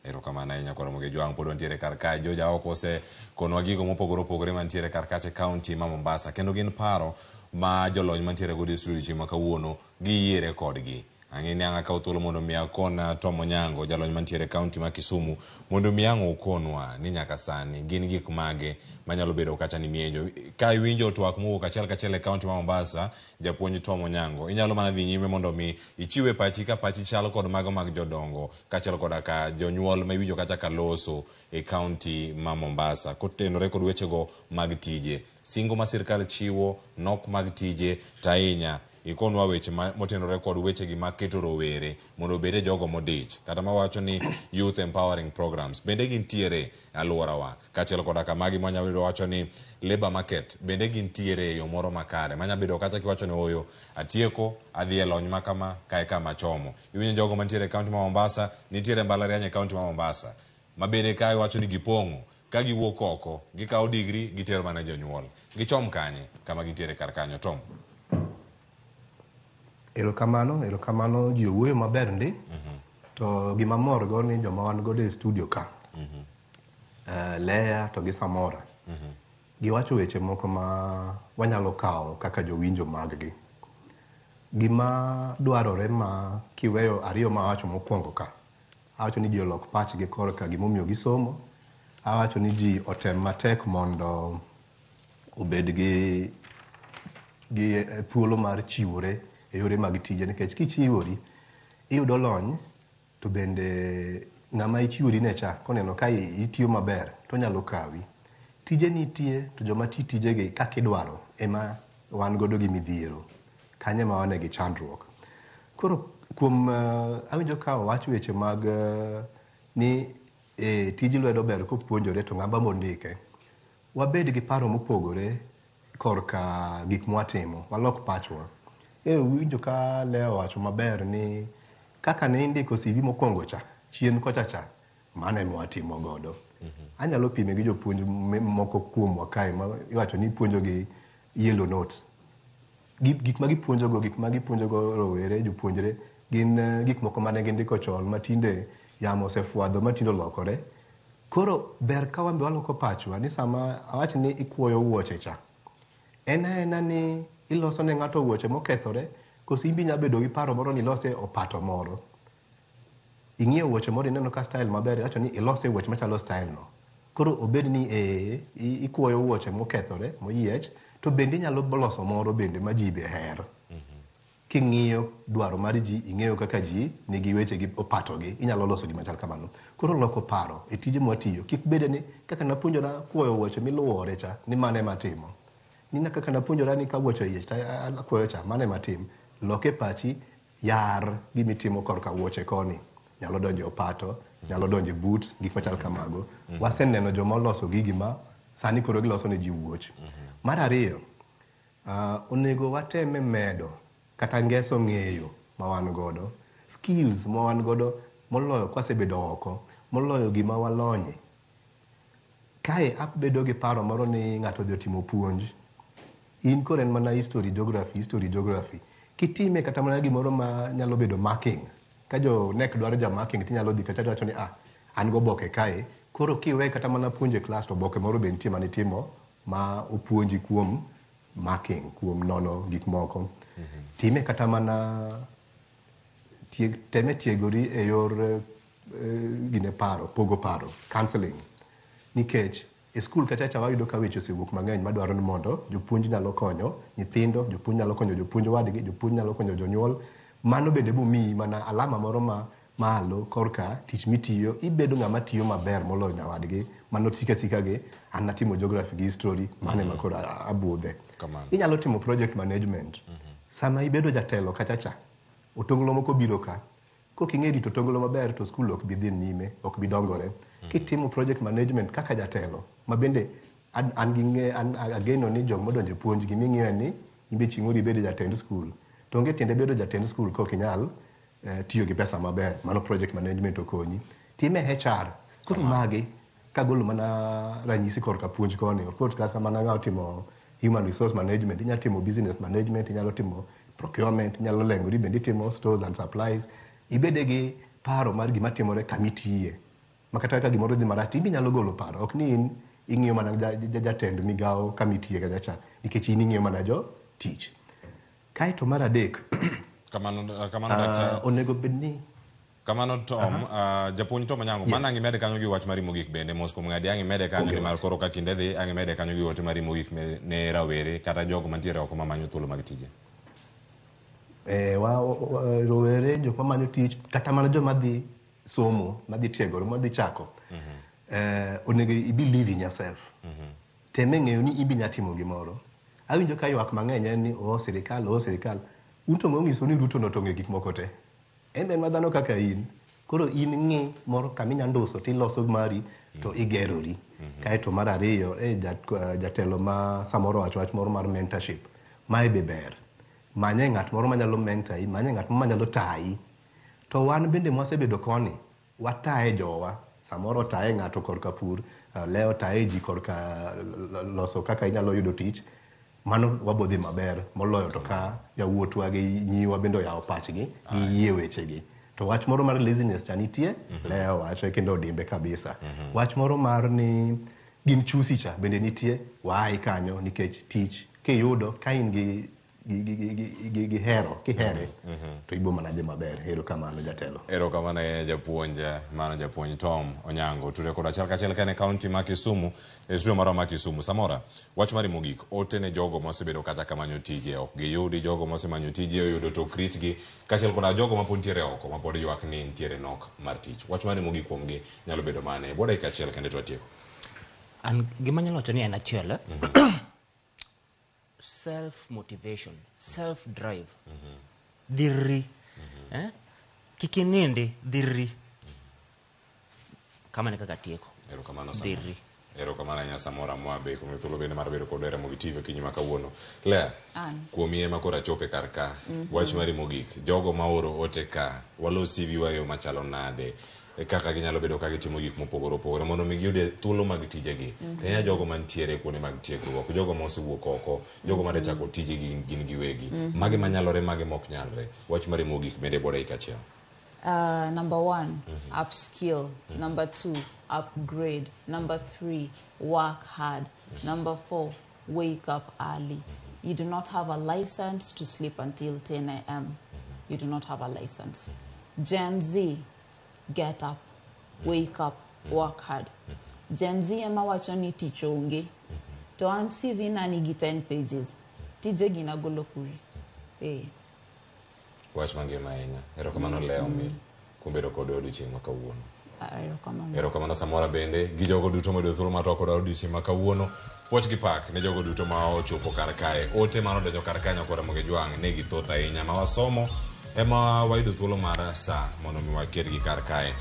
Erokamano ahinya kwa Ramogi Jwang pod wantiere kar kae. George Aoko osekonwa gigo mopogore opogore mantiere kar kacha e kaunti ma Mombasa, kendo gin paro ma jolony mantiere go e studio ma kawuono giyiere kodgi. Ang'eni anga ka thuolo mondo mi akona Tom Onyango, jalony mantiere kaunti ma Kisumu, mondo mi ang' okonwa ni nyaka sani gin gik mage manyalo bedo kacha ni mienjo. Ka iwinjo twak mowuok achiel kachiel e kaunti ma Mombasa, japuonj Tom Onyango, inyalo mana dhi nyime mondo mi ichiwe pachi ka pachi chalo kod mago mag jodongo, kachiel koda ka jonyuol ma iwinjo kacha ka loso e kaunti ma Mombasa kotenore kod wechego mag tije. Singo ma sirkal chiwo, nok mag tije, tainya ikonwa weche motenore kod wechegi maketo rowere mondo obede jogo modich, kata mawacho ni youth empowering programs bende gintiere e alworawa, kachiel koda ka magi mwanyalo wacho ni labor market bende gintiere e yo moro makare manya bedo kata kiwacho ni oyo atieko adhi e lony makama kae kama chomo. Iwinjo jogo mantiere e kaunti ma Mombasa, nitiere mbalariany e kaunti ma Mombasa mabede kae wacho ni gipong'o, ka giwuok oko gikawo digri gitero mana jonyuol, gichom kanye kama gintiere kar kanyo. Tom. Erokamano ji owuoyo maber ndi. To gima mor go ni joma wan godo e studio ka, Lea to gi Samora, giwacho weche moko ma wanyalo kawo kaka jowinjo maggi. Gima dwarore ma kiweyo ariyo ma awacho mokwongo ka, awacho ni ji olok pachgi korka gimomiyo gisomo, awacho ni ji otem matek mondo obed gi thuolo mar chiwore e yore mag tije, nikech kichiwori iyudo lony, to bende ng'ama ichiwori ne cha koneno ka itiyo maber to nyalo kawi. Tije nitie, to joma tijegi kaka idwaro ema wan godo gi midhiero, kanye ma wane gi chandruok. Koro kuom awinjo ka wach weche mag ni tij lwedo ber kopuonjore to ng'amba mondike, wabed gi paro mopogore korka gik mwatimo, walok pachwa. Winjo ka Leo wacho maber ni kaka ne indiko CV mokwongo cha, chien kocha cha, mano ema watimo godo. Anyalo pime gi jopuonj moko kuomwa kae ma iwacho ni puonjogi yellow notes. Gik ma gipuonjogo rowere, jopuonjre, gin gik moko mane gindiko chon matinde yamo osefwadho matinde olokore. Koro ber ka wambe waloko pachwa ni sama awach ni ikuoyo wuoche cha, ena ni iloso ne ng'ato wuoche mokethore, koso imbi nya bedo gi paro moro ni ilose opato moro. Ing'iewo wuoche moro ineno ka style maber, iwacho ni ilose wuoche machalo style no. Koro obed ni ikuoyo wuoche mokethore, moyiech, to bende inyalo loso moro bende ma ji be her. King'iyo dwaro mar ji, ing'eyo kaka ji nigi weche gi opatogi, inyalo loso gima chal kamano. Koro loko paro e tije mwatiyo, kik bede ni kaka napuonjora kuoyo wuoche miluwore cha, ni mane matimo. Nina kaka napuonjora ni ka wuoche yiech ta akuoyo cha, mane matim. Loke pachi, yar gimitimo korka wuoche koni. Nyalo donje opato, nyalo donje boot, gik machal kamago. Waseneno joma loso gigi ma sani koro giloso ne ji wuoche. Mar ariyo, onego wateme medo kata ngeso ng'eyo ma wan godo, skills ma wan godo, moloyo kwasebedo oko, moloyo gima walonye. Kae abedo gi paro moro ni ng'ato dhi timo puonj. In koro en mana history geography. Kitime kata mana gimoro ma nyalo bedo marking. Ka jo nek dwaro ja marking, tinyalo dhi kata wacho ni an go boke kae. Koro kiwe kata mana puonje klas, to boke moro be nitie manitimo ma opuonji kuom marking, kuom nono gik moko. Time kata mana teme tiegori e yor gine paro, pogo paro, counseling. Nikech e skul kata cha wayudo ka weche osewuok mang'eny madwaro ni mondo jopuonj nyalo konyo nyithindo, jopuonj nyalo konyo jopuonj wadgi, jopuonj nyalo konyo jonyuol. Mano bende bomiyi mana alama moro ma malo korka tich mitiyo, ibedo ng'ama tiyo maber moloyo nyawadgi mano sika gi an natimo geography gi history, mane makoro abudhe. Inyalo timo project management. Sama ibedo jatelo kacha cha, otonglo moko biro ka, koking'e rito tonglo maber to skul ok bi dhi nyime, ok bi dongore. Kitimo project management kaka jatelo, ma bende ageno ni jog modonje puonj gi ming'iyo ni imbe ching'ori bedo jatend skul. To onge tiende bedo jatend skul kok inyal tiyo gi pesa maber, mano project management okonyi. Time HR, koro magi kagolo mana ranyisi korka puonj koni, of course kasa mana ng'ao timo human resource management, inyalo timo business management, inyalo timo procurement, inyalo lengori bende timo stores and supplies, ibede gi paro mar gima timore kamitiye. Makata ka gimoro dhi marach, ibi nyalo golo paro, ok ni in ing'iyo mana jatend migao kamitiye kachacha, nikech in ing'iyo mana jo tich. Kaito mar adek, kamano daktari onego bedni kamano Tom, japuonj Tom Onyango, mana ang' imede kanyo gi wach mari mogik bende mos kuom ng'adi ang' imede kanyo ni mar koro ka kinde dhi ang' imede kanyo gi wach mari mogik ne rawere kata jogo mantiere oko mamanyo thuolo mag tije. Rowere jok mamanyo tich kata mana joma dhi somo, madhi tiegoro, madhi chako, onego i-believe in yourself. Teme ng'eyo ni ibi nyatimo gimoro. Awinjo ka ywak mang'eny en ni sirikal. Un to mong'iso ni Ruto notong'e gik moko te. En madhano kaka in. Koro in ng'i moro kaminyanduso tiloso mari to igerori. Kaito mar ariyo, jatelo ma samoro wach moro mar mentorship. Mae be ber. Manye ng'at moro manyalo mentai, manye ng'at manyalo tai. To wan bende mwasebedo koni, watae jowa. Samoro tae ng'ato korka pur, leo tae ji korka loso kaka inyalo yudo tich. Mano wabodhi maber, moloyo to ka jawuotwa gi nyiwa bendo yawo pachgi, gi yie wechegi. To wach moro mar laziness cha nitie, leo wacho kendo dimbe kabisa. Wach moro mar ni gin chusi cha bende nitie, waai kanyo nikech tich kiyudo ka in gi kihere, to ibo mana dhi maber. Erokamano jatelo. Erokamano japuonj, mano japuonj Tom Onyango. Tude kod achiel kachiel kane kaunti ma Kisumu, studio maro ma Kisumu. Samora, wach mari mogik, ote ne jogo mosebedo kata kamanyo tije, ok giyudi jogo mosemanyo tije, oyudo to kritgi, kachiel kod jogo mapod ntiere oko, mapod ywak ni ntiere nok mar tich. Wach mari mogik kuomgi nyalo bedo mane? Boda ika achiel kende twatieko. An gima nyalo wacho ni en achiel, self-motivation, self-drive, dhirri, kikinindi, dhirri, kama ni kaka tieko, dhirri. Erokamano ahinya Samora Mwabe, kuom thuolo bende mar bedo kod Ramogi TV kinyuma kawuono. Lea, kuom iye ma koro achope kar ka, wach mari mogik, jogo maoro ote ka, walo CV wayo machalo nade, kaka ginyalo bedo ka gitimo gik mopogore opogore mondo mi giyude thuolo mag tijegi. Tenya jogo mantiere kuonde mag tiegruok, jogo mosewuok oko, jogo made chako tijegi gin giwegi. Magi manyalore, magi mok nyalre. Wach mari mogik bende boda ikachiel. Number 1, upskill. Number 2, upgrade. Number 3, work hard. Number 4, wake up early. You do not have a license to sleep until 10 a.m. You do not have a license. Gen Z, get up, wake up, work hard. Gen Z ema wacho ni tich onge. To an CV na nigi 10 pages. Tije gina golo kuri. Wach mangima ahinya. Erokamano Leo Mil, kuom bedo kod odiochieng' ma kawuono. Erokamano Samora bende, gi jogo duto moyudo thuolo mar kod odiochieng' ma kawuono. Poch gi pak ne jogo duto ma ochopo kar kae. Ote mano donjo kar kanyo kod Ramogi Jwang' ne githoth ahinya ma wasomo ema wayudo thuolo mar sa mondo mi waket gi kar kae.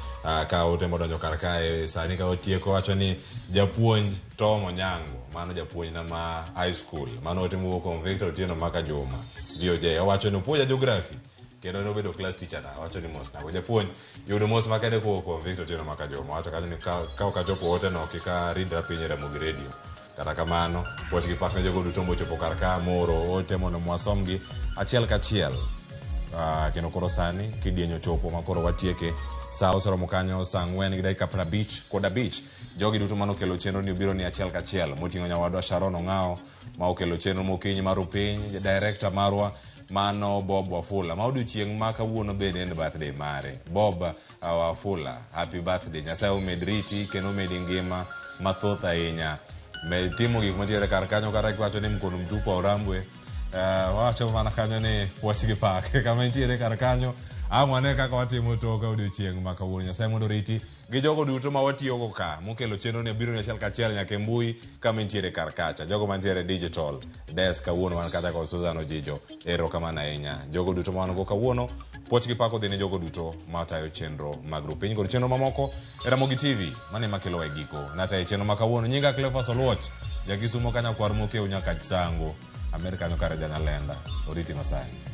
Ka ote modonjo kar kae sani ka otieko wacho ni japuonj Tom Onyango, mano japuonj na ma high school, mano ote mowuok kuom Victor Otieno Maka Juma VOJ, owacho ni puonja geography kendo nobedo class teacher na, wacho ni mos nago japuonj yudo mos makede kuom Victor Otieno Maka Juma. Wacho kanyo ni ka okachopo ote no kika ridra piny Ramogi Radio. Kata kamano, poch gi pak ne jogo duto mochopo kar ka moro ote mondo mwasomgi achiel kachiel. Kendo koro sani kidienyo chopo makoro watieke sa oseromo kanyo sa 4:50 jogi duto mano kelo chenro ni obiro ni achiel kachiel moting'o nyawadwa Sharon Ong'ao ma okelo chenro mokinyi mar piny, director marwa mano Bob Wafula ma odiochieng' ma kawuono bende en birthday mare. Bob Wafula, happy birthday, Nyasaye omed riti kendo omed ngima mathoth ahinya, med timo gik matiere kar kanyo kata kiwacho ni mkono mtupu orambwe. Wacho mana kanyo ni wach gi pak kama nitiere kar kanyo ang'wane kaka watimo toka odiochieng' ma kawuono. Nyasaye mondo riti gi jogo duto ma watiyogo ka mokelo chenro ni biro ni achiel kachiel nyaka mbui kama nitiere kar kacha, jogo mantiere digital desk kawuono man kata kod Susan Ojijo. Erokamano ahinya jogo duto ma wan go kawuono. Poch gi pak odhi ne jogo duto matayo chenro mag piny kod chenro mamoko e Ramogi TV mane makelo e giko natayo chenro ma kawuono. Nyinga Cleophas Oluoch, Jakisumo Kanyakwar mokeo nyaka Chisango, Amerika nyokare Janyalenda, oriti Masani.